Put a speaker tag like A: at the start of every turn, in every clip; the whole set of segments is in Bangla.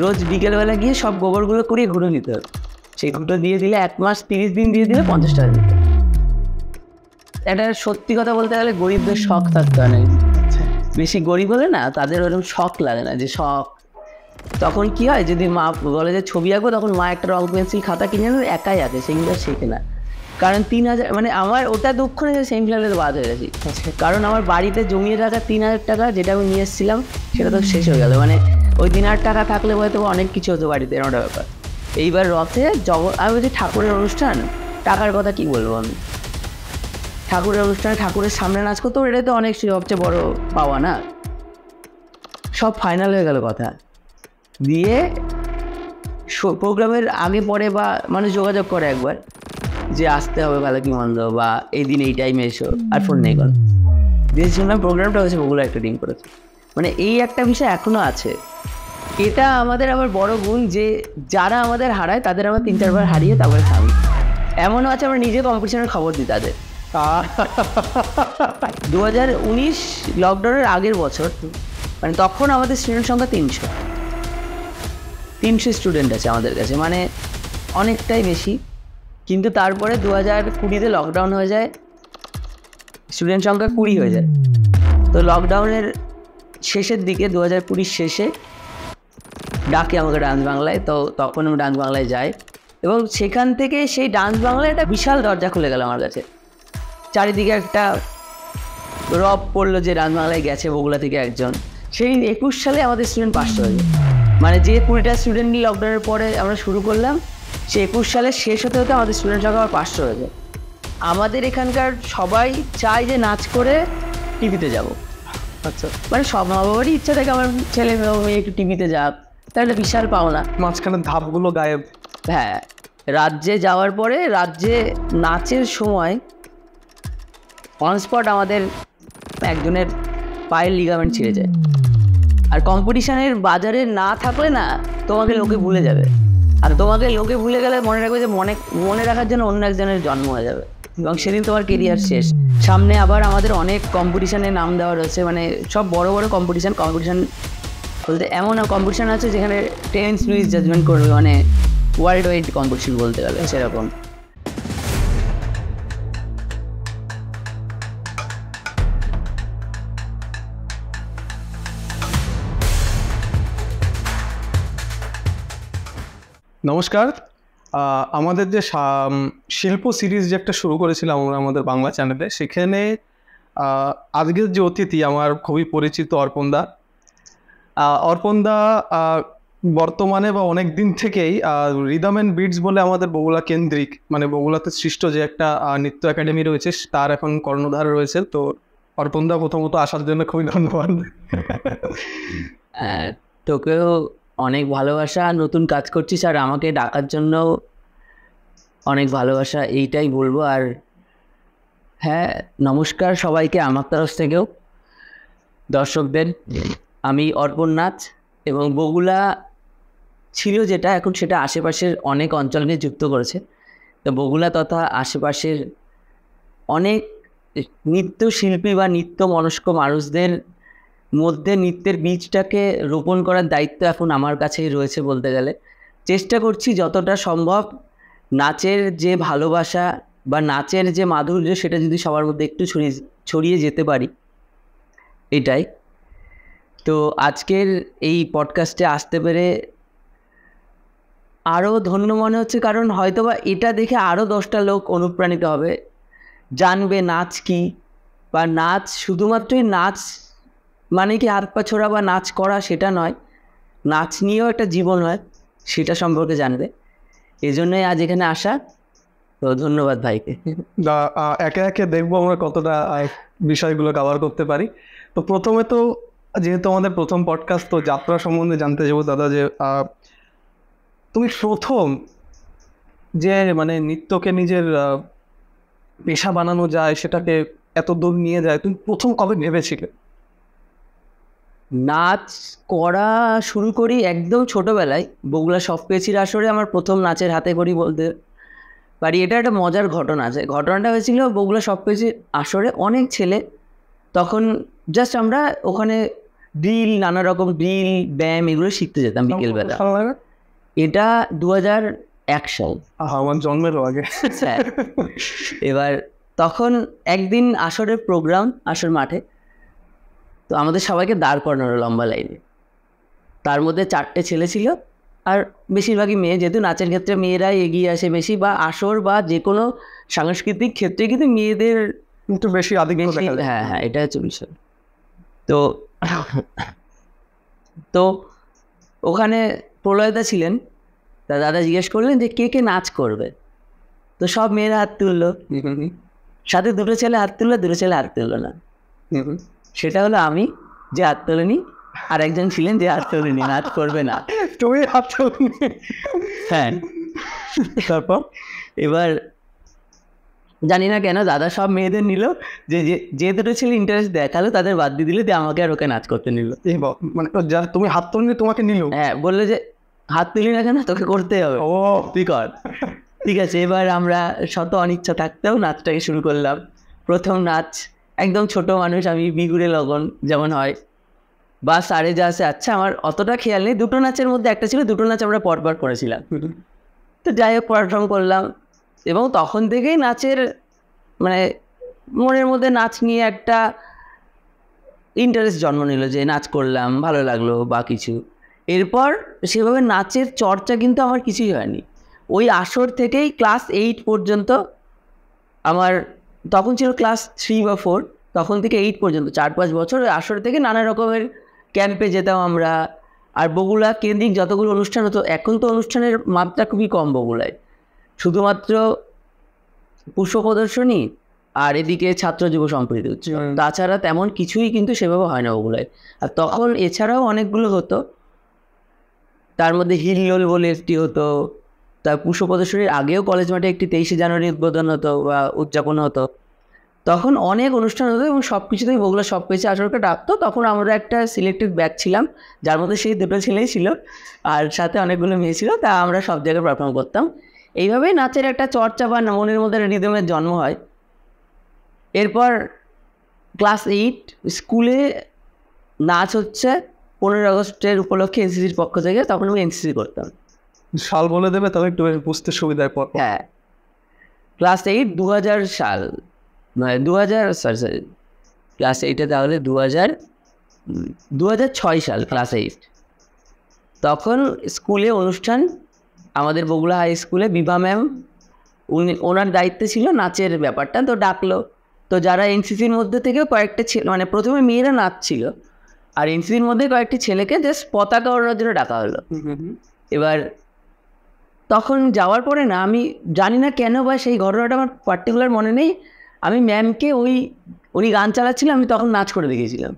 A: রোজ বিকেলবেলা গিয়ে সব গোবরগুলো করিয়ে ঘুরে নিতে হবে। সেই ঘুটো দিয়ে দিলে 1 মাস 30 দিন দিয়ে দিলে 50 টাকা দিতে। এটা সত্যি কথা বলতে গেলে গরিবদের শখ থাকতে হয় না, বেশি গরিব হলে না তাদের ওরকম শখ লাগে না, যে শখ। তখন কি হয়, যদি মা বলে যে ছবি আঁকবো, তখন মা একটা রং পেন্সিল খাতা কিনে নেবে, একাই আঁকে, সেগুলো শেখে না। কারণ 3000, মানে আমার ওটা দুঃখ নেই যে সেম ফ্ল্যাটে বাদ হয়ে গেছি, কারণ আমার বাড়িতে জমিয়ে রাখা 3000 টাকা যেটা আমি নিয়ে এসেছিলাম সেটা তো শেষ হয়ে গেল। মানে ওই 3000 টাকা থাকলে হয়তো অনেক কিছু হতো বাড়িতে, এরকম ব্যাপার। এইবার রথে আমি বলছি ঠাকুরের অনুষ্ঠান, টাকার কথা কি বলবো আমি, ঠাকুরের অনুষ্ঠানে ঠাকুরের সামনে নাচ করতো, এটাই তো অনেক সবচেয়ে বড় পাওয়া না। সব ফাইনাল হয়ে গেল কথা দিয়ে, প্রোগ্রামের আগে পরে বা মানুষ যোগাযোগ করে একবার যে আসতে হবে ভালো কি মন্দ, বা এই দিন এই টাইমে এসো, আর ফোন নেই কোনো দিয়ে শুনলাম প্রোগ্রামটা হয়েছে, ওগুলো একটা ডিম করেছে। মানে এই একটা বিষয় এখনও আছে। এটা আমাদের আবার বড় গুণ যে যারা আমাদের হারায় তাদের আবার 3-4 বার হারিয়ে তারপরে থামি। এমনও আছে আমরা নিজে কম্পিটিশনের খবর দিই তাদের। 2019 লকডাউনের আগের বছর, মানে তখন আমাদের স্টুডেন্ট সংখ্যা 300 স্টুডেন্ট আছে আমাদের কাছে, মানে অনেকটাই বেশি। কিন্তু তারপরে 2020-তে লকডাউন হয়ে যায়, স্টুডেন্ট সংখ্যা 20 হয়ে যায়। তো লকডাউনের শেষের দিকে 2020 শেষে ডাকে আমাকে ডান্স বাংলায়, তো তখন আমি ডান্স বাংলায় যাই, এবং সেখান থেকে সেই ডান্স বাংলায় একটা বিশাল দরজা খুলে গেল আমার কাছে। চারিদিকে একটা রব পড়লো যে ডান্স বাংলায় গেছে বগুড়া থেকে একজন। সেই 21 সালে আমাদের স্টুডেন্ট 500 হয়ে যায়, মানে যে 20টা স্টুডেন্ট নিয়ে লকডাউনের পরে আমরা শুরু করলাম, সে 21 সালে শেষ হতে হতে আমাদের স্টুডেন্ট সংখ্যা আবার 500 হয়ে যায়। আমাদের এখানকার সবাই চায় যে নাচ করে টিভিতে যাব। আচ্ছা, মানে সব মা বাবারই ইচ্ছা থাকে আমার ছেলে মেয়ে একটু টিভিতে যাক, তাহলে বিশাল পাওনা।
B: মাঝখানে ধাপগুলো গায়েব।
A: হ্যাঁ, রাজ্যে যাওয়ার পরে রাজ্যে নাচের সময় অনস্পট আমাদের একজনের পায়ের লিগামেন্ট ছিঁড়ে যায়। আর কম্পিটিশনের বাজারে না থাকলে না তোমাকে লোকে ভুলে যাবে, আর তোমাকে লোকে ভুলে গেলে মনে রাখবে যে মনে রাখার জন্য অন্য একজনের জন্ম হয়ে যাবে, এবং সেদিন তোমার কেরিয়ার শেষ। সামনে আবার আমাদের অনেক কম্পিটিশানে নাম দেওয়া রয়েছে, মানে সব বড় বড় কম্পিটিশান বলতে এমন কম্পিটিশান আছে যেখানে টেন্স লুইস জাজমেন্ট করবে, মানে ওয়ার্ল্ড ওয়াইড কম্পিটিশন বলতে গেলে সেরকম।
B: নমস্কার। আমাদের যে শিল্প সিরিজ যে একটা শুরু করেছিলাম আমরা আমাদের বাংলা চ্যানেলে, সেখানে আজকের যে অতিথি আমার খুবই পরিচিত অর্পণদা। অর্পণদা বর্তমানে বা অনেক দিন থেকেই রিদম অ্যান্ড বিটস বলে আমাদের বগুড়া কেন্দ্রিক, মানে বগুড়াতে সৃষ্ট যে একটা নৃত্য একাডেমি রয়েছে, তার এখন কর্ণধার রয়েছে। তো অর্পণদা প্রথমত আসার জন্য খুবই ধন্যবাদ।
A: তোকেও অনেক ভালোবাসা, নতুন কাজ করছিস আর আমাকে ডাকার জন্য অনেক ভালোবাসা, এইটাই বলবো। আর হ্যাঁ, নমস্কার সবাইকে আমার তরফ থেকেও, দর্শকদের। আমি অর্পণ নাথ, এবং বগুড়া ছিল যেটা, এখন সেটা আশেপাশের অনেক অঞ্চলকে যুক্ত করেছে। তো বগুড়া তথা আশেপাশের অনেক নৃত্যশিল্পী বা নৃত্য মনস্ক মানুষদের মধ্যে নৃত্যের বীজটাকে রোপণ করার দায়িত্ব এখন আমার কাছেই রয়েছে বলতে গেলে। চেষ্টা করছি যতটা সম্ভব নাচের যে ভালোবাসা বা নাচের যে মাধুর্য, সেটা যদি সবার মধ্যে একটু ছড়িয়ে যেতে পারি, এটাই। তো আজকের এই পডকাস্টে আসতে পেরে আরও ধন্য মনে হচ্ছে, কারণ হয়তোবা এটা দেখে আরও 10টা লোক অনুপ্রাণিত হবে, জানবে নাচ কী, বা নাচ শুধুমাত্রই নাচ মানে কি হাত পা ছোড়া বা নাচ করা সেটা নয়, নাচ নিয়েও একটা জীবন হয়, সেটা সম্পর্কে জানবে। এই জন্যই আজ এখানে আসা। তো ধন্যবাদ ভাইকে।
B: একে একে দেখবো আমরা কতটা বিষয়গুলো কভার করতে পারি। তো প্রথমে তো যেহেতু আমাদের প্রথম পডকাস্ট, তো যাত্রা সম্বন্ধে জানতে যাবো দাদা, যে তুমি প্রথম যে মানে নৃত্যকে নিজের পেশা বানানো যায়, সেটাকে এত দূর নিয়ে যায়, তুমি প্রথম কবে ভেবেছিলে?
A: নাচ করা শুরু করি একদম ছোটোবেলায়, বগুড়া সবপেছির আসরে আমার প্রথম নাচের হাতে করি বলতে পারি। এটা একটা মজার ঘটনা আছে। ঘটনাটা হয়েছিল বগুড়া সবপেছির আসরে, অনেক ছেলে, তখন জাস্ট আমরা ওখানে ড্রিল, নানা রকম ড্রিল, ব্যায়াম এগুলো শিখতে যেতাম বিকেলবেলা। এটা 2001 সাল,
B: আমার জন্মেরও আগে।
A: হ্যাঁ। এবার তখন একদিন আসরের প্রোগ্রাম, আসর মাঠে, তো আমাদের সবাইকে দাঁড় করানো হলো লম্বা লাইনে। তার মধ্যে 4টে ছেলে ছিল আর বেশিরভাগই মেয়ে, যেহেতু নাচের ক্ষেত্রে মেয়েরাই এগিয়ে আসে বেশি, বা আসর বা যে কোনো সাংস্কৃতিক ক্ষেত্রে কিন্তু মেয়েদের
B: একটু বেশি আধিক্য দেখা যায়।
A: হ্যাঁ হ্যাঁ, এটা হচ্ছে বিষয়। তো তো ওখানে প্রলয়দা ছিলেন, তা দাদা জিজ্ঞেস করলেন যে কে কে নাচ করবে। তো সব মেয়েরা হাত তুললো, সাথে 2টো ছেলে হাত তুললো, 2টো ছেলে হাত তুললো না। সেটা হলো আমি, যে হাত তোলেনি, আর একজন ছিলেন যে হাত তোলেনি, নাচ করবে না।
B: তুমি হাত তুলনি?
A: হ্যাঁ।
B: তারপর
A: এবার জানি না কেন দাদা সব মেয়েদের নিল, যে 2টো ছেলে ইন্টারেস্ট দেখালো তাদের বাদ দিয়ে দিলে, দিয়ে আমাকে আর ওকে নাচ করতে নিল।
B: মানে যা তুমি হাত তুলনি তোমাকে নিল?
A: হ্যাঁ, বললো যে হাত তুলি না কেন, তোকে করতে হবে,
B: ও
A: তুই কর। ঠিক আছে, এবার আমরা শত অনিচ্ছা থাকতেও নাচটাকে শুরু করলাম। প্রথম নাচ, একদম ছোট মানুষ আমি, বিগুড়ে লগন যেমন হয়, বা সারে যা আছে। আচ্ছা, আমার অতটা খেয়াল নেই, 2টো নাচের মধ্যে একটা ছিল, 2টো নাচ আমরা পরপর করেছিলাম। তো যাই হোক, পারফর্ম করলাম, এবং তখন থেকেই নাচের মানে মনের মধ্যে নাচ নিয়ে একটা ইন্টারেস্ট জন্ম নিল, যে নাচ করলাম, ভালো লাগলো বা কিছু। এরপর সেভাবে নাচের চর্চা কিন্তু আমার কিছুই হয়নি। ওই আসর থেকেই ক্লাস 8 পর্যন্ত আমার, তখন ছিল ক্লাস 3 বা 4, তখন থেকে 8 পর্যন্ত 4-5 বছর ওই আসর থেকে নানা রকমের ক্যাম্পে যেতাম আমরা। আর বগুড়া কেন্দ্রিক যতগুলো অনুষ্ঠান হতো, এখন তো অনুষ্ঠানের মাত্রা খুবই কম বগুড়ায়, শুধুমাত্র পুষ্প প্রদর্শনী আর এদিকে ছাত্র যুব সম্প্রীতি উৎসব, তাছাড়া তেমন কিছুই কিন্তু সেভাবে হয় না ওগুলোয়। আর তখন এছাড়াও অনেকগুলো হতো, তার মধ্যে হিললোল বলে একটি হতো, তার পুষ্প প্রদর্শনীর আগেও কলেজ মাঠে একটি 23শে জানুয়ারি উদ্বোধন হতো বা উদযাপন হতো। তখন অনেক অনুষ্ঠান হতো এবং সব কিছুতেই বগুড়া সব পেয়েছে আসরকে ডাকতো। তখন আমরা একটা সিলেক্টেড ব্যাচ ছিলাম, যার মধ্যে সেই 2টো ছেলেই ছিল আর সাথে অনেকগুলো মেয়ে ছিল, তা আমরা সব জায়গায় পারফর্ম করতাম। এইভাবেই নাচের একটা চর্চা বা মনের মধ্যে রিদমের জন্ম হয়। এরপর ক্লাস 8 স্কুলে নাচ হচ্ছে 15 আগস্টের উপলক্ষে এনসিসির পক্ষ থেকে, তখন আমি এনসিসি করতাম।
B: সাল বলে দেবে তাহলে একটু বুঝতে সুবিধায় পর।
A: হ্যাঁ, ক্লাস 8 2000 সাল, মানে 2000, সরি ক্লাস 8-এ তাহলে 2006 সাল, ক্লাস 8। তখন স্কুলে অনুষ্ঠান, আমাদের বগুড়া হাই স্কুলে বিভা ম্যাম, ওনার দায়িত্বে ছিল নাচের ব্যাপারটা, তো ডাকলো। তো যারা এনসিসির মধ্যে থেকেও কয়েকটা ছেলে, মানে প্রথমে মেয়েরা নাচ ছিল, আর এনসিসির মধ্যে কয়েকটি ছেলেকে জাস্ট পতাকা ওড়ানোর জন্য ডাকা হলো। এবার তখন যাওয়ার পরে না, আমি জানি না কেন বা সেই ঘটনাটা আমার পার্টিকুলার মনে নেই, আমি ম্যামকে উনি গান চালাচ্ছিলাম, আমি তখন নাচ করে দেখিয়েছিলাম,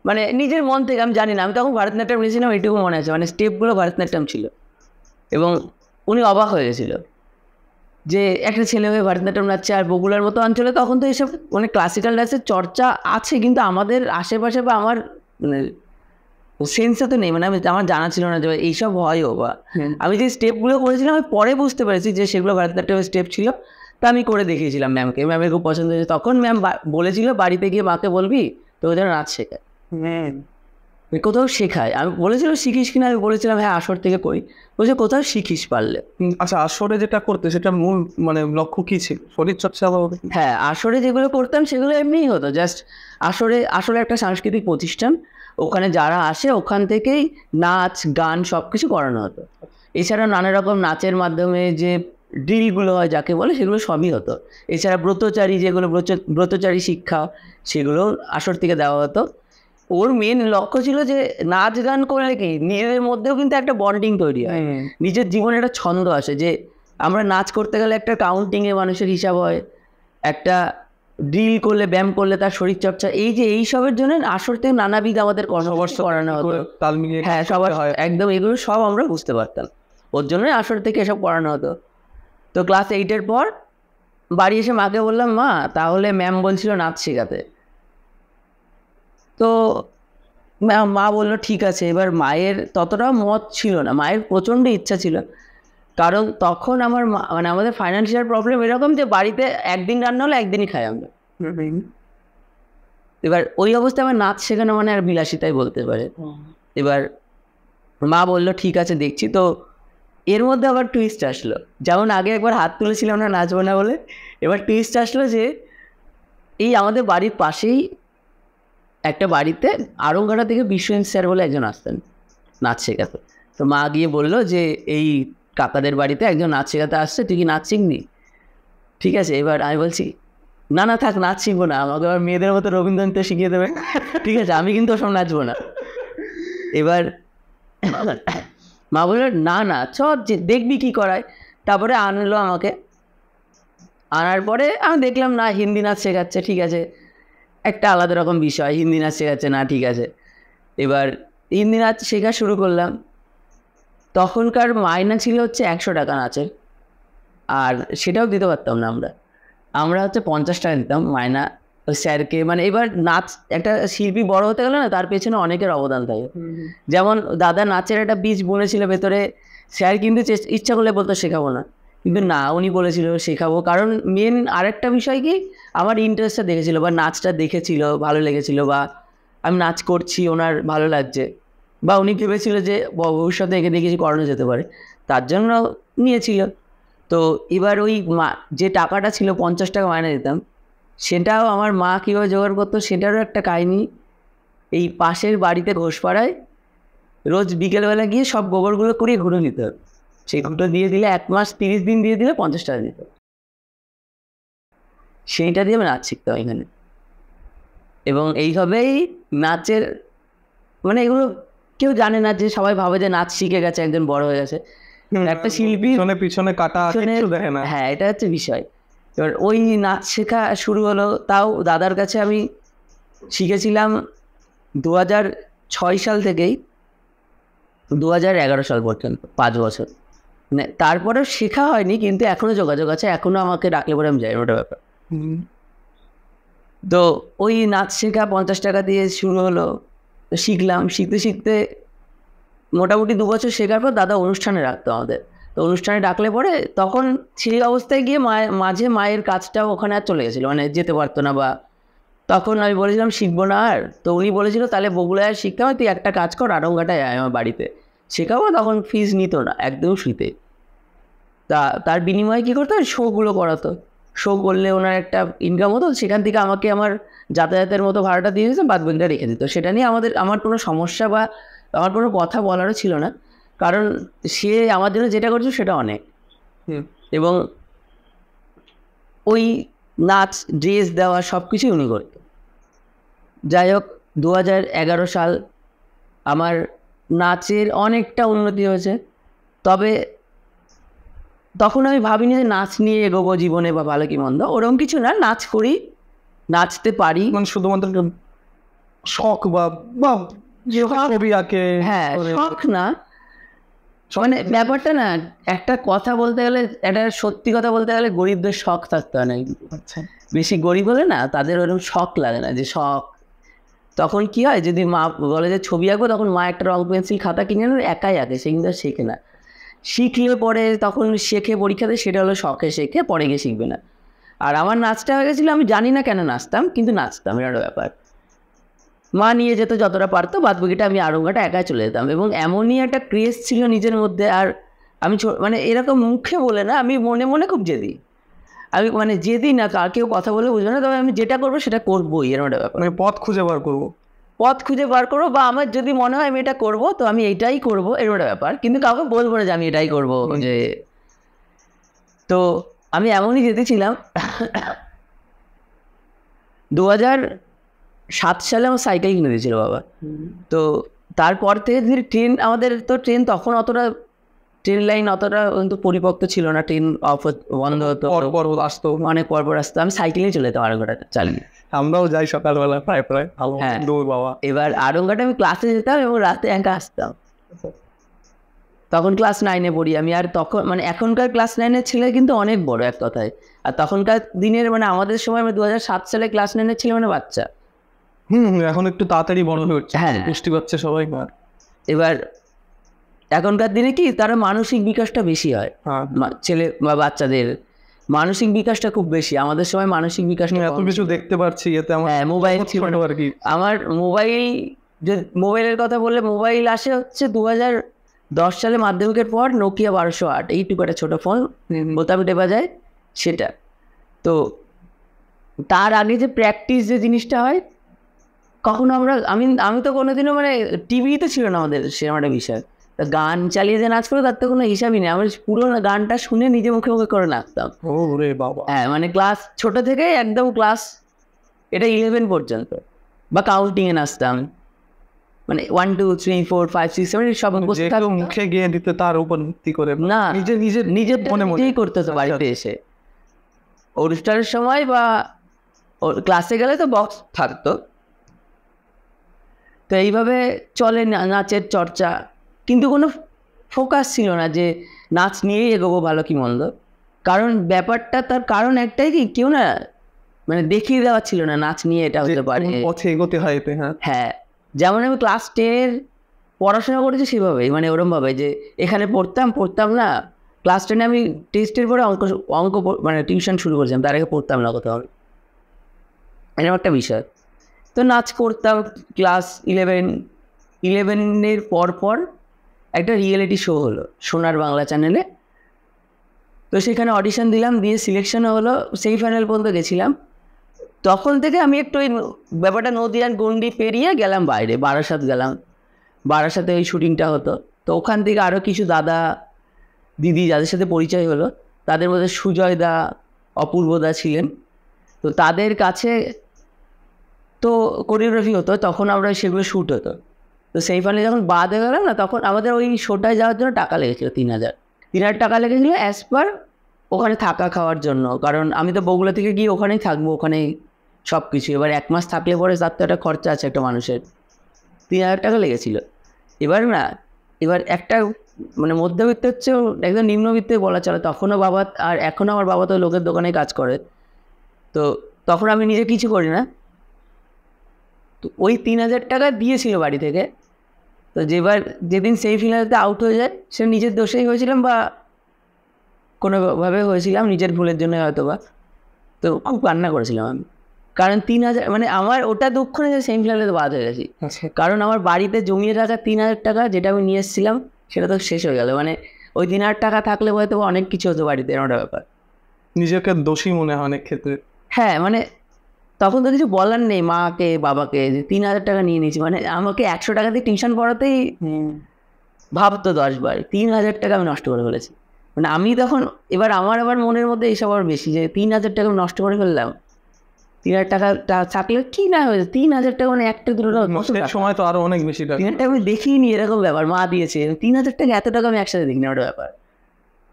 A: মানে নিজের মন থেকে। আমি জানি না, আমি তখন ভারতনাট্যম নিয়েছিলাম, এইটুকু মনে আছে, মানে স্টেপগুলো ভারতনাট্যম ছিল। এবং উনি অবাক হয়ে গেছিল যে একটা ছেলে হয়ে ভারতনাট্যম নাচছে। আর বগুড়ার মতো অঞ্চলে তখন তো এইসব মানে ক্লাসিক্যাল ডান্সের চর্চা আছে, কিন্তু আমাদের আশেপাশে বা আমার মানে সেন্সে তো নেই, মানে আমার জানা ছিল না যে এইসব হয়ও। বা আমি যে স্টেপগুলো করেছিলাম, আমি পরে বুঝতে পেরেছি যে সেগুলো ভারতনাট্যমের স্টেপ ছিল। তা আমি করে দেখিয়েছিলাম ম্যামকে, ম্যামের খুব পছন্দ হয়েছে। তখন ম্যাম বলেছিল বাড়িতে গিয়ে মাকে বলবি তো ওদের নাচ শেখায়, কোথাও শেখায়। আমি বলেছিল শিখিস কিনা, আমি বলেছিলাম হ্যাঁ আসর থেকে করি। বলছে কোথাও শিখিস পারলে।
B: আচ্ছা, আসরে যেটা করতে সেটা মূল মানে লক্ষ্য কি ছিল? শরীর চর্চা?
A: হ্যাঁ, আসরে যেগুলো করতাম সেগুলো এমনিই হতো, জাস্ট আসলে একটা সাংস্কৃতিক প্রতিষ্ঠান, ওখানে যারা আসে ওখান থেকেই নাচ গান সব কিছু করানো হতো। এছাড়া নানা রকম নাচের মাধ্যমে যে ড্রিলগুলো হয় যাকে বলে, সেগুলো সবই হতো। এছাড়া ব্রতচারী, যেগুলো ব্রতচারী শিক্ষা, সেগুলো আসর থেকে দেওয়া হতো। ওর মেন লক্ষ্য ছিল যে নাচ গান করলে কি নিজেদের মধ্যেও কিন্তু একটা বন্ডিং তৈরি হয়, নিজের জীবনে একটা ছন্দ আসে, যে আমরা নাচ করতে গেলে একটা কাউন্টিংয়ে মানুষের হিসাব হয়, একটা ড্রিল করলে ব্যায়াম করলে তার শরীরচর্চা, এই যে এইসবের জন্য আসর থেকে নানাবিধ আমাদের কর্মবর্ষ করানো হতো।
B: তাল মিলিয়ে
A: হ্যাঁ, সবার একদম এগুলো সব আমরা বুঝতে পারতাম, ওর জন্যই আসর থেকে এসব করানো হতো। তো ক্লাস 8-এর পর বাড়ি এসে মাকে বললাম, মা তাহলে ম্যাম বলছিল নাচ শেখাতে। তো মা বললো ঠিক আছে। এবার মায়ের ততটাও মত ছিল না, মায়ের প্রচণ্ড ইচ্ছা ছিল, কারণ তখন আমার মানে আমাদের ফাইন্যান্সিয়াল প্রবলেম এরকম যে বাড়িতে একদিন রান্না হলে একদিনই খাই আমরা। এবার ওই অবস্থায় আমার নাচ শেখানো মানে আর বিলাসিতাই বলতে পারে। এবার মা বললো ঠিক আছে দেখছি। তো এর মধ্যে আবার টুইস্ট আসলো, যেমন আগে একবার হাত তুলেছিলাম না নাচবো না বলে, এবার টুইস্ট আসলো যে এই আমাদের বাড়ির পাশেই একটা বাড়িতে আরংঘাটা থেকে বিশ্বজিৎ স্যার বলে একজন আসতেন নাচ শেখাতে। তো মা গিয়ে বললো যে এই কাকাদের বাড়িতে একজন নাচ শেখাতে আসছে, তুই কি নাচ শিখবি? ঠিক আছে। এবার আমি বলছি না না থাক, নাচ শিখবো না, আমাকে আবার মেয়েদের মতো রবীন্দ্রনাথ শিখিয়ে দেবে, ঠিক আছে আমি কিন্তু ওসব নাচবো না। এবার মা বললো না না চ যে দেখবি কী করায়। তারপরে আনলো আমাকে, আনার পরে আমি দেখলাম না হিন্দি নাচ শেখাচ্ছে, ঠিক আছে একটা আলাদা রকম বিষয়, হিন্দি নাচ শেখাচ্ছে না ঠিক আছে। এবার হিন্দি নাচ শেখা শুরু করলাম। তখনকার মাইনা ছিল হচ্ছে 100 টাকা নাচের, আর সেটাও দিতে পারতাম না আমরা হচ্ছে 50 টাকা দিতাম মাইনা ওই স্যারকে। মানে এবার নাচ একটা শিল্পী বড় হতে গেলে না তার পেছনে অনেকের অবদান থাকে। যেমন দাদা নাচের একটা বীজ বুনেছিল ভেতরে, স্যার কিন্তু ইচ্ছা করলে বলতো শেখাবো না, কিন্তু না উনি বলেছিল শেখাবো। কারণ মেন আরেকটা বিষয় কি, আমার ইন্টারেস্টটা দেখেছিল বা নাচটা দেখেছিল ভালো লেগেছিল, বা আমি নাচ করছি ওনার ভালো লাগছে, বা উনি ভেবেছিল যে ভবিষ্যতে একে দিয়ে কিছু করানো যেতে পারে, তার জন্য নিয়েছিল। তো এবার ওই যে টাকাটা ছিল 50 টাকা মাইনে দিতাম, সেটাও আমার মা কীভাবে জোগাড় করতো সেটারও একটা কাহিনি। এই পাশের বাড়িতে ঘোষপাড়ায় রোজ বিকেলবেলা গিয়ে সব গোবরগুলো করিয়ে ঘুরে নিতে হবে, সেই ঘুটো দিয়ে দিলে 1 মাস 30 দিন দিয়ে দিলে 50 টাকা দিত, সেইটা দিয়ে আমি নাচ শিখতাম এখানে। এবং এইভাবেই নাচের মানে এগুলো কেউ জানে না, যে সবাই ভাবে যে নাচ শিখে গেছে একজন বড় হয়ে গেছে, একটা শিল্পী
B: পিছনে কাটা দেখে না।
A: হ্যাঁ এটা হচ্ছে বিষয়। এবার ওই নাচ শেখা শুরু হলো, তাও দাদার কাছে আমি শিখেছিলাম 2006 সাল থেকেই 2011 সাল পর্যন্ত, 5 বছর। মানে তারপরেও শেখা হয়নি, কিন্তু এখনও যোগাযোগ আছে, এখনও আমাকে ডাকলে পরে আমি যাই, ওটা ব্যাপার। তো ওই নাচ শেখা 50 টাকা দিয়ে শুরু হলো, শিখলাম। শিখতে শিখতে মোটামুটি 2 বছর শেখার পর দাদা অনুষ্ঠানে রাখতো আমাদের। তো অনুষ্ঠানে ডাকলে পরে তখন সেই অবস্থায় গিয়ে মাঝে মায়ের কাজটাও ওখানে আর চলে গেছিলো, মানে যেতে পারতো না। বা তখন আমি বলেছিলাম শিখবো না আর, তো উনি বলেছিল তাহলে বগুড়ায় আর শিখতে হয়, তুই একটা কাজ কর আরংঘাটায় আয় আমার বাড়িতে শেখাবো। তখন ফিজ নিত না, একদম ফ্রিতে। তার বিনিময়ে কী করতো, শোগুলো করাতো, শো করলে ওনার একটা ইনকাম হতো, সেখান থেকে আমাকে আমার যাতায়াতের মতো ভাড়াটা দিয়ে দিত, বাদ বাকিটা রেখে দিত। সেটা নিয়ে আমার কোনো সমস্যা বা আমার কোনো কথা বলারও ছিল না, কারণ সে আমার জন্য যেটা করছে সেটা অনেক। এবং ওই নাচ ড্রেস দেওয়া সব কিছুই উনি করত। যাই হোক 2011 সাল আমার নাচের অনেকটা উন্নতি হয়েছে। তবে তখন আমি ভাবিনি যে নাচ নিয়ে এগোবো জীবনে বা ভালো কি মন্দ, ওরকম কিছু না, নাচ করি, নাচতে পারি,
B: মানে শুধুমাত্র শখ বা ছবি আঁকে।
A: হ্যাঁ শখ না, মানে ব্যাপারটা না, একটা কথা বলতে গেলে, একটা সত্যি কথা বলতে গেলে গরিবদের শখ থাকতে হয় না।
B: আচ্ছা,
A: বেশি গরিব হলে না তাদের ওরকম শখ লাগে না, যে শখ। তখন কি হয়, যদি মা বলে যে ছবি আঁকবো, তখন মা একটা রং পেন্সিল খাতা কিনে নেবে, একাই আঁকে, সে কিন্তু শেখে না। শিখলে পরে তখন শেখে পরীক্ষাতে, সেটা হলো শখে শেখে, পরে গিয়ে শিখবে না। আর আমার নাচটা হয়ে গেছিলো, আমি জানি না কেন নাচতাম, কিন্তু নাচতাম, এটা ব্যাপার। মা নিয়ে যেত যতটা পারতো, বাদ বাকিটা আমি আরংঘাটা একাই চলে যেতাম। এবং এমনই একটা ক্রেজ ছিল নিজের মধ্যে। আর আমি মানে এরকম মুখে বলে না, আমি মনে মনে খুব জেদি। আমি মানে জেদি না, কেউ কথা বলে বুঝবে না, তবে আমি যেটা করবো সেটা করবোই, এরকম একটা ব্যাপার।
B: মানে পথ খুঁজে বার করবো,
A: বা আমার যদি মনে হয় আমি এটা করবো, তো আমি এইটাই করবো, এরকম একটা ব্যাপার। কিন্তু কাউকে বলবো না যে আমি এটাই করবো। যে তো আমি এমনই যেতেছিলাম। 2007 সালে আমার সাইকেল কিনে দিয়েছিল বাবা। তো তারপর থেকে ধীরে ট্রেন, আমাদের তো ট্রেন তখন অতটা, ট্রেন লাইন অতটা কিন্তু পরিপক্ক ছিল না, ট্রেন বন্ধ হতো,
B: আসতো
A: অনেক পরপর আসতো। আমি সাইকেলেই চলে যেতাম আরংঘাটা চালিয়ে।
B: আমরাও যাই সকালবেলা প্রায়
A: হ্যাঁ
B: বাবা।
A: এবার আরংঘাটা আমি ক্লাসে যেতাম এবং রাতে একা আসতাম। তখন ক্লাস 9-এ পড়ি আমি। আর তখন মানে এখনকার ক্লাস 9-এর ছেলে কিন্তু অনেক বড় এক কথায়, আর তখনকার দিনের মানে আমাদের সময় 2007 সালে ক্লাস 9-এর ছেলে মানে বাচ্চা।
B: এখন একটু তাড়াতাড়ি বড় হয়ে উঠছে,
A: হ্যাঁ
B: পুষ্টি পাচ্ছে সবাই।
A: এবার এখনকার দিনে কি, তারা মানসিক বিকাশটা বেশি হয় ছেলে বা বাচ্চাদের। মানসিক বিকাশটা খুব বেশি আমাদের সময়, মানসিক বিকাশটা
B: এত কিছু দেখতে পাচ্ছি এতে আমার
A: হ্যাঁ মোবাইল ছিল না
B: আর কি।
A: আমার মোবাইলের কথা বললে মোবাইল আসে হচ্ছে 2010 সালে মাধ্যমিকের পর, নোকিয়া 1208 এইটুকু একটা ছোটো ফোন, বোতাম টেপা যায় সেটা। তো তার আগে যে প্র্যাকটিস যে জিনিসটা হয়, কখনো আমি তো কোনোদিনও মানে টিভি তো ছিল না আমাদের সেরকম একটা বিষয়, তা গান চালিয়ে যে নাচ করো তার তো কোনো হিসাবই নেই, আমি পুরো গানটা শুনে নিজে মুখে মুখে করে নাচতাম।
B: ওরে বাবা।
A: হ্যাঁ মানে ক্লাস ছোট থেকে একদম ক্লাস এটা 11 পর্যন্ত, বা কাউন্টিংয়ে নাচতাম, মানে 1 2 3 4 5 6 7 সব
B: মুখে গিয়ে দিতে তার উপর ভিত্তি করে
A: না,
B: নিজের মনে
A: নিজেই করতে হতো বাড়িতে এসে। অনুষ্ঠানের সময় বা ক্লাসে গেলে তো বক্স থাকতো, তো এইভাবে চলে নাচের চর্চা, কিন্তু কোনো ফোকাস ছিল না যে নাচ নিয়েই এগোবো ভালো কি মন্দ। কারণ ব্যাপারটা তার কারণ একটাই কি, কেউ না মানে দেখিয়ে দেওয়া ছিল না নাচ নিয়ে এটা হতে পারে,
B: পথে এগোতে হয়।
A: হ্যাঁ যেমন আমি ক্লাস 10 পড়াশোনা করেছি সেভাবেই, মানে ওরমভাবে যে এখানে পড়তাম না। ক্লাস 10 আমি টেস্টের পরে অঙ্ক মানে টিউশন শুরু করেছিলাম, তার আগে পড়তাম না কোথাও, এরকম একটা বিষয়। তো নাচ করতাম ক্লাস 11 পর একটা রিয়েলিটি শো হলো সোনার বাংলা চ্যানেলে, তো সেখানে অডিশন দিলাম, দিয়ে সিলেকশনও হলো, সেই ফাইনাল পর্যন্ত গেছিলাম। তখন থেকে আমি একটু ওই ব্যাপারটা নদীয়ার গন্ডি পেরিয়ে গেলাম বাইরে, বারাসাত গেলাম, বারাসাতে ওই শুটিংটা হতো। তো ওখান থেকে আরও কিছু দাদা দিদি যাদের সাথে পরিচয় হলো, তাদের মধ্যে সুজয় দা, অপূর্ব দা ছিলেন, তো তাদের কাছে তো কোরিওগ্রাফি হতো, তখন আমরা সেগুলো শ্যুট হতো। তো সেই ফাইনালে যখন বাদ হয়ে গেলাম না, তখন আমাদের ওই শোটায় যাওয়ার জন্য টাকা লেগেছিলো 3,000 টাকা লেগেছিলো অ্যাজ পার ওখানে থাকা খাওয়ার জন্য, কারণ আমি তো বগুড়া থেকে গিয়ে ওখানেই থাকবো, ওখানেই সব কিছু। এবার 1 মাস থাকলে পরে তার তো একটা খরচা আছে একটা মানুষের, 3,000 টাকা লেগেছিলো। এবার একটা মানে মধ্যবিত্ত হচ্ছে একদম নিম্নবিত্তে বলা চলে তখনও, বাবা আর এখনও আমার বাবা তো লোকের দোকানে কাজ করে, তো তখন আমি নিজে কিছু করি না। তো ওই 3,000 টাকা দিয়েছিল বাড়ি থেকে। তো যেদিন সেই ফিনালেতে আউট হয়ে যায়, সে নিজের দোষেই হয়েছিলাম বা কোনোভাবে হয়েছিলাম, নিজের ভুলের জন্য হয়তো বা, তো খুব কান্না করেছিলাম আমি। কারণ 3,000 মানে আমার ওটা দুঃখ নেই যে সেমি ফিনালে বাদ হয়ে গেছি, কারণ আমার বাড়িতে জমিয়ে রাখা 3,000 টাকা যেটা আমি নিয়ে এসেছিলাম সেটা তো শেষ হয়ে গেল। মানে ওই 3,000 টাকা থাকলে হয়তো অনেক কিছু হতো বাড়িতে, এমন একটা ব্যাপার।
B: নিজেকে দোষী মনে হয় অনেক ক্ষেত্রে।
A: হ্যাঁ মানে তখন তো কিছু বলার নেই মাকে বাবাকে যে 3,000 টাকা নিয়ে নিয়েছি, মানে আমাকে 100 টাকা দিয়ে টিউশন পড়াতেই ভাবতো 10 বার, 3,000 টাকা আমি নষ্ট করে ফেলেছি। মানে আমি তখন এবার আবার মনের মধ্যে এইসব আবার বেশি যে 3,000 টাকা আমি নষ্ট করে ফেললাম। 3,000 টাকা থাকলে কি না হয়েছে, 3,000 টাকা মানে একটা দুটো
B: সময় তো আরো অনেক বেশি টাকা।
A: 3,000 টাকা আমি দেখিনি, এরকম ব্যাপার মা দিয়েছে, 3,000 টাকা এত টাকা আমি একসাথে দেখিনি, ওটা ব্যাপার।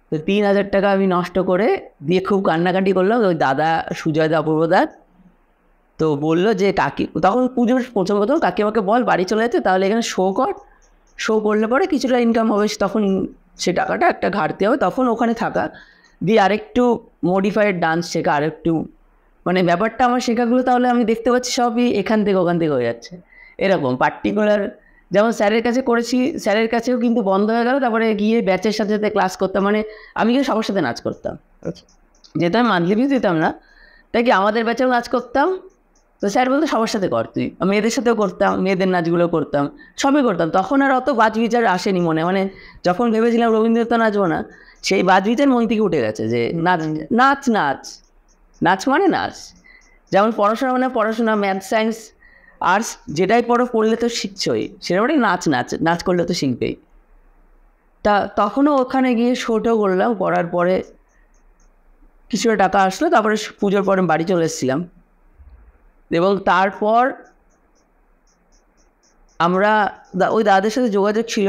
A: তো 3,000 টাকা আমি নষ্ট করে দিয়ে খুব কান্নাকাটি করলাম। ওই দাদা সুজয় দা, অপূর্ব দা তো বললো যে কাকি, তখন পুজোর প্রথম কাকি আমাকে বল বাড়ি চলে যেতে, তাহলে এখানে শো করলে পরে কিছুটা ইনকাম হবে, তখন সে টাকাটা একটা ঘাটতি হবে, তখন ওখানে থাকা দিয়ে আরেকটু মডিফাইড ডান্স শেখা, আরেকটু মানে ব্যাপারটা আমার শেখাগুলো তাহলে আমি দেখতে পাচ্ছি সবই এখান থেকে ওখান থেকে হয়ে যাচ্ছে। এরকম পার্টিকুলার যেমন স্যারের কাছে করেছি, স্যারের কাছেও কিন্তু বন্ধ হয়ে গেল, তারপরে গিয়ে ব্যাচের সাথে সাথে ক্লাস করতাম, মানে আমি কিন্তু সবার সাথে নাচ করতাম, যেতাম মান্থলি ফিস দিতাম না, তাই কি আমাদের ব্যাচেও নাচ করতাম। তো স্যার বলতো সবার সাথে কর তুই, মেয়েদের সাথেও করতাম, মেয়েদের নাচগুলো করতাম, সবই করতাম। তখন আর অত বাজ বিচার আসেনি মনে, মানে যখন ভেবেছিলাম রবীন্দ্র তো নাচবো না, সেই বাজ বিচার মন থেকে উঠে গেছে যে নাচ নাচ নাচ নাচ মানে নাচ। যেমন পড়াশোনা মানে পড়াশোনা, ম্যাথ সায়েন্স আর্টস যেটাই পড়লে তো শিখছই, সেরকমই নাচ করলে তো শিখবেই। তা তখনও ওখানে গিয়ে শোটাও করলাম, করার পরে কিছুটা টাকা আসলো, তারপরে পুজোর পরে বাড়ি চলে এসেছিলাম। এবং তারপর আমরা ওই দাদাদের সাথে যোগাযোগ ছিল,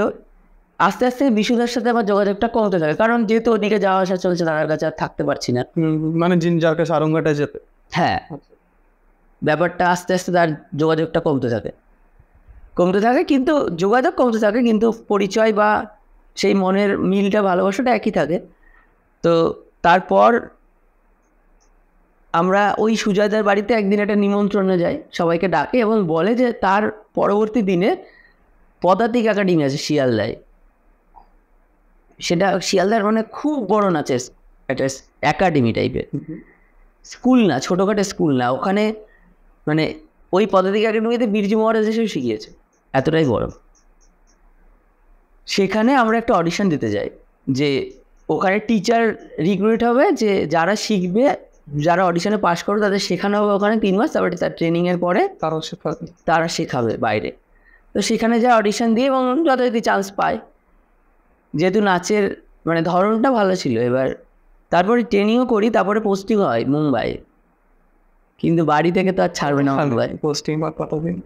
A: আস্তে আস্তে বিশুদার সাথে আমার যোগাযোগটা কমতে থাকে, কারণ যেহেতু ওদিকে যাওয়া আসা চলছে দাদার কাছে আর থাকতে পারছি না,
B: মানে যার কাছে আরঙ্গাটা যেতে,
A: হ্যাঁ ব্যাপারটা আস্তে আস্তে তার যোগাযোগটা কমতে থাকে, কিন্তু যোগাযোগ কমতে থাকে, কিন্তু পরিচয় বা সেই মনের মিলটা ভালোবাসাটা একই থাকে। তো তারপর আমরা ওই সুজয়দার বাড়িতে একদিন একটা নিমন্ত্রণে যাই, সবাইকে ডাকে এবং বলে যে তার পরবর্তী দিনে পদাতিক একাডেমি আছে শিয়ালদায়, সেটা শিয়ালদার মানে খুব বড় নাচের একটা একাডেমি টাইপের স্কুল না, ছোটোখাটো স্কুল না, ওখানে মানে ওই পদাতিক একাডেমিতে বিরজু মহারাজ এসে শিখিয়েছে, এতটাই বড়। সেখানে আমরা একটা অডিশন দিতে যাই, যে ওখানে টিচার রিক্রুট হবে, যে যারা শিখবে, যারা অডিশনে পাস করবে তাদের শেখানো হবে ওখানে 3 মাস, তারপরে তার ট্রেনিংয়ের পরে তারা শেখাবে বাইরে। তো সেখানে যা অডিশন দিয়ে এবং যথাযথ চান্স পায়, যেহেতু নাচের মানে ধরনটা ভালো ছিল। এবার তারপরে ট্রেনিংও করি, তারপরে পোস্টিং হয় মুম্বাই, কিন্তু বাড়ি থেকে তো আর ছাড়বে না মুম্বাই।
B: পোস্টিং বা কতদিন?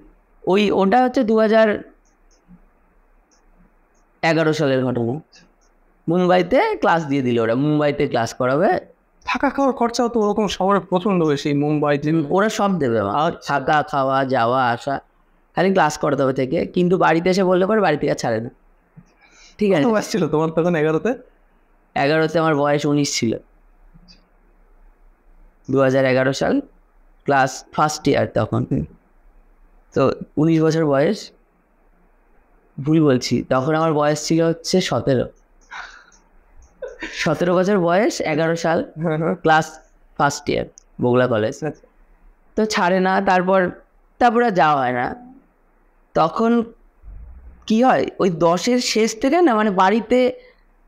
A: ওটা হচ্ছে 2011 সালের ঘটনা। মুম্বাইতে ক্লাস দিয়ে দিল ওরা, মুম্বাইতে ক্লাস করাবে,
B: থাকা খাওয়ার খরচাও তো ওরকম শহরে প্রচন্ড বেশি, মুম্বাই
A: ওরা সব দেবে, থাকা খাওয়া যাওয়া আসা, খালি ক্লাস করতে হবে থেকে। কিন্তু বাড়িতে এসে বললে পরে বাড়ি থেকে আর ছাড়ে না। ঠিক আছে,
B: ছিল তোমার তখন 11তে?
A: 11তে আমার বয়স 19 ছিল, 2011 সাল, ক্লাস ফার্স্ট ইয়ার তখন। তো 19 বছর বয়স, ভুল বলছি, তখন আমার বয়স ছিল হচ্ছে 17 বছর বয়স, 11 সাল, class first year, Bogura college. তো ছাড়ে না, তারপর আর যাওয়া হয় না। তখন কি হয়, ওই 10-এর শেষ থেকে না মানে বাড়িতে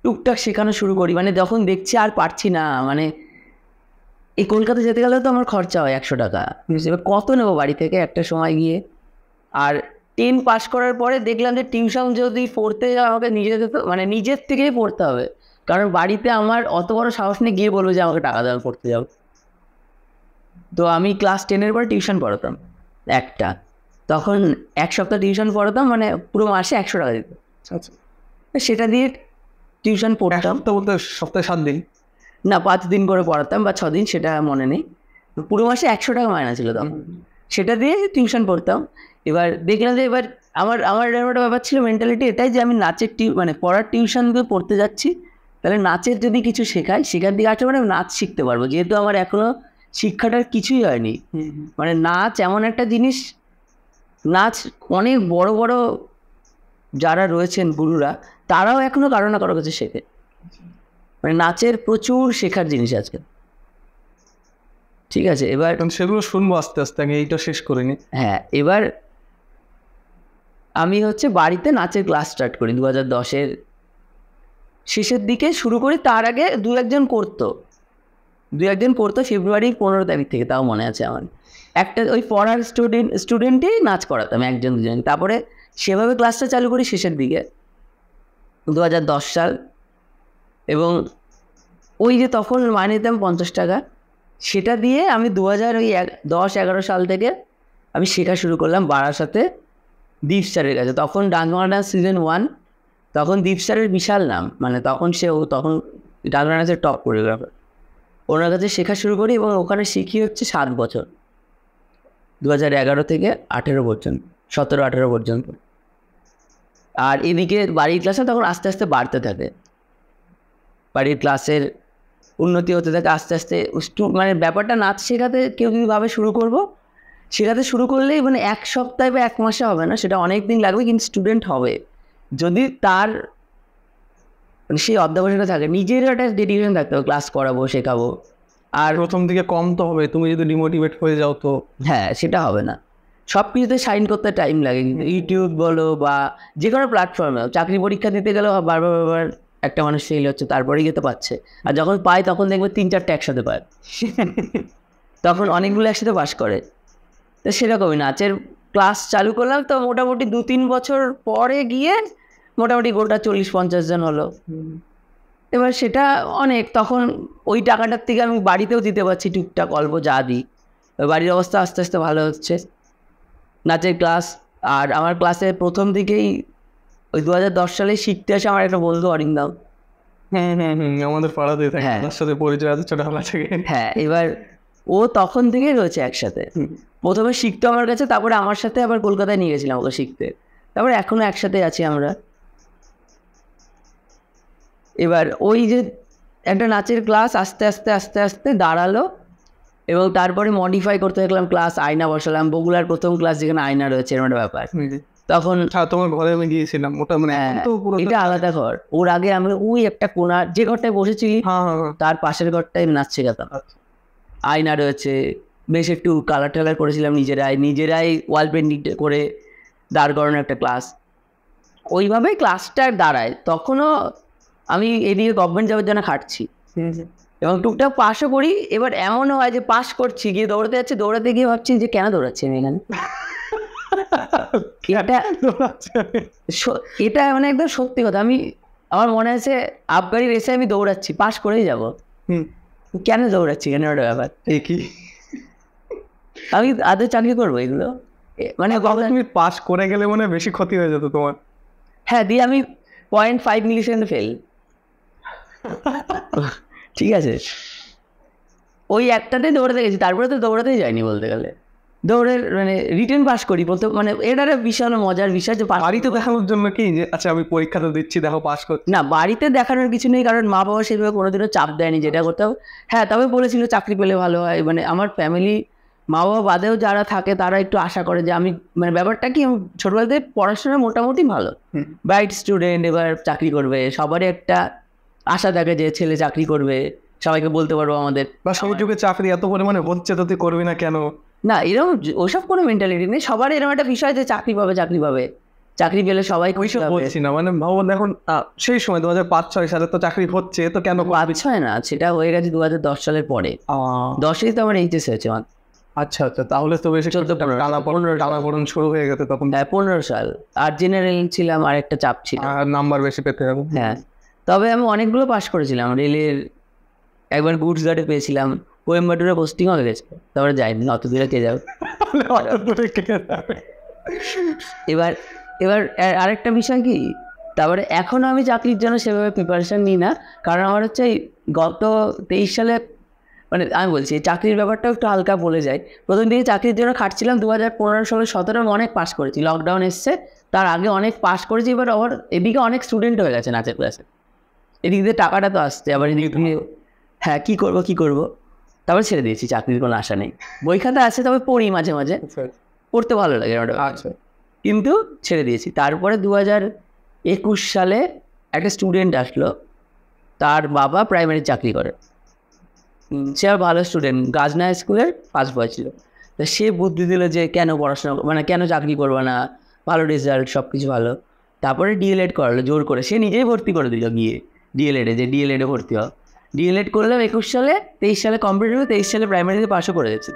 A: টুকটাক শেখানো শুরু করি, মানে যখন দেখছি আর পারছি না, মানে এই কলকাতা যেতে গেলে তো আমার খরচা হয় 100 টাকা, এবার কত নেবো বাড়ি থেকে একটা সময় গিয়ে। আর 10 পাস করার পরে দেখলাম যে টিউশন যদি পড়তে যাওয়া আমাকে নিজের থেকেই পড়তে হবে, কারণ বাড়িতে আমার অত বড় সাহস নিয়ে গিয়ে বলবো যে আমাকে টাকা দেওয়া পড়তে যাও। তো আমি ক্লাস 10-এর পরে টিউশন পড়াতাম একটা, তখন 1 সপ্তাহ টিউশন পড়াতাম, মানে পুরো মাসে 100 টাকা দিত।
B: আচ্ছা,
A: সেটা দিয়ে টিউশন পড়তাম।
B: তো বলতে সপ্তাহে 7 দিন
A: না, 5 দিন করে পড়াতাম বা 6 দিন, সেটা মনে নেই। পুরো মাসে 100 টাকা মাইনা ছিল তখন, সেটা দিয়ে টিউশন পড়তাম। এবার দেখলাম যে এবার আমার একটা ব্যাপার ছিল, মেন্টালিটি এটাই যে আমি নাচের মানে পড়ার টিউশন দিয়ে পড়তে যাচ্ছি, তাহলে নাচের যদি কিছু শেখায় সেখান দিকে আসলে আমি নাচ শিখতে পারবো, যেহেতু আমার এখনো শিক্ষাটার কিছুই হয়নি। মানে নাচ এমন একটা জিনিস, নাচ অনেক বড় বড় যারা রয়েছেন গুরুরা, তারাও এখনো কারো না কারো কাছে শেখে। মানে নাচের প্রচুর শেখার জিনিস আছে। ঠিক আছে, এবার
B: সেগুলো শুনবো আস্তে আস্তে, আমি এইটা শেষ করিনি।
A: হ্যাঁ, এবার আমি হচ্ছে বাড়িতে নাচের ক্লাস স্টার্ট করি 2010-এর শেষের দিকে শুরু করি। তার আগে দু একজন করতো ফেব্রুয়ারির 15 তারিখ থেকে, তাও মনে আছে আমার। একটা ওই পড়ার স্টুডেন্টই নাচ করাতাম, 1-2 জন। তারপরে সেভাবে ক্লাসটা চালু করি শেষের দিকে 2010 সাল। এবং ওই যে তখন মাইনে নিতাম 50 টাকা, সেটা দিয়ে আমি 2010-11 সাল থেকে আমি শেখা শুরু করলাম বারাসাতে দীপ স্যারের কাছে। তখন ডান্স বাংলা ডান্স সিজন 1, তখন দীপ স্যারের বিশাল নাম, মানে তখন তখন ডান্স বাংলা ডান্সের টপ কোরিওগ্রাফার। ওনার কাছে শেখা শুরু করি এবং ওখানে শিখি হচ্ছে 7 বছর, 2011 থেকে 18 পর্যন্ত, 17-18 পর্যন্ত। আর এদিকে বাড়ির ক্লাসে তখন আস্তে আস্তে বাড়তে থাকে, বাড়ির ক্লাসের উন্নতি হতে থাকে আস্তে আস্তে। মানে ব্যাপারটা নাচ শেখাতে কেউ যদি ভাবে শেখাতে শুরু করলেই মানে 1 সপ্তাহে বা 1 মাসে হবে না, সেটা অনেক দিন লাগবে, কিন্তু স্টুডেন্ট হবে যদি তার মানে সেই অধ্যাবসায়টা থাকে, নিজের একটা ডেডিকেশন থাকতে হবে, ক্লাস করাবো শেখাবো।
B: আর প্রথম দিকে কম তো হবে, তুমি যদি ডিমোটিভেট হয়ে যাও তো
A: হ্যাঁ, সেটা হবে না। সব কিছুতে শাইন করতে টাইম লাগে, কিন্তু ইউটিউব বলো বা যে কোনো প্ল্যাটফর্মে, চাকরি পরীক্ষা দিতে গেলেও বারবার একটা মানুষ ফেল হচ্ছে, তারপরেই যেতে পারছে। আর যখন পায় তখন দেখবে 3-4টা একসাথে পায়, তখন অনেকগুলো একসাথে পাস করে। তো সেরকমই নাচের ক্লাস চালু করলাম, তো মোটামুটি 2-3 বছর পরে গিয়ে মোটামুটি গোটা 40-50 জন হলো। এবার সেটা অনেক, তখন ওই টাকাটার থেকে আমি বাড়িতেও দিতে পারছি টুকটাক অল্প যা দিই। বাড়ির অবস্থা আস্তে আস্তে ভালো হচ্ছে নাচের ক্লাস। আর আমার ক্লাসে প্রথম দিকেই ওই 2010 সালে শিখতে আসে আমার একটা বন্ধু অরিন্দম।
B: আমাদের পাড়াতে থাকে,
A: হ্যাঁ,
B: তার সাথে পরিচয় আছে ছোটবেলা থেকে।
A: হ্যাঁ, এবার ও তখন থেকেই রয়েছে একসাথে। প্রথমে শিখতো আমার কাছে, তারপরে আমার সাথে আবার কলকাতায় নিয়ে গেছিলাম ওকে শিখতে, তারপরে এখনো একসাথে আছি আমরা। এবার ওই যে একটা নাচের ক্লাস আস্তে আস্তে আস্তে আস্তে দাঁড়ালো, এবং তারপরে মডিফাই করতে থাকলাম ক্লাস, আয়না বসালাম, বগুড়ার প্রথম ক্লাস যেখানে আয়না রয়েছে, এরকম একটা ব্যাপার। তখন
B: হ্যাঁ, তোমার ঘরে আমি গিয়েছিলাম, ওটা মানে এখন তো পুরো
A: এটা আলাদা ঘর। ওর আগে আমি ওই একটা কোণার যে ঘরটায় বসেছিলি
B: হ্যাঁ হ্যাঁ হ্যাঁ।
A: তার পাশের ঘরটায় নাচ শেখাতাম।
B: আচ্ছা।
A: আয়না রয়েছে, বেশ একটু কালার টালার করেছিলাম নিজেরাই ওয়াল পেন্টিং করে দাঁড় করানো একটা ক্লাস। ওইভাবেই ক্লাসটা দাঁড়ায়। তখনও আমি এদিকে গভর্নমেন্ট জবের জন্য খাটছি এবং টুকটাক পাসও করি। এবার এমনও হয় যে পাস করছি, গিয়ে দৌড়াতে যাচ্ছি, দৌড়াতে গিয়ে ভাবছি যে কেন দৌড়াচ্ছি আমি এখানে। এটা মানে একদম সত্যি কথা। আমার মনে আছে আবগারি রেসে আমি দৌড়াচ্ছি, পাস করেই যাব, কেন দৌড়াচ্ছি কেন ওটা ব্যাপার।
B: কি
A: আমি আদৌ চাকরি করবো এগুলো মানে
B: তুমি পাস করে গেলে মানে বেশি ক্ষতি হয়ে যেত তোমার।
A: হ্যাঁ, দিয়ে আমি 0.5 মিলিসেকেন্ড ফেল। ঠিক আছে, ওই একটাতে দৌড়াতে গেছি, তারপরে তো দৌড়াতেই যায়নি বলতে গেলে। দৌড়ে মানে রিটেন পাস করি বলতে, মানে এটা একটা বিশাল মজার বিষয় যে
B: বাড়িতে দেখানোর জন্য কি যে আচ্ছা আমি পরীক্ষাটা দিচ্ছি দেখো পাস করছি।
A: না, বাড়িতে দেখানোর কিছু নেই, কারণ মা বাবা সেভাবে কোনোদিনও চাপ দেয়নি যেটা করতে হবে। হ্যাঁ, তবে বলেছিল চাকরি পেলে ভালো হয়। মানে আমার ফ্যামিলি, মা বাবা বাদেও যারা থাকে তারা একটু আশা করে যে আমি, মানে ব্যাপারটা কি, আমি ছোটবেলাতে পড়াশোনা মোটামুটি ভালো, ব্রাইট স্টুডেন্ট, এবার চাকরি করবে, সবারই একটা আশা থাকে যে ছেলে চাকরি করবে, সবাইকে বলতে পারবো আমাদের।
B: বা সব যুগে চাকরি এত পরিমাণে হচ্ছে তো তুই করবি না কেন?
A: না, এরকম ওইসব কোনো মেন্টালিটি নেই। সবার এরকম একটা বিষয় যে চাকরি পাবে, চাকরি পেলে সবাই খুশি হবে।
B: বলছি না, মানে ভাবুন এখন সেই সময় 2005-06 সালে তো চাকরি হচ্ছে, তো কেন
A: 5-6 না, সেটা হয়ে গেছে 2010 সালের পরে। 10এই তো আমার এইচএস হয়েছে।
B: আচ্ছা আচ্ছা, তাহলে তো বেশি 14-15 শুরু হয়ে গেছে তখন।
A: হ্যাঁ, 15 সাল। আর জেনারেল ছিলাম, আর একটা চাপ ছিল,
B: নাম্বার বেশি পেতে হবে।
A: হ্যাঁ, তবে আমি অনেকগুলো পাস করেছিলাম। রেলের একবার গুডস গার্ডে পেয়েছিলাম, কোয়েম্বাটুরে পোস্টিং হয়ে গেছে, তারপরে যাইনি, অত দূরে কে যাবে। এবার এবার আরেকটা বিষয় কি, তারপরে এখনও আমি চাকরির জন্য সেভাবে প্রিপারেশান নিই না, কারণ আমার হচ্ছে গত 23 সালে, মানে আমি বলছি চাকরির ব্যাপারটাও একটু হালকা বলে যায়। প্রথম দিকে চাকরির জন্য খাটছিলাম 2015 সালে, 17 অনেক পাস করেছি, লকডাউন এসছে, তার আগে অনেক পাস করেছি। এবার আবার এদিকে অনেক স্টুডেন্ট হয়ে গেছে নাচের ক্লাসে, এদিক দিয়ে টাকাটা তো আসছে, আবার এদিক দিয়ে হ্যাঁ কী করবো, তারপরে ছেড়ে দিয়েছি, চাকরির কোনো আশা নেই। বই খাতা আছে, তবে পড়ি মাঝে মাঝে, পড়তে ভালো লাগে ওটা, কিন্তু ছেড়ে দিয়েছি। তারপরে 2021 সালে একটা স্টুডেন্ট আসলো, তার বাবা প্রাইমারি চাকরি করে, সে আর ভালো স্টুডেন্ট, গাজনা স্কুলের ফার্স্ট বয় ছিল। তো সে বুদ্ধি দিল যে কেন পড়াশোনা, মানে কেন চাকরি করবে না, ভালো রেজাল্ট, সব কিছু ভালো। তারপরে ডিএলএড করালো জোর করে, সে নিজেই ভর্তি করে দিল গিয়ে ডিএলএডে, যে ডিএলএডে ভর্তি হও। ডিএলএড করলাম 21 সালে, 23 সালে কমপ্লিট হলো, 23 সালে প্রাইমারিতে পাসও করে দিচ্ছে।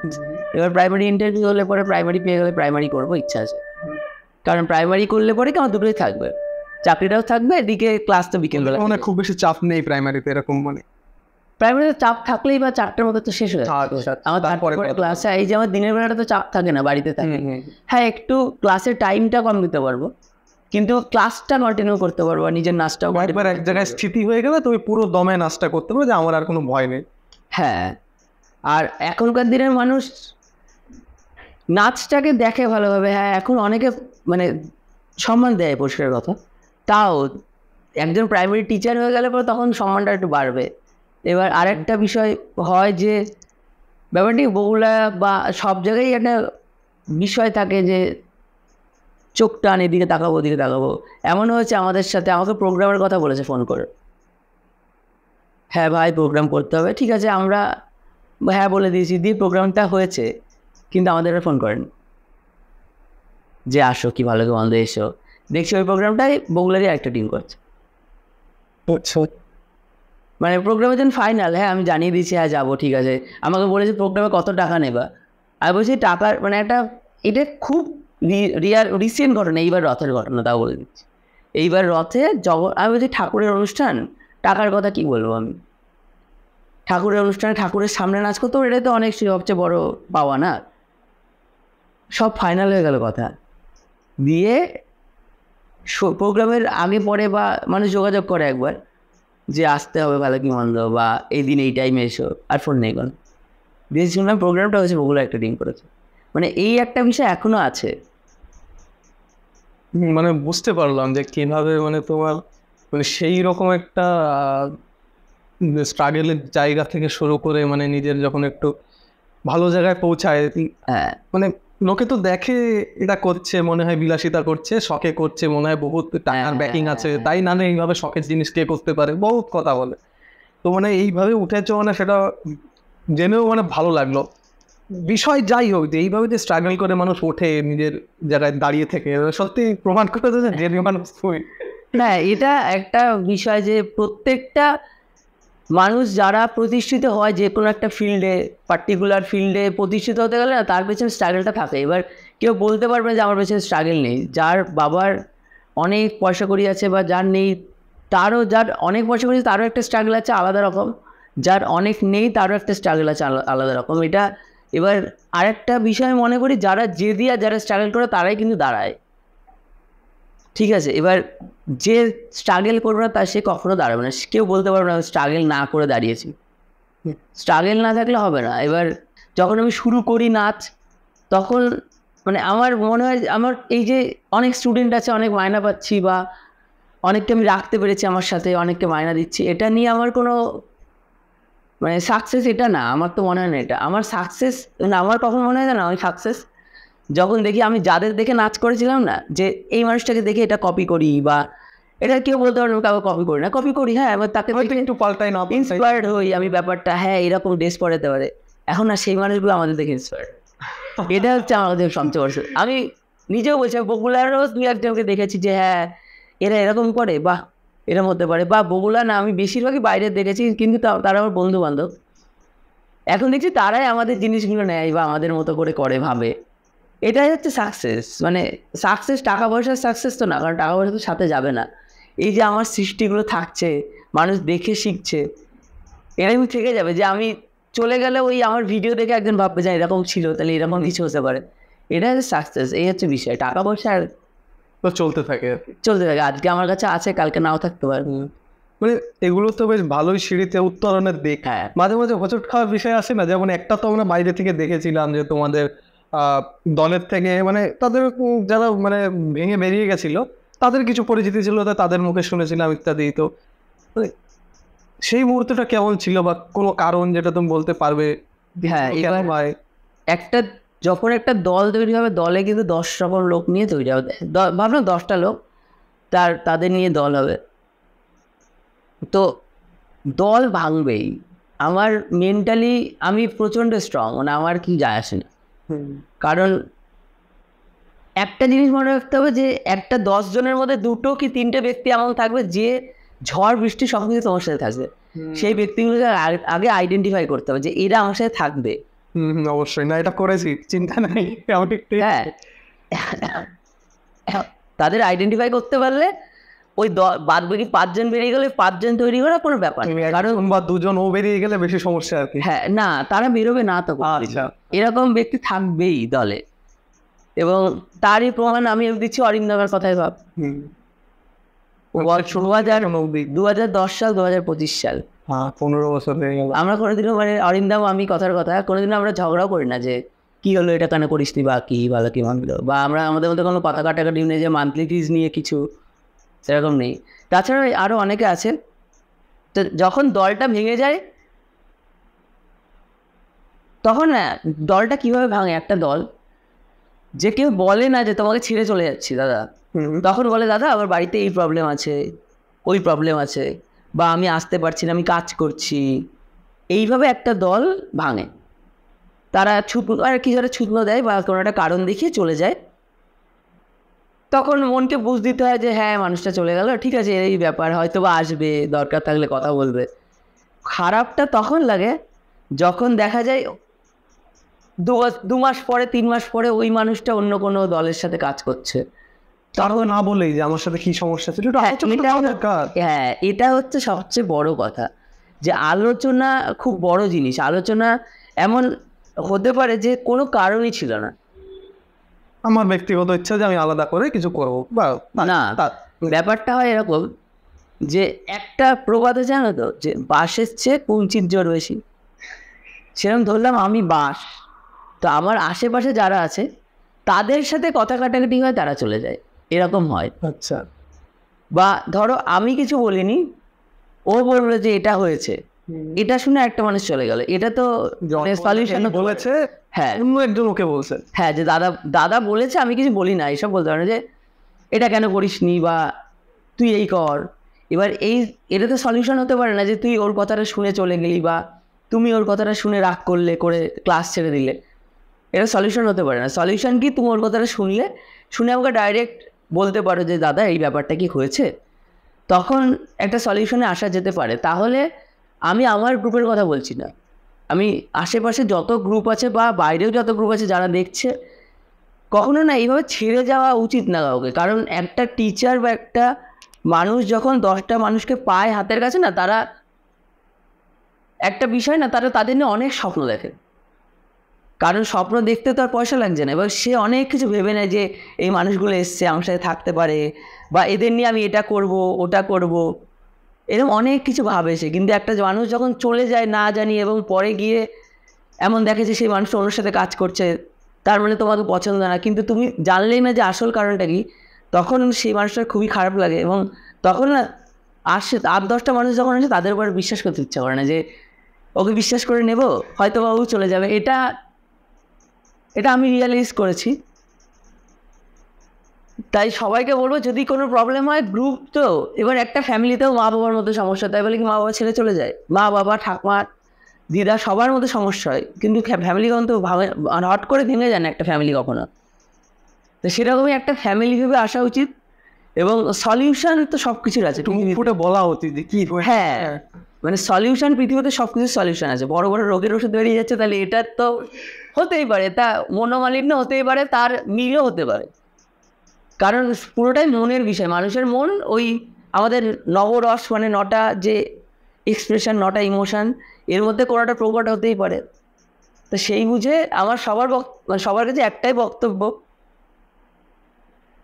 A: এবার প্রাইমারি ইন্টারভিউ হলে পরে, প্রাইমারি পেয়ে গেলে প্রাইমারি করবো, ইচ্ছা আছে। কারণ প্রাইমারি করলে পরে কি আমার দুটোই থাকবে, চাকরিটাও থাকবে, এদিকে ক্লাস তো বিকেলবেলা।
B: মানে খুব বেশি চাপ নেই প্রাইমারিতে এরকম, মানে
A: প্রাইমারিতে চাপ থাকলেই বা 4টার মধ্যে তো শেষ হয়ে যায় আমার, তারপরে ক্লাসে। এই যে আমার দিনের বেলাটা তো চাপ থাকে না, বাড়িতে থাকে। হ্যাঁ, একটু ক্লাসের টাইমটা কম দিতে পারবো, কিন্তু ক্লাসটা কন্টিনিউ করতে পারবো, আর নিজের নাচটাও।
B: একবার এক জায়গায় স্থিতি হয়ে গেলে তুমি পুরো দমে নাচটা করতে পারো, যে আমার আর কোনো ভয় নেই।
A: হ্যাঁ, আর এখনকার দিনের মানুষ নাচটাকে দেখে ভালোভাবে। হ্যাঁ, এখন অনেকে মানে সম্মান দেয়, পরিষ্কার কথা। তাও একজন প্রাইমারি টিচার হয়ে গেলে পরে তখন সম্মানটা একটু বাড়বে। এবার আরেকটা বিষয় হয় যে ব্যাপারটি বগুলা বা সব জায়গায় একটা বিষয় থাকে যে চোখ টান, এদিকে তাকাবো ওদিকে তাকাবো। এমন হয়েছে আমাদের সাথে, আমাকে প্রোগ্রামের কথা বলেছে ফোন করে, হ্যাঁ ভাই প্রোগ্রাম করতে হবে, ঠিক আছে আমরা হ্যাঁ বলে দিয়েছি, দিয়ে প্রোগ্রামটা হয়েছে, কিন্তু আমাদের ফোন করেন যে আসো, কি ভালো কি মন্দ এসো। দেখছি ওই প্রোগ্রামটাই বগুলারই একটা টিম করছে, মানে প্রোগ্রামের জন্য ফাইনাল। হ্যাঁ, আমি জানিয়ে দিচ্ছি, হ্যাঁ যাবো, ঠিক আছে। আমাকে বলেছে প্রোগ্রামে কত টাকা নেবা, আমি বলছি টাকার মানে একটা, এটা খুব রিসেন্ট ঘটনা, এইবার রথের ঘটনা, তাও বলে দিচ্ছি। এইবার রথে আমি বলছি ঠাকুরের অনুষ্ঠান, টাকার কথা কি বলবো আমি, ঠাকুরের অনুষ্ঠানে ঠাকুরের সামনে নাচ করতে, এটাই তো অনেক সবচেয়ে বড় পাওয়া না। সব ফাইনাল হয়ে গেল কথা, দিয়ে প্রোগ্রামের আগে পরে বা মানুষ যোগাযোগ করে একবার যে আসতে হবে ভালো কি মন্দ, বা এই দিন এই টাইমে এসো, আর ফোন নেই কোনো। দিয়ে শুনলাম প্রোগ্রামটা হয়েছে, বগুলা একটা টিম করেছে, মানে এই একটা বিষয় এখনো আছে।
B: মানে বুঝতে পারলাম যে কিভাবে মানে তোমার মানে সেই রকম একটা স্ট্রাগলের জায়গা থেকে শুরু করে মানে নিজের যখন একটু ভালো জায়গায় পৌঁছায়,
A: হ্যাঁ,
B: মানে লোকে তো দেখে এটা করছে, মনে হয় বিলাসিতা করছে, শখে করছে, মনে হয় বহুত টাকার ব্যাকিং আছে, তাই না এইভাবে শখের জিনিস কে করতে পারে, বহুত কথা বলে। তো মানে এইভাবে উঠেছে, মানে সেটা জেনেও মানে ভালো লাগলো। বিষয় যাই হোক, যে এইভাবে যে স্ট্রাগল করে মানুষ ওঠে নিজের জায়গায় দাঁড়িয়ে থেকে, সত্যি প্রমাণ করে দেয় যে মানুষ
A: না, এটা একটা বিষয় যে প্রত্যেকটা মানুষ যারা প্রতিষ্ঠিত হয় যে কোনো একটা ফিল্ডে, পার্টিকুলার ফিল্ডে প্রতিষ্ঠিত হতে গেলে না তার পেছনে স্ট্রাগলটা থাকে। এবার কেউ বলতে পারবে না যে আমার পেছনে স্ট্রাগল নেই। যার বাবার অনেক পয়সা কড়ি আছে বা যার নেই, যার অনেক পয়সা কড়ি আছে তারও একটা স্ট্রাগল আছে আলাদা রকম, যার অনেক নেই তারও একটা স্ট্রাগল আছে আলাদা রকম। এটা এবার আরেকটা বিষয় মনে করি, যারা জেদি আর যারা স্ট্রাগল করে তারাই কিন্তু দাঁড়ায়, ঠিক আছে? এবার যে স্ট্রাগল করবে না তার সে কখনো দাঁড়াবে না। কেউ বলতে পারবে না স্ট্রাগল না করে দাঁড়িয়েছি, স্ট্রাগল না থাকলে হবে না। এবার যখন আমি শুরু করি নাচ, তখন মানে আমার মনে হয় আমার এই যে অনেক স্টুডেন্ট আছে, অনেক মায়না পাচ্ছি বা অনেককে আমি রাখতে পেরেছি আমার সাথে, অনেককে মায়না দিচ্ছি, এটা নিয়ে আমার কোনো মানে সাকসেস এটা না। আমার তো মনে হয় না এটা আমার সাকসেস। আমার কখন মনে হয় না আমি সাকসেস যখন দেখি আমি যাদের দেখে নাচ করেছিলাম না, যে এই মানুষটাকে দেখে এটা কপি করি, বা এটা কেউ বলতে পারবে কাউকে কপি করি না, কপি করি হ্যাঁ, এবার তাকে
B: একটু পাল্টাই না,
A: ইন্সপায়ার্ড হই আমি ব্যাপারটা, হ্যাঁ এরকম ড্রেস পরাতে পারে। এখন না সেই মানুষগুলো আমাদের দেখে ইন্সপায়ার্ড, এটা হচ্ছে আমাদের সবচেয়ে বড়। আমি নিজেও বলছি, বগুলারও দুই একজনকে দেখেছি যে হ্যাঁ এরা এরকম করে, বাহ এরকম হতে পারে, বা বগুলা না আমি বেশিরভাগই বাইরে দেখেছি, কিন্তু তারা আমার বন্ধু বান্ধব। এখন দেখছি তারাই আমাদের জিনিসগুলো নেয় বা আমাদের মতো করে করে ভাবে। এটাই হচ্ছে সাকসেস। মানে সাকসেস টাকা পয়সার সাকসেস তো না, কারণ টাকা পয়সা তো সাথে যাবে না। এই যে আমার সৃষ্টিগুলো থাকছে, মানুষ দেখে শিখছে, এরাই থেকে যাবে। যে আমি চলে গেলে ওই আমার ভিডিও দেখে একজন ভাববে যে এরকম ছিল, তাহলে এরকম কিছু হতে পারে। এটা হচ্ছে সাকসেস, এই হচ্ছে বিষয়। টাকা পয়সা আর
B: তো চলতে থাকে।
A: আজকে আমার কাছে আছে, কালকে নাও থাকতে পারে।
B: মানে এগুলো তো বেশ ভালোই সিঁড়িতে উত্তরণের দিক।
A: হ্যাঁ,
B: মাঝে মাঝে হোঁচট খাওয়ার বিষয় আসে না? যেমন একটা তো আমরা বাইরে থেকে দেখেছিলাম যে তোমাদের দলের থেকে মানে তাদের যারা মানে ভেঙে বেরিয়ে গেছিল, তাদের কিছু পরিচিতি ছিল, তাদের মুখে শুনেছিলাম ইত্যাদি। তো মানে সেই মুহূর্তটা কেমন ছিল, বা কোনো কারণ যেটা তুমি বলতে পারবে?
A: হ্যাঁ, এবার একটা যখন একটা দল তৈরি হবে, দলে কিন্তু 10 রকম লোক নিয়ে তৈরি হবে। ভাবলাম 10টা লোক তাদের নিয়ে দল হবে, তো দল ভাঙবেই। আমার মেন্টালি আমি প্রচণ্ড স্ট্রং, মানে আমার কি যায় আসে না। কারণ একটা জিনিস মনে রাখতে হবে যে একটা 10 জনের মধ্যে 2টো কি 3টে ব্যক্তি এমন থাকবে যে ঝড় বৃষ্টি সব কিছু তোমার সাথে থাকবে। সেই ব্যক্তিগুলোকে আগে আইডেন্টিফাই করতে হবে যে এরা আমার সাথে থাকবে।
B: অবশ্যই না, এটা করেছি, চিন্তা নাই।
A: হ্যাঁ, তাদের আইডেন্টিফাই করতে পারলে ওই বাদ বাকি 5 জন বেরিয়ে গেলে 5 জন তৈরি করা কোনো ব্যাপার,
B: কারণ বা 2 জন ও বেরিয়ে গেলে বেশি সমস্যা আর কি।
A: হ্যাঁ, না তারা বেরোবে না তো, এরকম ব্যক্তি থাকবেই দলে। এবং তারই প্রমাণ আমি দিচ্ছি অরিন্দমের কথাই ভাব। 2010 সাল 2025 সাল,
B: 15 বছর হয়ে গেল।
A: আমরা কোনোদিনও মানে অরিন্দম আমি কথার কথা কোনোদিনও আমরা ঝগড়াও করি না যে কি হলো এটা কেন করিস নি, বা কি ভালো কি মন্দ, বা আমরা আমাদের মধ্যে কোনো কথা কাটাকাটি নেই যে মান্থলি ফিজ নিয়ে কিছু, সেরকম নেই। তাছাড়া আরও অনেকে আছে। তো যখন দলটা ভেঙে যায়, তখন না দলটা কীভাবে ভাঙে, একটা দল যে কেউ বলে না যে তোমাকে ছেড়ে চলে যাচ্ছি দাদা, তখন বলে দাদা আমার বাড়িতে এই প্রবলেম আছে, ওই প্রবলেম আছে, বা আমি আসতে পারছি না, আমি কাজ করছি। এইভাবে একটা দল ভাঙে। তারা আর কি ধরে ছুটনো দেয় বা কোনো একটা কারণ দেখিয়ে চলে যায়। তখন মনকে বুঝ দিতে হয় যে হ্যাঁ মানুষটা চলে গেল, ঠিক আছে এই ব্যাপার, হয়তো বা আসবে, দরকার থাকলে কথা বলবে। খারাপটা তখন লাগে যখন দেখা যায় 2 মাস পরে 3 মাস পরে ওই মানুষটা অন্য কোনো দলের সাথে কাজ করছে।
B: তারও না বলেই যে আমার সাথে কি সমস্যা ছিল,
A: হ্যাঁ, এটা হচ্ছে সবচেয়ে বড় কথা, যে আলোচনা খুব বড় জিনিস। আলোচনা এমন হতে পারে যে কোনো কারণই ছিল না,
B: আমার ব্যক্তিগত ইচ্ছা যে আমি আলাদা করে কিছু করবো,
A: না ব্যাপারটা হয় এরকম যে একটা প্রবাদে জানো তো যে বাঁশের চেয়ে কুঞ্চির জোর বেশি। সেরকম ধরলাম আমি বাঁশ, তো আমার আশেপাশে যারা আছে তাদের সাথে কথা কাটাকাটি হয়, তারা চলে যায়, এরকম হয়।
B: আচ্ছা,
A: বা ধরো আমি কিছু বলিনি, ও বললো যে এটা হয়েছে, এটা শুনে একটা মানুষ চলে গেল, এটা তো সলিউশন
B: বলেছে,
A: হ্যাঁ
B: অন্য একজন ওকে বলছে।
A: হ্যাঁ, যে দাদা দাদা বলেছে, আমি কিছু বলি না, এইসব বলতে পারে না যে এটা কেন করিস নি বা তুই এই কর। এবার এটা তো সলিউশন হতে পারে না যে তুই ওর কথাটা শুনে চলে গেলি বা তুমি ওর কথাটা শুনে রাগ করলে করে ক্লাস ছেড়ে দিলে, এটা সলিউশন হতে পারে না। সলিউশন কি, তুমি ওর কথাটা শুনে আমাকে ডাইরেক্ট বলতে পারো যে দাদা এই ব্যাপারটা কি হয়েছে, তখন একটা সলিউশনে আসা যেতে পারে। তাহলে আমি আমার গ্রুপের কথা বলছি না, আমি আশেপাশে যত গ্রুপ আছে বা বাইরেও যত গ্রুপ আছে যারা দেখছে, কখনো না এইভাবে ছেড়ে যাওয়া উচিত না কাউকে। কারণ একটা টিচার বা একটা মানুষ যখন 10টা মানুষকে পায় হাতের কাছে না, তারা একটা বিষয় না, তারা তাদের নিয়ে অনেক স্বপ্ন দেখে। কারণ স্বপ্ন দেখতে তো আর পয়সা লাগছে না। এবার সে অনেক কিছু ভেবে নেয় যে এই মানুষগুলো এসছে আমার সাথে থাকতে পারে বা এদের নিয়ে আমি এটা করব ওটা করব, এরকম অনেক কিছু ভাবে সে। কিন্তু একটা মানুষ যখন চলে যায় না জানি এবং পরে গিয়ে এমন দেখে যে সেই মানুষটা অন্যের সাথে কাজ করছে, তার মানে তোমাকে পছন্দ না, কিন্তু তুমি জানলেই না যে আসল কারণটা কি, তখন সেই মানুষটার খুবই খারাপ লাগে। এবং তখন না আসে 8-10টা মানুষ যখন আসে তাদের উপর বিশ্বাস করতে ইচ্ছা করে না যে ওকে বিশ্বাস করে নেব, হয়তো বা ও চলে যাবে। এটা আমি রিয়ালাইজ করেছি। তাই সবাইকে বলবো, যদি কোনো প্রবলেম হয়, গ্রুপ তো এবার একটা ফ্যামিলিতেও মা বাবার মধ্যে সমস্যা, তাই বলে কি মা বাবা ছেড়ে চলে যায়? মা বাবা ঠাকুমা দিদা সবার মধ্যে সমস্যা হয়, কিন্তু ফ্যামিলি কখন তো হট করে ভেঙে যায় না একটা ফ্যামিলি কখনো। তো সেরকমই একটা ফ্যামিলি ভেবে আসা উচিত। এবং সলিউশন তো সব কিছুর আছে,
B: তুমি ফুটে বলা উচিত যে কি হয়েছে।
A: হ্যাঁ, মানে সলিউশন পৃথিবীতে সব কিছুর সলিউশন আছে। বড় বড় রোগের ওষুধ বেরিয়ে যাচ্ছে, তাহলে এটার তো হতেই পারে, তা মনোমালিন্য হতেই পারে, তার মিলও হতে পারে। কারণ পুরোটাই মনের বিষয়। মানুষের মন ওই আমাদের নবরস, মানে 9টা যে এক্সপ্রেশন, 9টা ইমোশন, এর মধ্যে কোনোটা প্রকট হতেই পারে। তো সেই বুঝে আমার সবার কাছে একটাই বক্তব্য,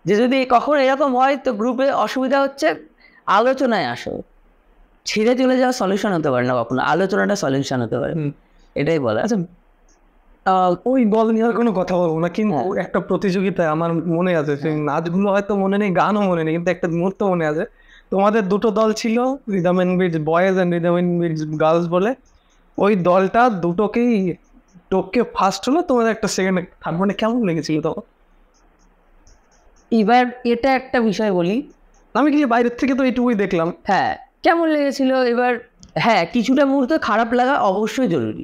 A: যে যদি কখনো এরকম হয় তো গ্রুপে অসুবিধা হচ্ছে, আলোচনায় আসো। ছেড়ে চলে যাওয়া সলিউশন হতে পারে না কখনো, আলোচনাটা সলিউশন হতে পারে, এটাই বলা।
B: আচ্ছা, ওই দল নিয়ে আর কোনো কথা বলবো না, কিন্তু একটা প্রতিযোগিতায় আমার মনে আছে, সেই নাচগুলো হয়তো মনে নেই, গানও মনে নেই, কিন্তু একটা মুহূর্ত মনে আছে। তোমাদের দুটো দল ছিল, rhythm and beats boys and rhythm and beats girls বলে। ওই দলটা দুটোকেই টপকে ফার্স্ট হলো, তোমাদের একটা সেকেন্ড থার্ড। মানে কেমন লেগেছিল তখন?
A: এবার এটা একটা বিষয় বলি,
B: আমি কি বাইরের থেকে তো এইটুকুই দেখলাম।
A: হ্যাঁ কেমন লেগেছিল, এবার হ্যাঁ কিছুটা মুহূর্তে খারাপ লাগা অবশ্যই জরুরি।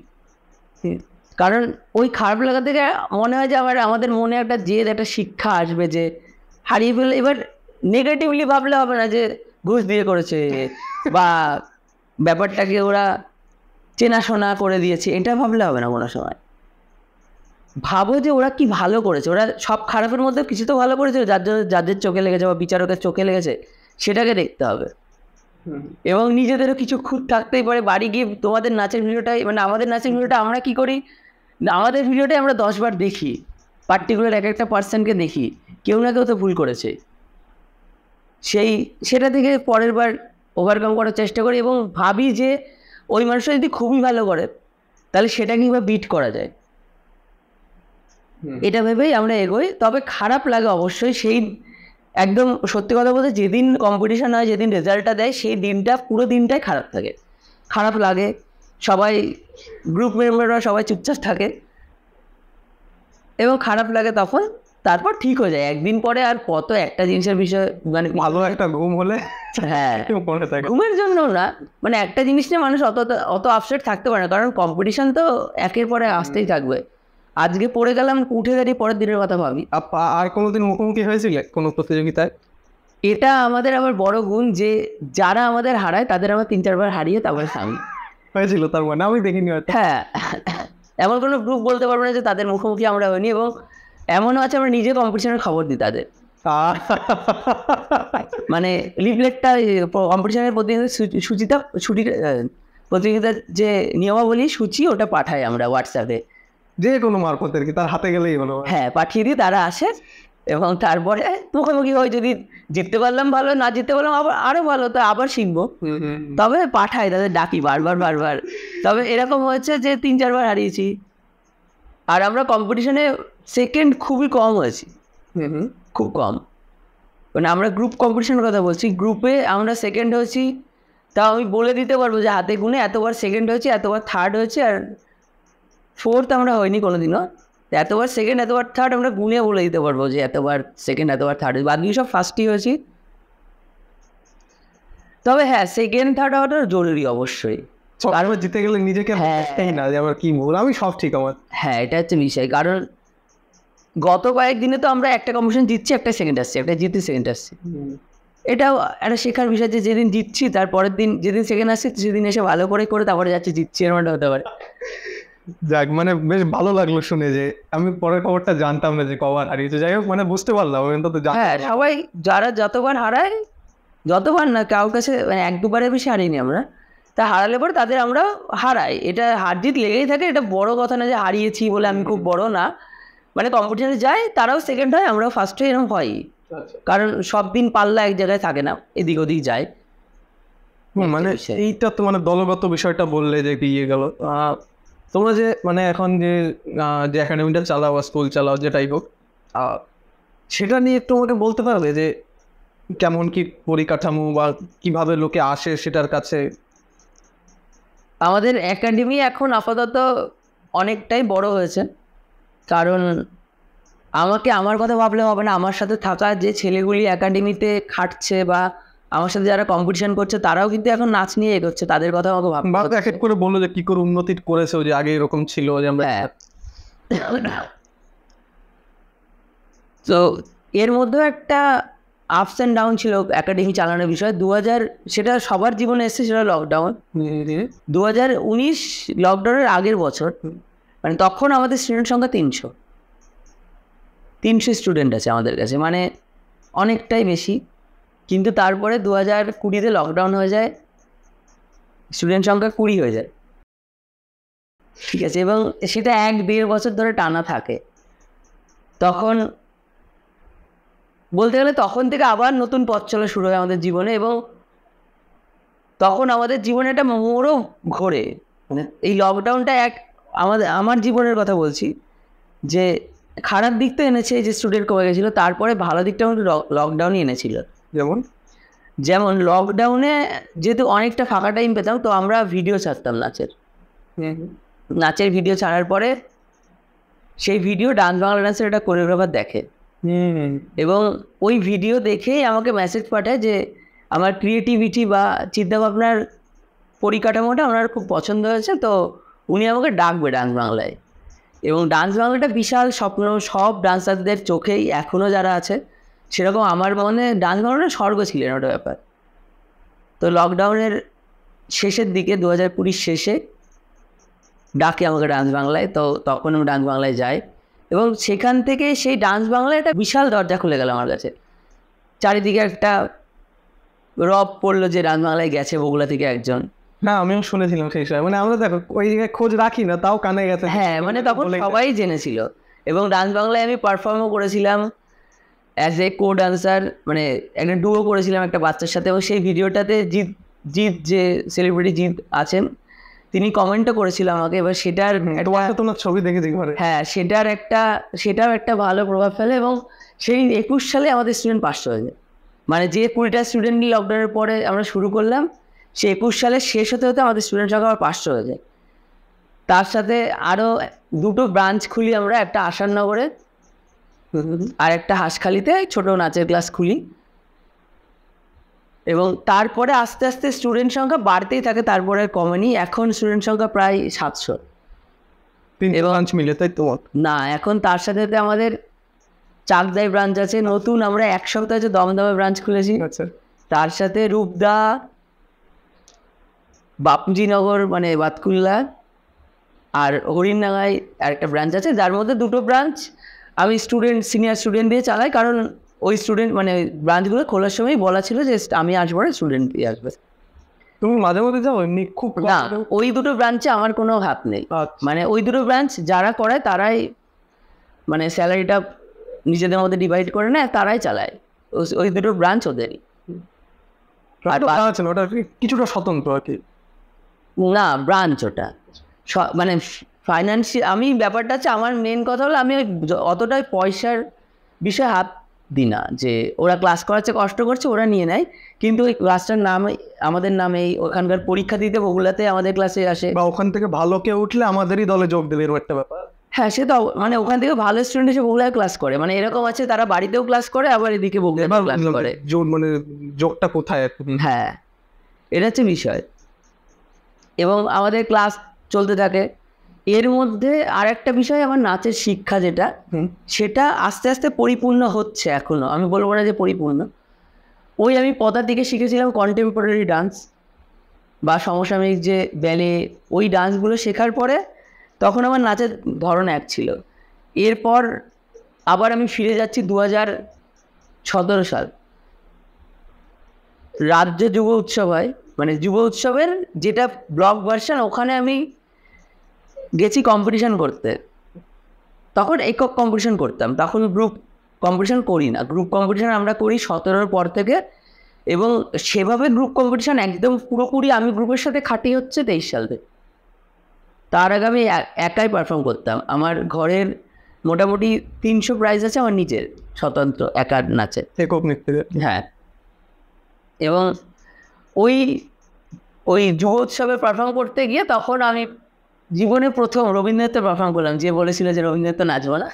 A: কারণ ওই খারাপ লাগা থেকে মনে হয় যে আমাদের মনে একটা জেদ, একটা শিক্ষা আসবে যে হারিয়ে ফেলে। এবার নেগেটিভলি ভাবলে হবে না যে ঘুষ দিয়ে করেছে বা ব্যাপারটাকে ওরা চেনাশোনা করে দিয়েছে, এটা ভাবলে হবে না কোনো সময়। ভাবো যে ওরা কি ভালো করেছে, ওরা সব খারাপের মধ্যে কিছু তো ভালো করেছে, যাদের চোখে লেগেছে বা বিচারকের চোখে লেগেছে, সেটাকে দেখতে হবে। এবং নিজেদেরও কিছু খুঁত থাকতেই পারে। বাড়ি গিয়ে তোমাদের নাচের ভিডিওটাই, মানে আমাদের নাচের ভিডিওটা আমরা কি করি, আমাদের ভিডিওটাই আমরা 10 বার দেখি, পার্টিকুলার একটা পার্সনকে দেখি, কেউ না কেউ তো ভুল করেছে, সেটা থেকে পরের বার ওভারকাম করার চেষ্টা করি এবং ভাবি যে ওই মানুষটা যদি খুবই ভালো করে তাহলে সেটা কিংবা বিট করা যায়, এটা ভেবেই আমরা এগোই। তবে খারাপ লাগে অবশ্যই, সেই একদম সত্যি কথা বলতে যেদিন কম্পিটিশান হয়, যেদিন রেজাল্টটা দেয়, সেই দিনটা পুরো দিনটাই খারাপ থাকে, খারাপ লাগে। সবাই গ্রুপ মেম্বাররা সবাই চুপচাপ থাকে এবং খারাপ লাগে তখন। তারপর ঠিক হয়ে যায় একদিন পরে। আর কত একটা জিনিসের বিষয়, মানে
B: ভালো একটা ঘুম হলে
A: হ্যাঁ ঘুমের জন্য না, মানে একটা জিনিস নিয়ে মানুষ অত আপসেট থাকতে পারে না, কারণ কম্পিটিশান তো একের পরে আসতেই থাকবে। আজকে পড়ে গেলাম, উঠে দাঁড়িয়ে পরের দিনের কথা ভাবি।
B: আর কোনোদিন মুখোমুখি হয়েছিলে কোনো প্রতিযোগিতায়?
A: এটা আমাদের আবার বড় গুণ যে যারা আমাদের হারায় তাদের আমরা 3-4 বার হারিয়ে তারপরে সামনে
B: হয়েছিল, তার মানে আমি দেখিনি হয়তো।
A: হ্যাঁ, এমন কোনো গ্রুপ বলতে পারবো না যে তাদের মুখোমুখি আমরা হইনি। এবং এমনও আছে আমরা নিজে কম্পিটিশনের খবর দিই তাদের, মানে লিফলেটটা কম্পিটিশনের প্রতিযোগিতার যে নিয়মাবলী সূচি, ওটা পাঠাই আমরা হোয়াটসঅ্যাপে,
B: যে কোনো মারফত আর কি, তার হাতে গেলেই হলো।
A: হ্যাঁ পাঠিয়ে দিই, তারা আসে এবং তারপরে মুখোমুখি হয়। যদি জিততে পারলাম ভালো, না জিততে পারলাম আরও ভালো, তো আবার শিখবো। তবে পাঠাই, তাদের ডাকি বারবার। তবে এরকম হয়েছে যে 3-4 বার হারিয়েছি। আর আমরা কম্পিটিশনে সেকেন্ড খুবই কম হয়েছি, খুব কম। মানে আমরা গ্রুপ কম্পিটিশনের কথা বলছি, গ্রুপে আমরা সেকেন্ড হয়েছি, তাও আমি বলে দিতে পারবো যে হাতে গুনে এতবার সেকেন্ড হয়েছি, এতবার থার্ড হয়েছি, আর ফোর্থ আমরা হয়নি কোনোদিনও, এতবার সেকেন্ড এতবার থার্ড আমরা গুনে বলে দিতে পারবো যে এতবার সেকেন্ড এতবার থার্ড, বাদ দিয়ে সব ফার্স্টই হয়েছি। তবে হ্যাঁ, সেকেন্ড থার্ড হওয়াটা জরুরি অবশ্যই,
B: কারণ জিতে গেলে নিজেকে না যে আমার কি ভুল, আমি সব ঠিক আমার।
A: হ্যাঁ, এটা হচ্ছে বিষয়। কারণ গত কয়েকদিনে তো আমরা একটা কম্পিটিশন জিতছি, একটা সেকেন্ড আসছি, একটা জিতে সেকেন্ড আসছি। এটাও একটা শেখার বিষয় যে যেদিন জিতছি তারপরের দিন যেদিন সেকেন্ড আসছি সেদিন এসে ভালো করে তারপরে যাচ্ছি জিতছি, এরকমটা হতে পারে।
B: যাক, মানে বেশ ভালো লাগলো শুনে যে আমি পরের খবরটা জানতাম না যে কবার হারিয়েছে। যাই হোক, মানে বুঝতে পারলাম কিন্তু তো।
A: হ্যাঁ, সবাই যারা যতবার হারায়, যতবার না কারোর কাছে মানে 1-2বারের বেশি হারিনি আমরা, তা হারালে পরে তাদের আমরা হারাই, এটা হার জিত লেগেই থাকে। এটা বড় কথা না যে হারিয়েছি বলে আমি খুব বড় না, মানে কম্পিটিশনে যাই তারাও সেকেন্ড হয় আমরাও ফার্স্ট হই, এরকম হয়। কারণ সব দিন পাল্লা এক জায়গায় থাকে না, এদিক ওদিক যায়।
B: মানে এইটা তো মানে দলগত বিষয়টা বললে যে ইয়ে গেল, তোমরা যে মানে এখন যে যে একাডেমিটা চালাও বা স্কুল চালাও যেটাই হোক, সেটা নিয়ে একটু আমাকে বলতে পারবে যে কেমন কি পরিকাঠামো বা কিভাবে লোকে আসে সেটার কাছে?
A: আমাদের একাডেমি এখন আপাতত অনেকটাই বড় হয়েছে, কারণ আমাকে আমার কথা ভাবলে হবে না, আমার সাথে থাকা যে ছেলেগুলি একাডেমিতে খাটছে বা আমার সাথে যারা কম্পিটিশন করছে তারাও কিন্তু এখন নাচ নিয়ে এগোচ্ছে, তাদের কথা আমাকে ভাবতে
B: এক এক করে বললো যে কি করে উন্নতি করেছে, যে আগে এরকম ছিল যে আমরা।
A: তো এর মধ্যেও একটা আপস অ্যান্ড ডাউন ছিল একাডেমি চালানোর বিষয়। 2000 সেটা সবার জীবনে এসেছে, সেটা লকডাউন। 2019 লকডাউনের আগের বছর, মানে তখন আমাদের স্টুডেন্ট সংখ্যা 300 স্টুডেন্ট আছে আমাদের কাছে, মানে অনেকটাই বেশি। কিন্তু তারপরে 2020-তে লকডাউন হয়ে যায়, স্টুডেন্ট সংখ্যা 20 হয়ে যায়, ঠিক আছে, এবং সেটা 1-1.5 বছর ধরে টানা থাকে। তখন বলতে গেলে তখন থেকে আবার নতুন পথ চলা শুরু হয় আমাদের জীবনে, এবং তখন আমাদের জীবনে একটা মোড়ও ঘোরে। মানে এই লকডাউনটা আমার জীবনের কথা বলছি, যে খারাপ দিক তো এনেছে যে স্টুডেন্ট কমে গেছিলো, তারপরে ভালো দিকটা আমাদের লকডাউনই এনেছিল। যেমন লকডাউনে যেহেতু অনেকটা ফাঁকা টাইম পেতাম, তো আমরা ভিডিও ছাড়তাম নাচের ভিডিও ছাড়ার পরে সেই ভিডিও ডান্স বাংলা ডান্সের একটা কোরিওগ্রাফার দেখে, এবং ওই ভিডিও দেখেই আমাকে মেসেজ পাঠায় যে আমার ক্রিয়েটিভিটি বা চিন্তাভাবনার পরিকাঠামোটা ওনার খুব পছন্দ হয়েছে, তো উনি আমাকে ডাকবে ডান্স বাংলায়। এবং ডান্স বাংলাটা বিশাল স্বপ্ন, সব ডান্সারদের চোখেই এখনও যারা আছে সেরকম আমার মনে ডান্স বাংলাটা স্বর্গ ছিলেন ওটা ব্যাপার। তো লকডাউনের শেষের দিকে 2020 শেষে ডাকে আমাকে ডান্স বাংলায়, তো তখন আমি ডান্স বাংলায় যাই, এবং সেখান থেকে সেই ডান্স বাংলায় একটা বিশাল দরজা খুলে গেল আমার কাছে। চারিদিকে একটা রব পড়লো যে ডান্স বাংলায় গেছে বগুড়া থেকে একজন।
B: না, আমিও শুনেছিলাম সেই সময়, মানে আমরা দেখো ওই জায়গায় খোঁজ রাখি না, তাও কানে গেছে।
A: হ্যাঁ, মানে তখন সবাই জেনেছিল, এবং ডান্স বাংলায় আমি পারফর্মও করেছিলাম অ্যাজ এ কো ডান্সার, মানে একটা ডুও করেছিলাম একটা বাচ্চার সাথে, এবং সেই ভিডিওটাতে জিৎ যে সেলিব্রিটি জিৎ আছেন তিনি কমেন্টও করেছিল আমাকে। এবার সেটার
B: তোমার ছবি দেখেছি ঘরে।
A: হ্যাঁ, সেটাও একটা ভালো প্রভাব ফেলে, এবং সেই 21 সালে আমাদের স্টুডেন্ট 500 হয়ে যায়। মানে যে 20টা স্টুডেন্ট নিয়ে লকডাউনের পরে আমরা শুরু করলাম, সে 21 সালে শেষ হতে হতে আমাদের স্টুডেন্ট সংখ্যা আবার 500 হয়ে যায়। তার সাথে আরও 2টো ব্রাঞ্চ খুলি আমরা, একটা আসাননগরে আর একটা হাঁসখালিতে ছোটো নাচের ক্লাস খুলি, এবং তারপরে আস্তে আস্তে স্টুডেন্ট সংখ্যা বাড়তেই থাকে, তারপরে কমেনি। এখন স্টুডেন্ট সংখ্যা প্রায় 700
B: ব্রাঞ্চ মিলে, তাই তো?
A: না, এখন তার সাথে আমাদের চাকদাই ব্রাঞ্চ আছে নতুন, আমরা 1 সপ্তাহ হচ্ছে দমদমে ব্রাঞ্চ খুলেছি। তার সাথে রূপদা, বাপুজিনগর মানে বাতকুল্লা আর হরিণডাঙ্গায় একটা ব্রাঞ্চ আছে, যার মধ্যে 2টো ব্রাঞ্চ আমি সিনিয়র স্টুডেন্ট দিয়ে চালাই, কারণ ওই স্টুডেন্ট মানে ব্রাঞ্চগুলো খোলার সময় বলা ছিল যে আমি আসবো না, স্টুডেন্ট দিয়ে আসবে।
B: তুমি মাঝে মধ্যে যাও এমনি? খুব
A: না, ওই 2টো ব্রাঞ্চে আমার কোনো হাত নেই। মানে ওই 2টো ব্রাঞ্চ যারা করে তারাই মানে স্যালারিটা নিজেদের মধ্যে ডিভাইড করে নেয়, তারাই চালায়, ওই 2টো ব্রাঞ্চ ওদেরই।
B: ওটা কিছুটা স্বতন্ত্র আর কি।
A: না, ব্রাঞ্চ ওটা মানে ফাইন্যান্সিয়াল। আমি ব্যাপারটা হচ্ছে আমার মেন কথা হলো আমি অতটাই পয়সার বিষয়ে হাত দিই না, যে ওরা ক্লাস করাচ্ছে কষ্ট করছে ওরা নিয়ে নেয়, কিন্তু ওই ক্লাসটার নাম আমাদের নামেই ওখানকার পরীক্ষা দিতে বগুড়াতে আমাদের ক্লাসে আসে,
B: বা ওখান থেকে ভালো কেউ উঠলে আমাদেরই দলে যোগ দেবে, এরকম একটা ব্যাপার।
A: হ্যাঁ সে তো মানে ওখান থেকে ভালো স্টুডেন্ট এসে বগুড়ায় ক্লাস করে, মানে এরকম আছে তারা বাড়িতেও ক্লাস করে আবার এদিকে বগুড়ায় ক্লাস করে।
B: মানে যোগটা কোথায় আর কি।
A: হ্যাঁ এটা হচ্ছে বিষয়। এবং আমাদের ক্লাস চলতে থাকে, এর মধ্যে আর একটা বিষয় আমার নাচের শিক্ষা যেটা, সেটা আস্তে আস্তে পরিপূর্ণ হচ্ছে এখনো, আমি বলবো না যে পরিপূর্ণ। ওই আমি পদার দিকে শিখেছিলাম কন্টেম্পোরারি ডান্স বা সমসাময়িক যে ব্যালে, ওই ডান্সগুলো শেখার পরে তখন আমার নাচের ধরন এক ছিল। এরপর আবার আমি ফিরে যাচ্ছি 2017 সাল, রাজ্য যুব উৎসব হয়, মানে যুব উৎসবের যেটা ব্লক ভার্সন, ওখানে আমি গেছি কম্পিটিশন করতে। তখন একক কম্পিটিশন করতাম, তখন গ্রুপ কম্পিটিশন করি না। গ্রুপ কম্পিটিশন আমরা করি 17-র পর থেকে, এবং সেভাবে গ্রুপ কম্পিটিশন একদম পুরোপুরি আমি গ্রুপের সাথে খাটি হচ্ছে 23 সাল থেকে। তার আগে আমি একাই পারফর্ম করতাম। আমার ঘরের মোটামুটি 300 প্রাইজ আছে আমার নিজের, স্বতন্ত্র একার নাচে,
B: একক নৃত্যে।
A: হ্যাঁ। এবং ওই ওই যুব উৎসবে পারফর্ম করতে গিয়ে তখন আমি জীবনে প্রথম রবীন্দ্রনাথে পারফর্ম করলাম। যে বলেছিল যে রবীন্দ্রনাথ নাচবো না,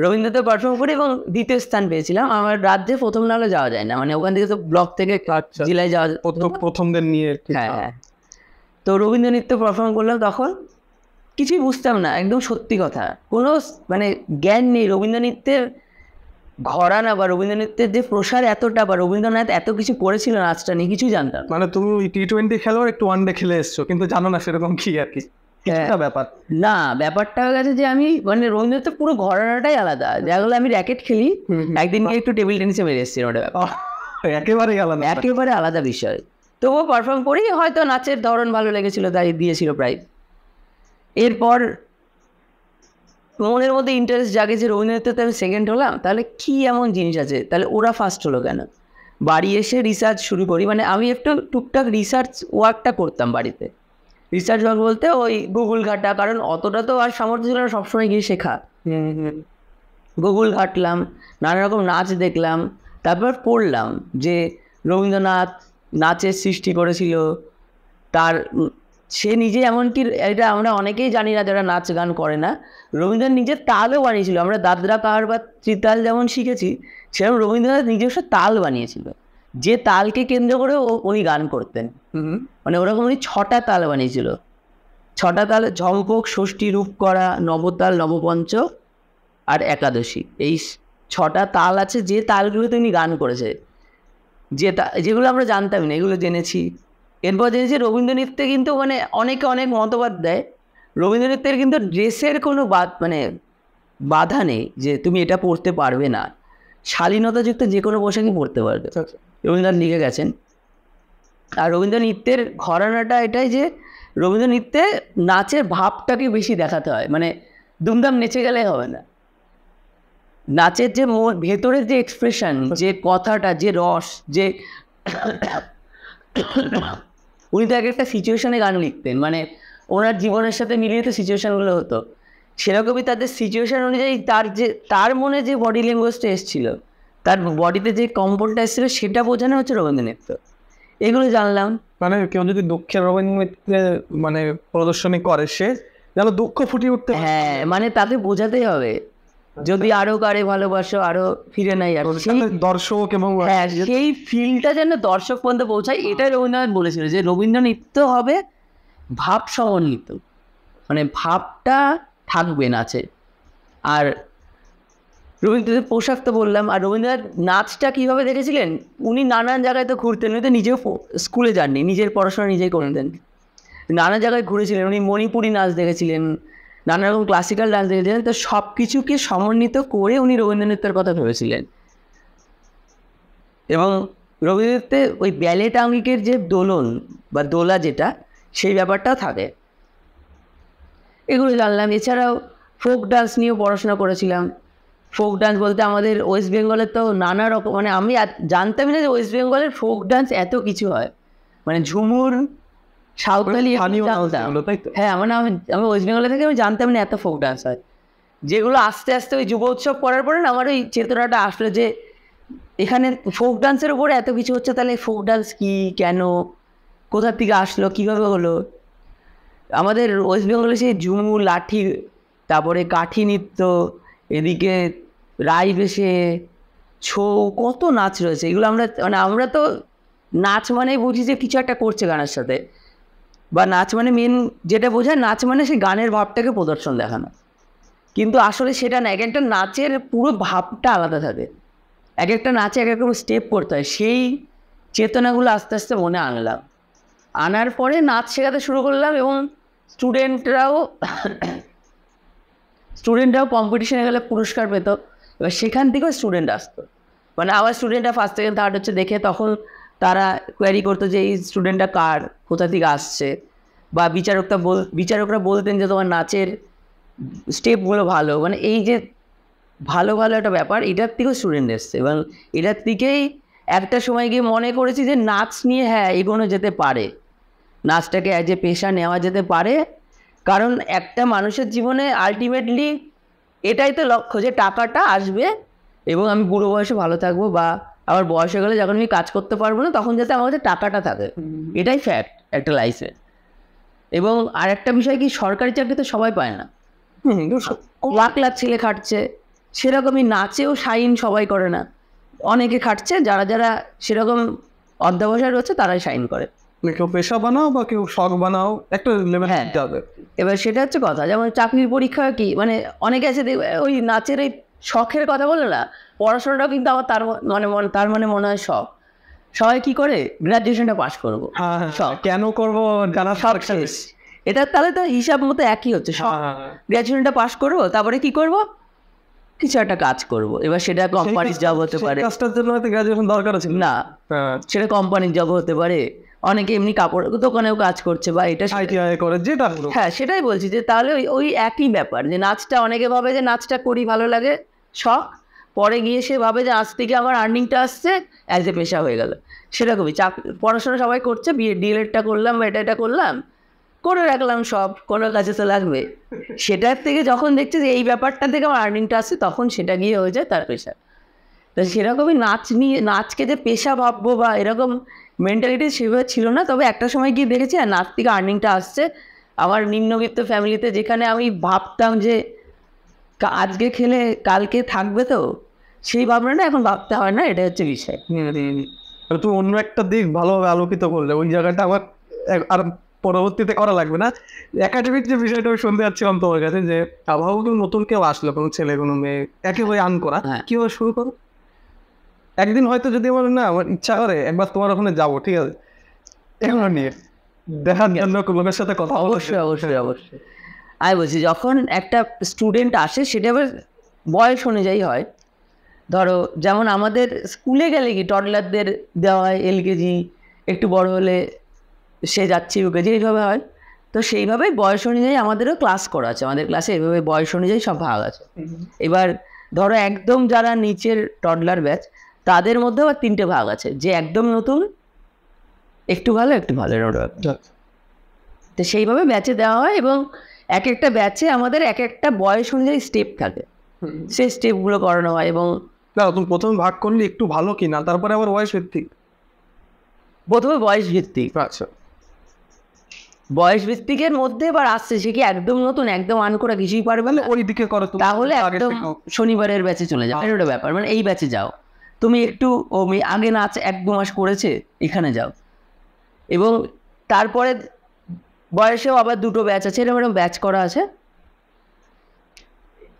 A: রবীন্দ্রনাথে পারফর্ম করি এবং দ্বিতীয় স্থান পেয়েছিলাম। আমার রাজ্যে প্রথম নাহলে যাওয়া যায় না, মানে ওখান থেকে তো ব্লক থেকে জেলায় যাওয়া,
B: প্রথমদের নিয়ে।
A: হ্যাঁ হ্যাঁ। তো রবীন্দ্র নৃত্য পারফর্ম করলাম, তখন কিছুই বুঝতাম না, একদম সত্যি কথা, কোনো মানে জ্ঞান নেই রবীন্দ্র নৃত্যের ঘরানা বা রবীন্দ্র নৃত্যের যে প্রসার এতটা, বা রবীন্দ্রনাথ এত কিছু করেছিল নাচটা নিয়ে, কিছুই জানতাম।
B: মানে তুমি T20 খেলো, একটু ওয়ানডে খেলে এসছো, কিন্তু জানো না সেরকম কি আর কি ব্যাপার।
A: না, ব্যাপারটা হয়ে গেছে যে আমি মানে রবীন্দ্রনাথের পুরো ঘরানাটাই আলাদা। যেগুলো আমি র্যাকেট খেলি, একদিন গিয়ে একটু টেবিল টেনিসে মেরে এসেছি, ওটা
B: একেবারেই আলাদা,
A: একেবারে আলাদা বিষয়। তবুও পারফর্ম করি, হয়তো নাচের ধরন ভালো লেগেছিল তাই দিয়েছিল প্রাইজ। এরপর মনের মধ্যে ইন্টারেস্ট জাগে যে রবীন্দ্রনাথে আমি সেকেন্ড হলাম, তাহলে কি এমন জিনিস আছে, তাহলে ওরা ফার্স্ট হলো কেন। বাড়ি এসে রিসার্চ শুরু করি, মানে আমি একটু টুকটাক রিসার্চ ওয়ার্কটা করতাম বাড়িতে। রিসার্চ ওয়ার্ক বলতে ওই গুগল ঘাটা, কারণ অতটা তো আর সামর্থ্য ছিল না সবসময় গিয়ে শেখা। গুগল ঘাটলাম, নানা রকম নাচ দেখলাম, তারপর পড়লাম যে রবীন্দ্রনাথ নাচের সৃষ্টি করেছিল। তার সে নিজে, এমনকি এটা আমরা অনেকেই জানি না যারা নাচ গান করে না, রবীন্দ্রনাথ নিজের তালও বানিয়েছিল। আমরা দাদরা কাহার বা ত্রিতাল যেমন শিখেছি, সেরকম রবীন্দ্রনাথ নিজস্ব তাল বানিয়েছিল, যে তালকে কেন্দ্র করে উনি গান করতেন। মানে ওরকম উনি 6টা তাল বানিয়েছিল। 6টা তাল: ঝম্পক, ষষ্ঠী, রূপকরা, নবতাল, নবপঞ্চ আর একাদশী। এই 6টা তাল আছে, যে তালগুলোতে উনি গান করেছে, যেগুলো আমরা জানতাম না, এগুলো জেনেছি। এরপর জেনেছি রবীন্দ্র নৃত্যে কিন্তু মানে অনেকে অনেক মতবাদ দেয়, রবীন্দ্র নৃত্যের কিন্তু ড্রেসের কোনো মানে বাধা নেই যে তুমি এটা পরতে পারবে না, শালীনতাযুক্ত যে কোনো পোশাকই পরতে পারবে, রবীন্দ্রনাথ লিখে গেছেন। আর রবীন্দ্র নৃত্যের ঘরানাটা এটাই যে রবীন্দ্র নৃত্যে নাচের ভাবটাকে বেশি দেখাতে হয়, মানে দুমদাম নেচে গেলে হবে না। নাচের যে ভেতরের যে এক্সপ্রেশন, যে কথাটা, যে রস, যে উনি তো এক একটা সিচুয়েশনে গান লিখতেন, মানে ওনার জীবনের সাথে মিলিয়ে তো সিচুয়েশানগুলো হতো, সেরকমই তাদের সিচুয়েশান অনুযায়ী তার মনে যে বডি ল্যাঙ্গুয়েজটা এসেছিল, তার বডিতে যে কম্পনটা এসেছিলো, সেটা বোঝানো হচ্ছে রবীন্দ্র নৃত্য। এগুলো জানলাম।
B: মানে কেউ যদি দুঃখের রবীন্দ্র নৃত্যে মানে প্রদর্শনী করে, সে যেন দুঃখ ফুটিয়ে উঠতে,
A: হ্যাঁ মানে তাকে বোঝাতেই হবে, যদি আরো কারে ভালোবাসো, আরো ফিরে নাই, আর
B: দর্শক এবং
A: হ্যাঁ সেই ফিলটা যেন দর্শক পর্যন্ত পৌঁছায়, এটাই রবীন্দ্রনাথ বলেছিল যে রবীন্দ্র নৃত্য হবে ভাব সমন্বিত, মানে ভাবটা থাকবে নাচে। আর রবীন্দ্রনাথের পোশাক তো বললাম, আর রবীন্দ্রনাথ নাচটা কীভাবে দেখেছিলেন, উনি নানান জায়গায় তো ঘুরতেন, উনি তো নিজেও স্কুলে যাননি, নিজের পড়াশোনা নিজেই করতেন, নানা জায়গায় ঘুরেছিলেন। উনি মণিপুরি নাচ দেখেছিলেন, নানা রকম ক্লাসিক্যাল ডান্স দেখেছিলেন, তো সব কিছুকে সমন্বিত করে উনি রবীন্দ্র নৃত্যের কথা ভেবেছিলেন। এবং রবীন্দ্রনাথে ওই ব্যালেট আঙ্গিকের যে দোলন বা দোলা যেটা, সেই ব্যাপারটাও থাকে, এগুলো জানলাম। এছাড়াও ফোক ডান্স নিয়েও পড়াশোনা করেছিলাম। ফোক ডান্স বলতে আমাদের ওয়েস্ট বেঙ্গলের তো নানা রকম, মানে আমি জানতামই না যে ওয়েস্ট বেঙ্গলের ফোক ডান্স এত কিছু হয়, মানে ঝুমুর, সাঁওতালি, হ্যাঁ মানে আমি ওয়েস্ট বেঙ্গলে থেকে আমি জানতাম না এত ফোক ডান্স হয়, যেগুলো আস্তে আস্তে ওই যুব উৎসব করার পরে না আমার ওই চেতনাটা আসলো যে এখানে ফোক ডান্সের উপরে এত কিছু হচ্ছে, তাহলে ফোক ডান্স কি, কেন, কোথা থেকে আসলো, কীভাবে হলো? আমাদের ওয়েস্ট বেঙ্গলে সেই ঝুমুর, লাঠি, তারপরে কাঠি নৃত্য, এদিকে রাই বেশে, ছৌ, কত নাচ রয়েছে। এগুলো আমরা তো নাচ মানেই বুঝি যে কিছু একটা করছে গানের সাথে, বা নাচ মানে মেন যেটা বোঝায়, নাচ মানে সেই গানের ভাবটাকে প্রদর্শন দেখানো। কিন্তু আসলে সেটা না, এক একটা নাচের পুরো ভাবটা আলাদা থাকে, এক একটা নাচে এক এক রকম স্টেপ করতে হয়। সেই চেতনাগুলো আস্তে আস্তে মনে আনার পরে নাচ শেখাতে শুরু করলাম, এবং স্টুডেন্টরাও কম্পিটিশনে গেলে পুরস্কার পেত। এবার সেখান থেকেও স্টুডেন্ট আসতো, মানে আমার স্টুডেন্টরা ফার্স্ট সেকেন্ড থার্ড হচ্ছে দেখে তখন তারা কোয়ারি করতো যে এই স্টুডেন্টটা কার, কোথা থেকে আসছে। বা বিচারকরা বলতেন যে তোমার নাচের স্টেপগুলো ভালো, মানে এই যে ভালো ভালো একটা ব্যাপার, এটার থেকেও স্টুডেন্ট এসছে। এবং এটার থেকেই একটা সময় গিয়ে মনে করেছি যে নাচ নিয়ে এগোনো যেতে পারে, নাচটাকে অ্যাজ এ পেশা নেওয়া যেতে পারে। কারণ একটা মানুষের জীবনে আলটিমেটলি এটাই তো লক্ষ্য, যে টাকাটা আসবে এবং আমি বুড়ো বয়সে ভালো থাকবো, বা আমার বয়স হয়ে গেলে যখন আমি কাজ করতে পারবো না তখন যাতে আমার কাছে টাকাটা থাকে, এটাই ফ্যাক্ট একটা লাইফে। এবং আর একটা বিষয় কি, সরকারি চাকরি তো সবাই পায় না, লাখ লাখ ছেলে খাটছে, সেরকমই নাচেও শাইন সবাই করে না, অনেকে খাটছে, যারা যারা সেরকম অধ্যবসায় রয়েছে তারাই শাইন করে।
B: কেউ পেশা বানাও বা কেউ শখ বানাও, একটা লেভেল দিতে হবে।
A: এবার সেটা হচ্ছে কথা, যেমন চাকরির পরীক্ষা কি, মানে অনেকে আছে ওই নাচের এই শখের কথা বলে না, পড়াশোনাটাও কিন্তু আবার তার মানে মনে হয় শখ। সবাই কি করে, গ্র্যাজুয়েশনটা পাস করবো,
B: শখ কেন করবো জানা
A: সব শেষ। এটা তাহলে তো হিসাব মতো একই হচ্ছে, শখ। গ্র্যাজুয়েশনটা পাস করবো, তারপরে কি করব, কিছু একটা কাজ করব। এবার সেটা কোম্পানির জব হতে পারে,
B: কাজটার জন্য হয়তো গ্র্যাজুয়েশন দরকার আছে
A: না, সেটা কোম্পানির জব হতে পারে, অনেকে এমনি কাপড় দোকানেও কাজ করছে, বা এটা
B: আইটিআই করে যেটা।
A: হ্যাঁ, সেটাই বলছি যে তাহলে ওই একই ব্যাপার, যে নাচটা অনেকে ভাবে যে নাচটা করি ভালো লাগে, শখ, পরে গিয়ে সে ভাবে যে আজ থেকে আমার আর্নিংটা আসছে, অ্যাজ এ পেশা হয়ে গেল। সেরকমই পড়াশোনা সবাই করছে, ডিএলএডটা করলাম বা এটা করলাম, করে রাখলাম, সব কোনো কাজে তো লাগবে। সেটার থেকে যখন দেখছে যে এই ব্যাপারটা থেকে আমার আর্নিংটা আসছে, তখন সেটা গিয়ে হয়ে যায় তার পেশা। তো সেরকমই নাচকে যে পেশা ভাববো বা এরকম মেন্টালিটি সেভাবে ছিল না। তবে একটা সময় গিয়ে দেখেছি আর নাচ থেকে আর্নিংটা আসছে। আমার নিম্নবিত্ত ফ্যামিলিতে, যেখানে আমি ভাবতাম যে আজকে খেলে কালকে থাকবে, তো সেই ভাবনাটা এখন ভাবতে হয় না, এটা হচ্ছে বিষয়।
B: তুমি অন্য একটা দিক ভালোভাবে আলোকিত করলে, ওই জায়গাটা আমার আর পরবর্তীতে করা লাগবে না। একাডেমিক যে বিষয়টা আমি শুনতে যাচ্ছিলাম তোমার কাছে, যে আবহাওয়া নতুন কেউ আসলো, কোনো ছেলে কোনো মেয়ে, একেবারে আর্ন করা, কীভাবে শুরু করো? একদিন হয়তো যদি আমার ইচ্ছা করে একবার তোমার ওখানে যাবো, ঠিক আছে, এগুলো নিয়ে দেখার জন্য লোকের সাথে কথা।
A: অবশ্যই অবশ্যই অবশ্যই। আমি বলছি, যখন একটা স্টুডেন্ট আসে সেটা এবার বয়স অনুযায়ী হয়। ধরো যেমন আমাদের স্কুলে গেলে কি টডলারদের দেওয়া হয় এলকেজি, একটু বড় হলে সে যাচ্ছে ইউকেজি, এইভাবে হয়। তো সেইভাবেই বয়স অনুযায়ী আমাদেরও ক্লাস করা আছে, আমাদের ক্লাসে এভাবে বয়স অনুযায়ী সব ভাগ আছে। এবার ধরো একদম যারা নিচের টডলার ব্যাচ, তাদের মধ্যে আবার 3টে ভাগ আছে, যে একদম নতুন, একটু ভালো, একটু ভালো। তো সেইভাবে ব্যাচে দেওয়া হয়, এবং এক একটা ব্যাচে আমাদের এক একটা বয়স অনুযায়ী স্টেপ থাকে, সেই স্টেপগুলো করানো হয়। এবং
B: তুমি প্রথমে ভাগ করলে একটু ভালো কিনা, তারপরে আবার বয়স ভিত্তিক।
A: প্রথমে বয়স ভিত্তিক,
B: আচ্ছা,
A: বয়স ভিত্তিকের মধ্যে এবার আসছে সে কি একদম নতুন, একদম আন করা কিছুই পারবে না,
B: ওই দিকে করো,
A: তাহলে একদম শনিবারের ব্যাচে চলে যাও, এটা ব্যাপার। মানে এই ব্যাচে যাও তুমি, একটু আগে নাচ 1-2 মাস করেছে, এখানে যাও। এবং তারপরে বয়সেও আবার 2টো ব্যাচ আছে, এরকম ব্যাচ করা আছে।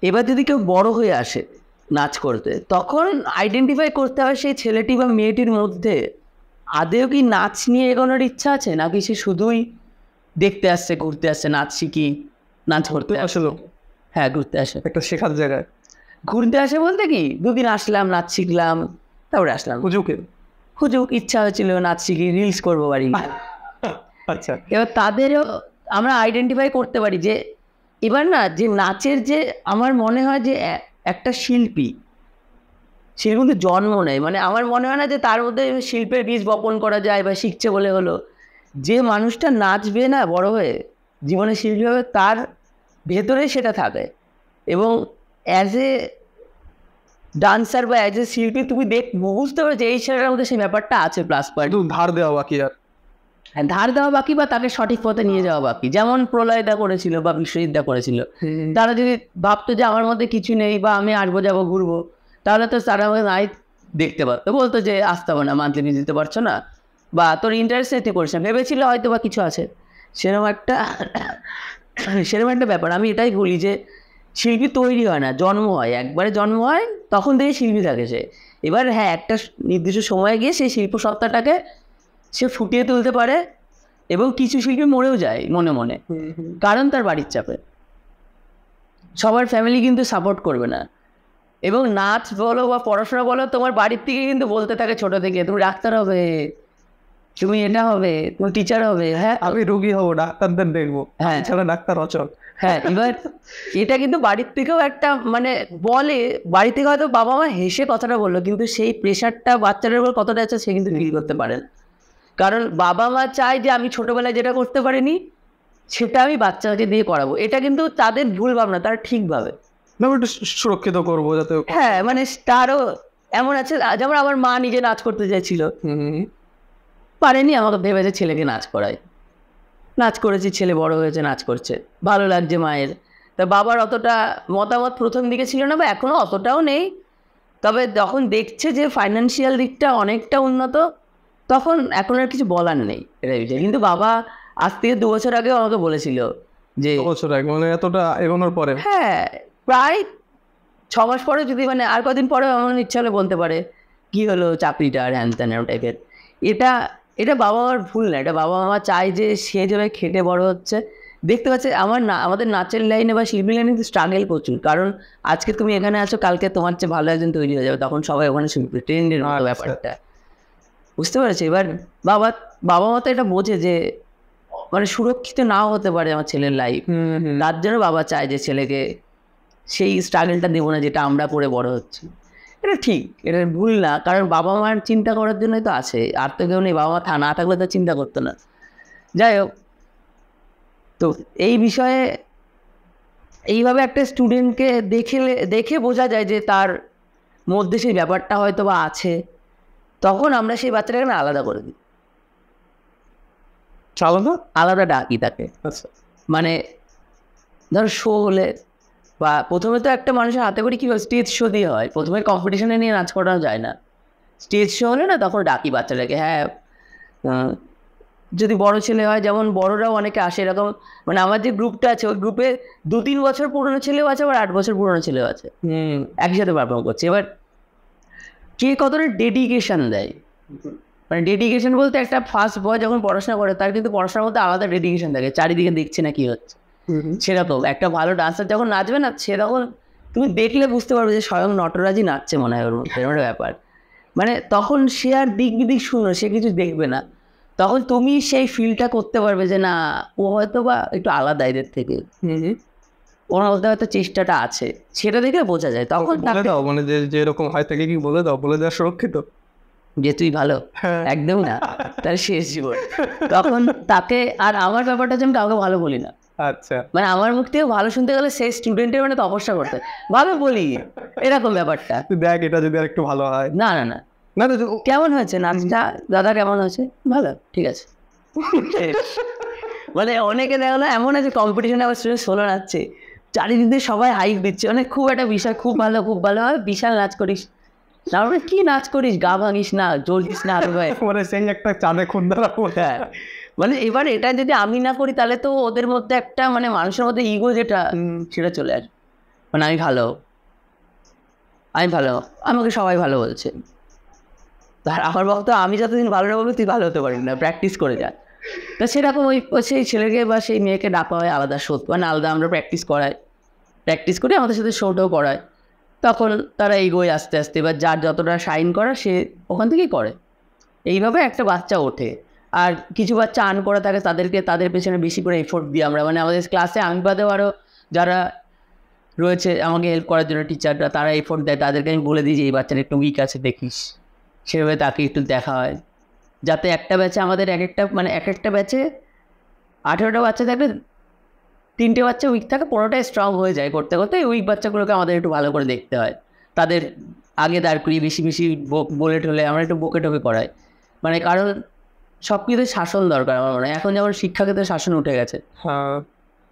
A: এবার যদি কেউ বড় হয়ে আসে নাচ করতে, তখন আইডেন্টিফাই করতে হবে সেই ছেলেটি বা মেয়েটির মধ্যে আদেও কি নাচ নিয়ে এগোনোর ইচ্ছা আছে, নাকি সে শুধুই দেখতে আসছে, ঘুরতে আসছে, নাচ শিখি, নাচ করতে
B: আসলো।
A: হ্যাঁ, ঘুরতে আসে,
B: একটা শেখার জায়গায়
A: ঘুরতে আসে বলতে কি 2 দিন আসলাম, নাচ শিখলাম, তারপরে আসলাম। হুজুক ইচ্ছা হয়েছিল নাচ শিখি, রিলস করবো বাড়ি।
B: আচ্ছা,
A: এবার তাদেরও আমরা আইডেন্টিফাই করতে পারি যে এবার না, যে নাচের যে আমার মনে হয় যে একটা শিল্পী সে কিন্তু জন্ম নেয়, মানে আমার মনে হয় না যে তার মধ্যে শিল্পের বীজ বপন করা যায় বা শিখছে বলে হলো। যে মানুষটা নাচবে না বড় হয়ে জীবনে শিল্পী হবে, তার ভেতরে সেটা থাকে। এবং অ্যাজ এ ডান্সার বা অ্যাজ এ শিল্পী তুমি বুঝতে পারো যে এই ছেলেটার মধ্যে সেই ব্যাপারটা আছে প্লাস পয়েন্ট।
B: একটু ধার দেওয়া বাকি আর
A: হ্যাঁ, ধার দেওয়া বাকি বা তাকে সঠিক পথে নিয়ে যাওয়া বাকি। যেমন প্রলয়দা করেছিল বা বিশ্বজিৎদা করেছিল। তারা যদি ভাবতো যে আমার মধ্যে কিছু নেই বা আমি আসবো যাবো ঘুরবো, তাহলে তো তারা আমাকে নাই দেখতে পারতো, বলতো যে আসতে হবে না, মান্থলি ফিস দিতে পারছো না বা তোর ইন্টারেস্ট নেই, তুই করিস না। ভেবেছিল হয়তো বা কিছু আছে, সেরকম একটা ব্যাপার। আমি এটাই বলি যে শিল্পী তৈরি হয় না, জন্ম হয়। একবারে জন্ম হয়, তখন থেকে শিল্পী থাকে সে। এবার হ্যাঁ, একটা নির্দিষ্ট সময়ে গিয়ে সেই শিল্প সত্তাটাকে সে ফুটিয়ে তুলতে পারে, এবং কিছু শিল্পী মরেও যায় মনে মনে, কারণ তার বাড়ির চাপে। সবার ফ্যামিলি কিন্তু সাপোর্ট করবে না। এবং নাচ বলো বা পড়াশোনা বলো, তোমার বাড়ির থেকে কিন্তু বলতে থাকে ছোট থেকে, তুমি ডাক্তার হবে, তুমি এটা হবে, তুমি টিচার হবে। হ্যাঁ,
B: আমি রোগী হবো, ডাক্তারদের দেখবো,
A: হ্যাঁ
B: এছাড়া ডাক্তার অচল।
A: হ্যাঁ, এবার এটা কিন্তু বাড়ির থেকেও একটা মানে বলে, বাড়ি থেকে হয়তো বাবা মা হেসে কথাটা বললো, কিন্তু সেই প্রেশারটা বাচ্চাটার উপর কতটা আছে সে কিন্তু ফিল করতে পারে না। কারণ বাবা মা চায় যে আমি ছোটবেলায় যেটা করতে পারিনি সেটা আমি বাচ্চাকে দিয়ে করাবো। এটা কিন্তু তাদের ভুল ভাবনা, তারা ঠিক ভাবে।
B: না, একটু সুরক্ষিত করবো যাতে।
A: হ্যাঁ, মানে তারও এমন আছে, যেমন আমার মা নিজে নাচ করতে চাইছিল, পারেনি, আমাকে ভেবেছে ছেলেকে নাচ করায়। নাচ করেছি, ছেলে বড় হয়েছে, নাচ করছে, ভালো লাগছে মায়ের। তা বাবার অতটা মতামত প্রথম দিকে ছিল না, বা এখনও অতটাও নেই। তবে যখন দেখছে যে ফাইন্যান্সিয়াল দিকটা অনেকটা উন্নত, তখন এখন আর কিছু বলার নেই এটা বিষয়ে। কিন্তু বাবা আজ থেকে 2 বছর আগেও আমাকে বলেছিল যে,
B: বছর আগে মানে এতটা এগোনোর পরে?
A: হ্যাঁ, প্রায় 6 মাস পরে, যদি মানে আর কদিন পরে আমার ইচ্ছা হলে বলতে পারে কী হলো চাকরিটা আর হ্যান ত্যান টাইপের। এটা এটা বাবা মার ভুল না, এটা বাবা মা চায় যে সে যেভাবে খেটে বড় হচ্ছে। দেখতে পাচ্ছে আমাদের নাচের লাইনে বা শিল্পী লাইনে কিন্তু স্ট্রাগল প্রচুর। কারণ আজকে তুমি এখানে আছো, কালকে তোমার চেয়ে ভালো একজন তৈরি হয়ে যাবে, তখন সবাই ওখানে শিল্পী, ট্রেন্ডের মতো ব্যাপারটা, বুঝতে পেরেছি। এবার বাবা মা তো এটা বোঝে যে মানে সুরক্ষিত নাও হতে পারে আমার ছেলের লাইফ, তার জন্য বাবা চায় যে ছেলেকে সেই স্ট্রাগলটা দেবো না যেটা আমরা করে বড় হচ্ছি। এটা ঠিক, এটা ভুল না, কারণ বাবা মার চিন্তা করার জন্যই তো আছে, আর তো কেউ নেই। বাবা মা না থাকলে তো চিন্তা করতো না। যাই হোক, তো এই বিষয়ে এইভাবে একটা স্টুডেন্টকে দেখে বোঝা যায় যে তার মধ্যে সেই ব্যাপারটা হয়তো বা আছে, তখন আমরা সেই বাচ্চাটাকে না আলাদা করে দিই, আলাদা ডাকি তাকে।
B: আচ্ছা,
A: মানে ধর শো হলে, বা প্রথমে তো একটা মানুষের হাতে করে কী হয়, স্টেজ শো দিয়ে হয়, প্রথমে কম্পিটিশনে নিয়ে নাচ করানো যায় না। স্টেজ শো হলে না, তখন ডাকি বাচ্চাটাকে। হ্যাঁ, যদি বড় ছেলে হয়, যেমন বড়রাও অনেকে আসে এরকম। মানে আমার যে গ্রুপটা আছে, ওই গ্রুপে 2-3 বছর পুরনো ছেলেও আছে, আবার 8 বছর পুরনো ছেলেও আছে, একসাথে পারফর্ম করছে। এবার কে কতটা ডেডিকেশন দেয়, মানে ডেডিকেশন বলতে একটা ফার্স্ট বয় যখন পড়াশোনা করে, তার কিন্তু পড়াশোনার মধ্যে আলাদা ডেডিকেশন থাকে, চারিদিকে দেখছে না কি হচ্ছে। সেরকম একটা ভালো ডান্সার যখন নাচবে না, সে তখন তুমি দেখলে বুঝতে পারবে যে স্বয়ং নটরাজই নাচছে মনে হয় ওর মধ্যে, এরকম একটা ব্যাপার। মানে তখন সে আর দিক বিদিক শুনো, সে কিছু দেখবে না, তখন তুমি সেই ফিলটা করতে পারবে যে না, ও হয়তো বা একটু আলাদা এদের থেকে, ওর মধ্যে হয়তো চেষ্টাটা আছে, সেটা দেখে বোঝা যায়। তখন
B: বলে দাও, মানে যেরকম হয় তাকে কি বলে দাও, বলে দেওয়া সুরক্ষিত
A: যে তুই ভালো, একদম না, তার শেষ জীবন। তখন তাকে, আর আমার ব্যাপারটা যে আমি কাউকে ভালো বলি না।
B: আচ্ছা,
A: মানে আমার মুখ থেকে ভালো শুনতে গেলে সেই স্টুডেন্টের মানে তপস্যা করতে ভালো বলি, এরকম ব্যাপারটা।
B: তুই দেখ এটা যদি আর একটু ভালো হয়।
A: না না না,
B: না না,
A: কেমন হয়েছে নাচটা দাদা, কেমন হয়েছে, ভালো, ঠিক আছে। মানে অনেকে দেখো না, এমন আছে কম্পিটিশনে আবার স্টুডেন্ট সোলো নাচছে, চারিদিকে সবাই হাইপ দিচ্ছে, মানে খুব একটা বিষয়, খুব ভালো, খুব ভালো হয়, বিশাল নাচ করিস না, কি নাচ করিস, গা ভাঙিস না, জ্বলিস না, আরো ভাই,
B: মানে সেই একটা চাঁদে খুন্দারা।
A: হ্যাঁ। মানে এবার এটা যদি আমি না করি, তাহলে তো ওদের মধ্যে একটা মানে মানুষের মধ্যে ইগো যেটা, সেটা চলে আসে। মানে আমি ভালো, আমাকে সবাই ভালো বলছে, তার আমার বক্তব্য, আমি যতদিন ভালো না বলবো তুই ভালো হতে পারবি না, প্র্যাকটিস করে যা। তা সেরকম সেই ছেলেকে বা সেই মেয়েকে ডাকা হয় আলাদা শো, মানে আলাদা আমরা প্র্যাকটিস করে আমাদের সাথে শোটাও করায়। তখন তারা এগোয় আস্তে আস্তে, এবার যার যতটা শাইন করা সে ওখান থেকেই করে। এইভাবে একটা বাচ্চা ওঠে। আর কিছু বাচ্চা আর্ন করে থাকে, তাদের পেছনে বেশি করে এফোর্ট দিই আমরা। মানে আমাদের ক্লাসে আমি বাদেও আরও যারা রয়েছে আমাকে হেল্প করার জন্য, টিচাররা, তারা এফোর্ট দেয়, তাদেরকে আমি বলে দিই যে এই বাচ্চাটা একটু উইক আছে দেখিস, সেভাবে তাকে একটু দেখা হয়, যাতে একটা ব্যাচে আমাদের এক একটা ব্যাচে 18টা বাচ্চা থাকলে 3টে বাচ্চা উইক থাকে, 15টায় স্ট্রং হয়ে যায়। করতে করতে উইক বাচ্চাগুলোকে আমাদের একটু ভালো করে দেখতে হয়, তাদের আগে দাঁড় করিয়ে বেশি বেশি বলে টলে আমরা একটু বকে টকে করাই, মানে কারণ সব কিছুতে শাসন দরকার আমার মনে হয়। এখন যেমন শিক্ষাক্ষেত্রে শাসন উঠে গেছে,
B: হ্যাঁ,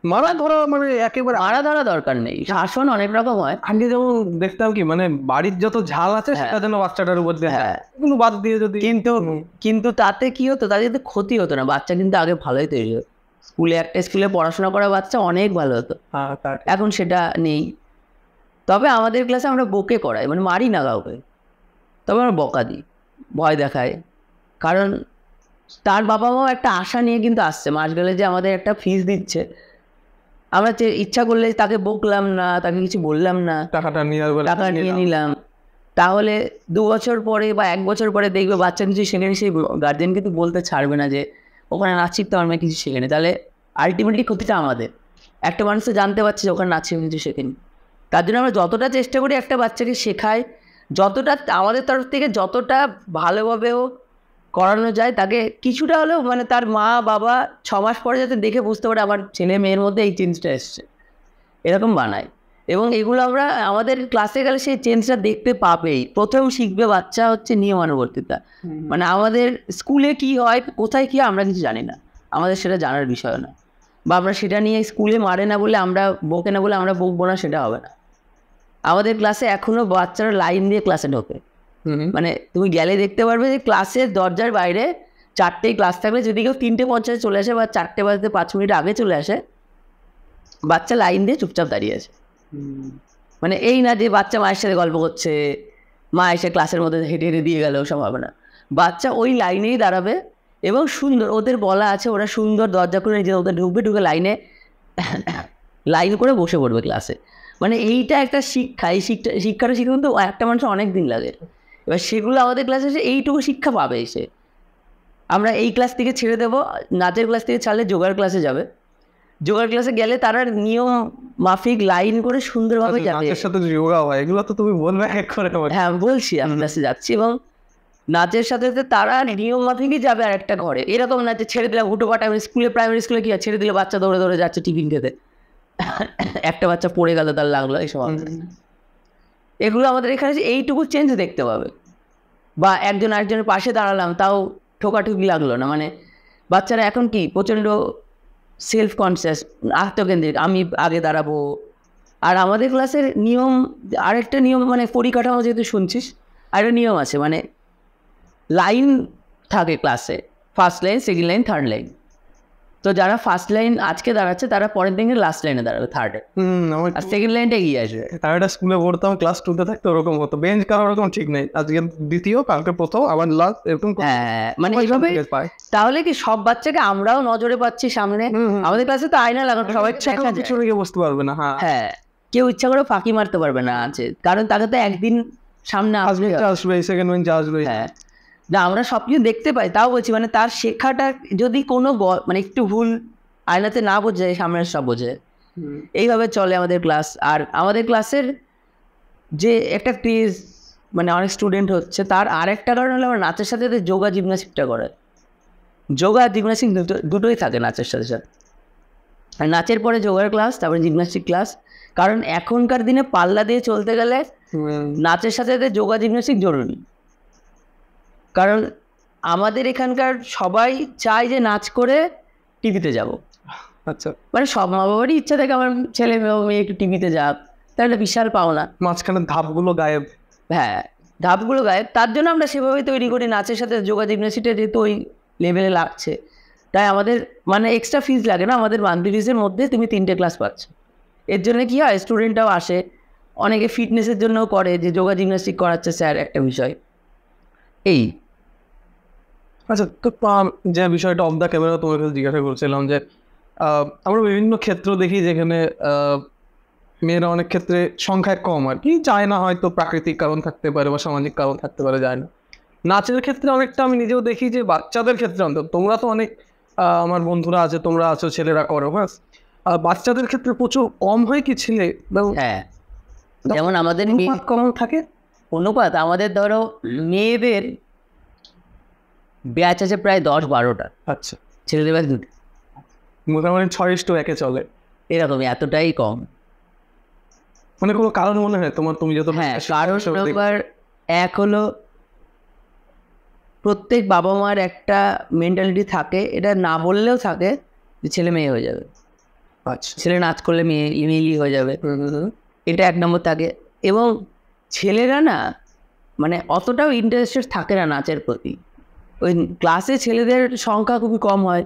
B: মারা ধরা মানে একেবারে
A: মারা ধরা দরকার নেই, শাসন অনেক রকম হয়।
B: আগে যেমন দেখতাম কি মানে বাড়ির যত ঝাল আছে সেটা যেন বাচ্চাটার উপর দিয়ে এগুলো বাদ দিয়ে যদি
A: কিন্তু তাতে কি হতো, তাতে কিন্তু ক্ষতি হতো না, বাচ্চা কিন্তু আগে ভালোই তৈরি হতো। স্কুলে পড়াশোনা করা বাচ্চা অনেক ভালো হতো, এখন সেটা নেই। তবে আমাদের ক্লাসে আমরা বকে করাই, মানে মারি না কাউকে, তবে আমরা বকা দিই, ভয় দেখাই। কারণ তার বাবা মাও একটা আশা নিয়ে কিন্তু আসছে, মাস গেলে যে আমাদের একটা ফিস দিচ্ছে, আমরা ইচ্ছা করলে তাকে বকলাম না, তাকে কিছু বললাম না, টাকা নিয়ে নিলাম, তাহলে 2 বছর পরে বা 1 বছর পরে দেখবে বাচ্চা কিছু শেখেনি, সেই গার্জেন কিন্তু বলতে ছাড়বে না যে ওখানে নাচ শিখতে আমার কিছু শেখেনি। তাহলে আলটিমেটলি ক্ষতিটা আমাদের। একটা মানুষ তো জানতে পারছে যে ওখানে নাচ শিখে কিছু শেখেনি। তার জন্য আমরা যতটা চেষ্টা করি একটা বাচ্চাকে শেখাই, যতটা আমাদের তরফ থেকে যতটা ভালোভাবেও করানো যায়, তাকে কিছুটা হলেও মানে তার মা বাবা 6 মাস পরে যাতে দেখে বুঝতে পারে আমার ছেলে মেয়ের মধ্যে এই চেঞ্জটা এসছে, এরকম বানাই। এবং এগুলো আমরা আমাদের ক্লাসে গেলে সেই চেঞ্জটা দেখতে পাবেই। প্রথম শিখবে বাচ্চা হচ্ছে নিয়মানুবর্তিতা, মানে আমাদের স্কুলে কি হয় কোথায় কি আমরা কিছু জানি না, আমাদের সেটা জানার বিষয় না, বা আমরা সেটা নিয়ে স্কুলে মারে না বলে আমরা বকে না বলে আমরা বকবো না, সেটা হবে না। আমাদের ক্লাসে এখনো বাচ্চারা লাইন দিয়ে ক্লাসে ঢোকে, মানে তুমি গেলে দেখতে পারবে যে ক্লাসের দরজার বাইরে 4টেই ক্লাস থাকলে যদি কেউ 3:50 চলে আসে বা 4টে বাজতে 5 মিনিট আগে চলে আসে, বাচ্চা লাইন দিয়ে চুপচাপ দাঁড়িয়ে আছে। মানে এই না যে বাচ্চা মায়ের সাথে গল্প করছে, মা এসে ক্লাসের মধ্যে হেঁটে হেঁটে দিয়ে গেল, সব হবে না। বাচ্চা ওই লাইনেই দাঁড়াবে এবং সুন্দর, ওদের বলা আছে ওরা সুন্দর দরজা করে নিজে ওদের ঢুকে লাইনে লাইন করে বসে পড়বে ক্লাসে। মানে এইটা একটা শিক্ষা, এই শিক্ষাটা শিখতে কিন্তু একটা মানুষের অনেক দিন লাগে। এবার সেগুলো আমাদের ক্লাসে এসে এইটুকু শিক্ষা পাবে এসে। আমরা এই ক্লাস থেকে ছেড়ে দেবো, নাচের ক্লাস থেকে ছাড়লে যোগার ক্লাসে যাবে, যোগার ক্লাসে গেলে তারা নিয়ম মাফিক লাইন করে সুন্দরভাবে যাবে।
B: নাচের সাথে যোগা হয় এগুলো তো তুমি বলবে এক করে।
A: হ্যাঁ বলছি, আমি ক্লাসে যাচ্ছি এবং নাচের সাথে সাথে তারা নিয়ম মাফিকই যাবে আর একটা ঘরে। এরকম না যে ছেড়ে দিলাম হুটোপাটা, স্কুলে প্রাইমারি স্কুলে কি হয়, ছেড়ে দিলে বাচ্চা দৌড়ে দৌড়ে যাচ্ছে টিফিন খেতে, একটা বাচ্চা পড়ে গেল তার লাগলো, এইসব। এগুলো আমাদের এখানে এইটুকু চেঞ্জ দেখতে পাবে। বা একজন আরেকজনের পাশে দাঁড়ালাম তাও ঠোকাঠুকি লাগলো না, মানে বাচ্চারা এখন কি প্রচণ্ড সেলফ কনসিয়াস, আত্মকেন্দ্রিক, আমি আগে দাঁড়াবো। আর আমাদের ক্লাসের নিয়ম, আরেকটা নিয়ম, মানে পরিকাঠামো যেহেতু শুনছিস, আরেকটা নিয়ম আছে, মানে লাইন থাকে ক্লাসে, first line, second line, third line. তো যারা ফার্স্ট লাইন আজকে দাঁড়াচ্ছে তারা পরের দিনে লাস্ট লাইনে দাঁড়াবে, থার্ডে, আর সেকেন্ড লাইনটা এগিয়ে আসবে।
B: তার একটা স্কুলে পড়তাম, ক্লাস 2তে থাকতো ওরকম হতো, বেঞ্চ কারো ওরকম ঠিক নেই, আজকে দ্বিতীয়, কালকে প্রথম, আবার লাস্ট, এরকম।
A: হ্যাঁ, মানে এইভাবে তাহলে কি সব বাচ্চাকে আমরাও নজরে পাচ্ছি সামনে। আমাদের ক্লাসে তো আয়না লাগানো, সবাই
B: পিছনে গিয়ে বসতে পারবে না।
A: হ্যাঁ, কেউ ইচ্ছা করে ফাঁকি মারতে পারবে না আছে, কারণ তাকে তো একদিন সামনে আসবে,
B: সেকেন্ড বেঞ্চ আসবে।
A: হ্যাঁ, না আমরা সব কিছু দেখতে পাই, তাও বলছি মানে তার শেখাটা যদি কোনো মানে একটু ভুল আয়নাতে না বোঝে, সামনের সব বোঝে। এইভাবে চলে আমাদের ক্লাস। আর আমাদের ক্লাসের যে একটা ক্রেজ, মানে অনেক স্টুডেন্ট হচ্ছে, তার আরেকটা কারণ হলো আমরা নাচের সাথে সাথে যোগা জিমনাস্টিকটা করে। যোগা আর জিমনাস্টিক দুটোই থাকে নাচের সাথে সাথে। আর নাচের পরে যোগার ক্লাস, তারপরে জিমনাস্টিক ক্লাস। কারণ এখনকার দিনে পাল্লা দিয়ে চলতে গেলে নাচের সাথে সাথে যোগা জিমনাস্টিক জরুরি। কারণ আমাদের এখানকার সবাই চায় যে নাচ করে টিভিতে যাব।
B: আচ্ছা,
A: মানে সব মা বাবারই ইচ্ছা থাকে আমার ছেলে মেয়ে একটু টিভিতে যাক, তাহলে বিশাল পাওনা।
B: মাঝখানে ধাপগুলো গায়েব।
A: হ্যাঁ, ধাপগুলো গায়েব, তার জন্য আমরা সেভাবেই তৈরি করি। নাচের সাথে যোগা জিমনাস্টিকটা যেহেতু ওই লেভেলে লাগছে, তাই আমাদের মানে এক্সট্রা ফিজ লাগে না, আমাদের মান্থলি ফিজের মধ্যে তুমি 3টে ক্লাস পাচ্ছ। এর জন্য কি হয়, স্টুডেন্টরাও আসে, অনেকে ফিটনেসের জন্যও করে, যে যোগা জিমনাস্টিক করাচ্ছে স্যার, একটা বিষয় এই।
B: আচ্ছা, তো যে বিষয়টা অফ দ্য ক্যামেরা তোমার কাছে জিজ্ঞাসা করছিলাম, যে আমরা বিভিন্ন ক্ষেত্র দেখি যেখানে মেয়েরা অনেক ক্ষেত্রে সংখ্যায় কম আর কি, চায় না, হয়তো প্রাকৃতিক কারণ থাকতে পারে বা সামাজিক কারণ থাকতে পারে, যায় না। নাচের ক্ষেত্রে অনেকটা আমি নিজেও দেখি যে বাচ্চাদের ক্ষেত্রে অন্তত, তোমরা তো অনেক আমার বন্ধুরা আছে, তোমরা আছো, ছেলেরা করো, হ্যাঁ, বাচ্চাদের ক্ষেত্রে প্রচুর কম হয় কি ছেলে।
A: হ্যাঁ, যেমন আমাদের
B: কম থাকে
A: অনুপাত, আমাদের ধরো মেয়েদের ব্যাচ আছে প্রায় 10-12টা।
B: আচ্ছা,
A: ছেলেদের ব্যাচ 2টা,
B: মোটামুটি 6:1 চলে,
A: এরকমই, এতটাই কম।
B: মানে কোনো কারণ মনে হয় তোমার, তুমি যত
A: হ্যাঁ, কারণ নাম্বার এক হলো প্রত্যেক বাবা মার একটা মেন্টালিটি থাকে, এটা না বললেও থাকে, যে ছেলে মেয়ে হয়ে যাবে,
B: আচ্ছা,
A: ছেলে নাচ করলে মেয়ে ইমেইলি হয়ে যাবে, এটা এক নম্বর থাকে। এবং ছেলেরা না মানে অতটাও ইন্টারেস্টেড থাকে না নাচের প্রতি। ওই ক্লাসে ছেলেদের সংখ্যা খুবই কম হয়,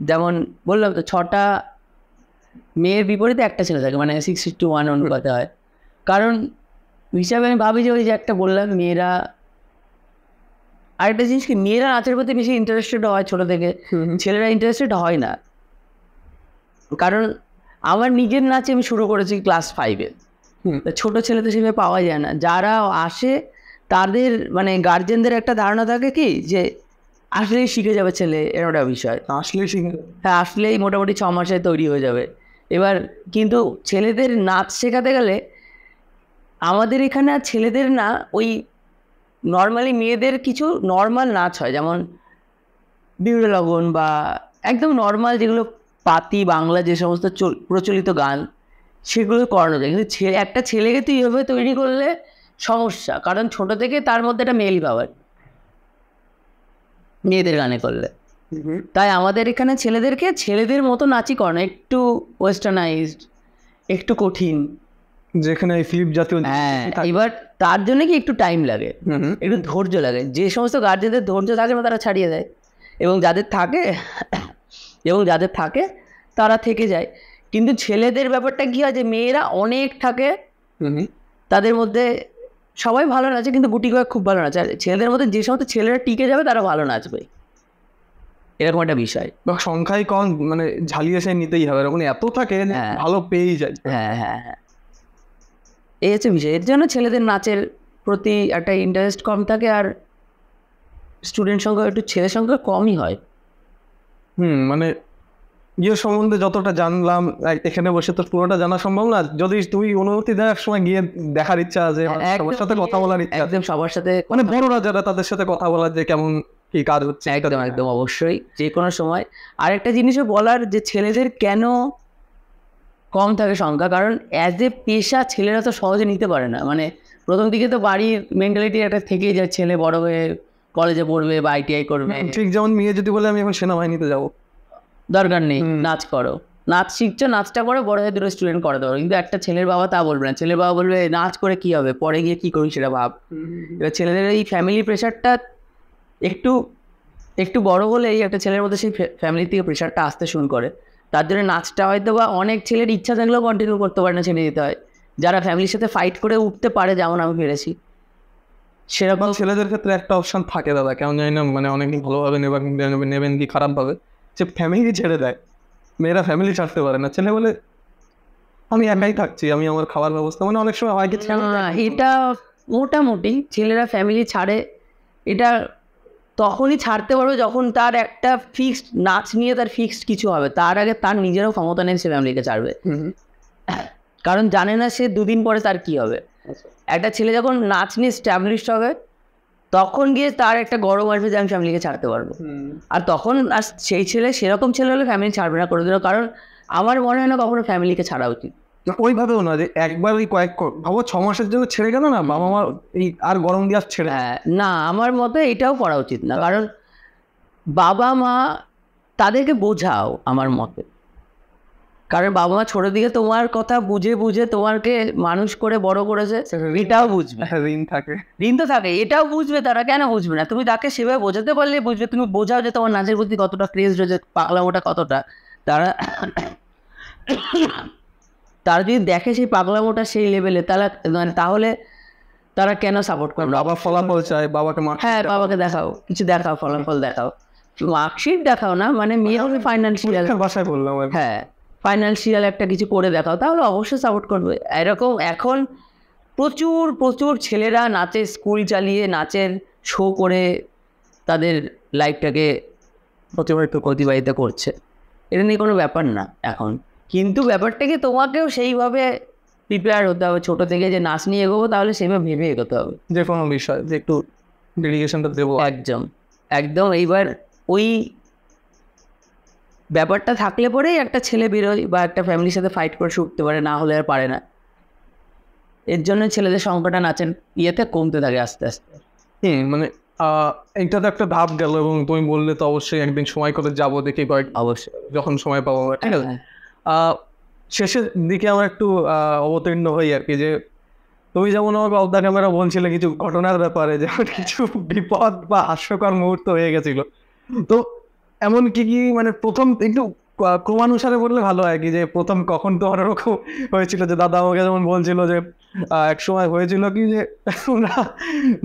A: যেমন বললাম তো 6টা মেয়ের বিপরীতে একটা ছেলে থাকে, মানে 6:1 অনুপাতে হয়। কারণ হিসাবে আমি ভাবি যে ওই যে একটা বললাম মেয়েরা, আরেকটা জিনিস কি, মেয়েরা নাচের প্রতি বেশি ইন্টারেস্টেড হয় ছোটো থেকে, ছেলেরা ইন্টারেস্টেড হয় না। কারণ আমার নিজের নাচে আমি শুরু করেছি ক্লাস 5-এ, ছোট ছেলে তো সেভাবে পাওয়া যায় না। যারা আসে তাদের মানে গার্জেনদের একটা ধারণা থাকে কি যে আসলেই শিখে যাবে ছেলে, এর একটা বিষয়।
B: আসলে শিখে
A: হ্যাঁ, আসলেই মোটামুটি 6 মাসে তৈরি হয়ে যাবে। এবার কিন্তু ছেলেদের নাচ শেখাতে গেলে আমাদের এখানে আর ছেলেদের না, ওই নর্মালি মেয়েদের কিছু নর্মাল নাচ হয়, যেমন বিউরে লগন বা একদম নর্মাল যেগুলো পাতি বাংলা যে সমস্ত প্রচলিত গান, সেগুলো করানো যায়। কিন্তু একটা ছেলেকে তুই এভাবে তৈরি করলে সমস্যা, কারণ ছোট থেকে তার মধ্যে একটা মেল পাওয়ার মেয়েদের গানে করলে। তাই আমাদের এখানে ছেলেদেরকে ছেলেদের মতো নাচই করানো, একটু ওয়েস্টার্নাইজড, একটু কঠিন।
B: যেখানে ফিল্ম জাতীয়
A: হ্যাঁ, এবার তার জন্য কি একটু টাইম লাগে, একটু ধৈর্য লাগে। যে সমস্ত গার্জেনদের ধৈর্য থাকে না তারা ছাড়িয়ে দেয়, এবং যাদের থাকে তারা থেকে যায়। কিন্তু ছেলেদের ব্যাপারটা কি হয় যে মেয়েরা অনেক থাকে, তাদের মধ্যে সবাই ভালো নাচে, কিন্তু গুটি কয়েক খুব ভালো নাচে। আর ছেলেদের মধ্যে যে সমস্ত ছেলেরা টিকে যাবে তারা ভালো নাচবে, এরকম একটা বিষয়।
B: বা সংখ্যায় কম, মানে ঝালিয়ে সে নিতেই হবে, এরকম এত থাকে যে
A: হ্যাঁ।
B: ভালো পেয়েই যায়।
A: হ্যাঁ হ্যাঁ হ্যাঁ, এই হচ্ছে বিষয়। এর জন্য ছেলেদের নাচের প্রতি একটা ইন্টারেস্ট কম থাকে, আর স্টুডেন্ট সংখ্যা একটু ছেলের সংখ্যা কমই হয়।
B: মানে ইয়ে সম্বন্ধে যতটা জানলাম, এখানে বসে তো পুরোটা জানা সম্ভব না। যদি তুমি অনুমতি দেওয়ার সময় গিয়ে দেখার ইচ্ছা আছে, সবার সাথে কথা বলার ইচ্ছা আছে,
A: একদম সবার সাথে,
B: মানে বড়রা যারা তাদের সাথে কথা বলার, যে কেমন কি কাজ হচ্ছে।
A: একদম একদম অবশ্যই যে কোনো সময়। আর একটা জিনিসও বলার, যে ছেলেদের কেন কম থাকে সংখ্যা, কারণ অ্যাজ এ পেশা ছেলেরা তো সহজে নিতে পারে না। মানে প্রথম দিকে তো বাড়ির মেন্টালিটি একটা থেকেই যায়, ছেলে বড় হয়ে কলেজে পড়বে বা ITI করবে,
B: ঠিক যেমন মেয়ে যদি বলে আমি এখন সেনাবাহিনীতে যাবো,
A: দরকার নেই, নাচ করো, নাচ শিখছো, নাচটা করো, বড় হয়ে 2 স্টুডেন্ট করে দেবো। কিন্তু একটা ছেলের বাবা তা বলবে না, ছেলের বাবা বলবে নাচ করে কি হবে, পরে গিয়ে কি করবি সেটা ভাব। এবার ছেলেদের এই ফ্যামিলি প্রেশারটা একটু একটু বড় হলেই একটা ছেলের মধ্যে সেই ফ্যামিলি থেকে প্রেশারটা আসতে শুরু করে। তার জন্য নাচটা হয়তো বা অনেক ছেলের ইচ্ছা থাকলেও কন্টিনিউ করতে পারে না, ছেড়ে দিতে হয়। যারা ফ্যামিলির সাথে ফাইট করে উঠতে পারে, যেমন আমি পেরেছি, সেরকম
B: ছেলেদের ক্ষেত্রে একটা অপশন থাকে দাদা, কেমন জানি না, মানে অনেকেই ভালোভাবে নেবেন কি খারাপভাবে, যে ফ্যামিলি ছেড়ে দেয়। মেয়েরা ফ্যামিলি ছাড়তে পারে না, ছেলে বলে আমি একাই থাকছি, আমি আমার খাবার ব্যবস্থা, মানে অনেক সময় হয় কি,
A: না, এটা মোটামুটি ছেলেরা ফ্যামিলি ছাড়ে। এটা তখনই ছাড়তে পারবে যখন তার একটা ফিক্সড নাচ নিয়ে তার ফিক্সড কিছু হবে। তার আগে তার নিজেরও ক্ষমতা নেই, সে ফ্যামিলিকে ছাড়বে। কারণ জানে না সে 2 দিন পরে তার কি হবে। একটা ছেলে যখন নাচ নিয়ে স্ট্যাবলিশড হবে, তখন গিয়ে তার একটা গরম আসবে যে আমি ফ্যামিলিকে ছাড়তে পারবো। আর তখন আর সেই ছেলে, সেরকম ছেলে হলে ফ্যামিলি ছাড়বে না করে দিল। কারণ আমার মনে হয় না কখনো ফ্যামিলিকে ছাড়া উচিত।
B: ওইভাবেও না যে একবার ওই ভাবো 6 মাসের জন্য ছেড়ে গেল না বাবা মা, এই আর গরম দিয়ে ছেড়ে।
A: হ্যাঁ, না, আমার মতে এটাও করা উচিত না। কারণ বাবা মা তাদেরকে বোঝাও, আমার মতে। কারণ বাবা মা ছোট দিকে তোমার কথা বুঝে বুঝে তোমাকে মানুষ করে বড় করেছে, এটাও বুঝবে।
B: ঋণ থাকে,
A: ঋণ তো থাকে, এটাও বুঝবে। তারা কেন বুঝবে না? তুমি তাকে সেভাবে বোঝাতে পারলে বুঝবে। তুমি বোঝাও যে তোমার নাচের প্রতি কতটা ক্রেজ রয়েছে, পাগলামোটা কতটা। তারা তারা যদি দেখে সেই পাগলামোটা সেই লেভেলে, তাহলে তারা কেন সাপোর্ট করবে?
B: বাবা ফলাফল চায়, বাবাকে
A: হ্যাঁ, বাবাকে দেখাও, কিছু দেখাও, ফলাফল দেখাও। মার্কশিট দেখাও না, মানে মেয়ে হবে ফাইন্যান্সিয়াল,
B: ভাষায় বললাম।
A: হ্যাঁ, ফাইন্যান্সিয়াল একটা কিছু করে দেখাও, তাহলে অবশ্যই সাপোর্ট করবে। এরকম এখন প্রচুর প্রচুর ছেলেরা নাচের স্কুল চালিয়ে নাচের শো করে তাদের লাইফটাকে অতিবাহিত করছে। এটা নিয়ে কোনো ব্যাপার না এখন। কিন্তু ব্যাপারটাকে তোমাকেও সেইভাবে প্রিপেয়ার হতে হবে ছোটো থেকে, যে নাচ নিয়ে এগোবো, তাহলে সেভাবে ভেবে এগোতে হবে
B: যে কোনো বিষয়, যে একটু ডেডিকেশনটা দেবো।
A: একদম একদম। এইবার ওই ব্যাপারটা থাকলে পরেই একটা ছেলে বেরোয় বা একটা ফ্যামিলির সাথে ফাইট করে উঠতে পারে, না হলে আর পারে না। এর জন্য ছেলেদের সংখ্যাটা নাচের ইয়েতে কমতে থাকে আস্তে আস্তে।
B: মানে এইটা তো একটা ধাপ গেল, এবং তুমি বললে তো অবশ্যই একদিন সময় করে যাবো, দেখি
A: অবশ্যই
B: যখন সময় পাবো, ঠিক আছে। শেষের দিকে আমরা একটু অবতীর্ণ হই আর কি, যে তুমি যেমন আমাকে অফ দ্য ক্যামেরা বলছিলে কিছু ঘটনার ব্যাপারে, যেমন কিছু বিপদ বা হাস্যকর মুহূর্ত হয়ে গেছিল, তো এমন কি কি মানে প্রথম একটু ক্রমানুসারে বললে ভালো হয় কি, যে প্রথম কখন তো ওরকম হয়েছিল, যে দাদা আমাকে যেমন বলছিল যে এক সময় হয়েছিল কি, যে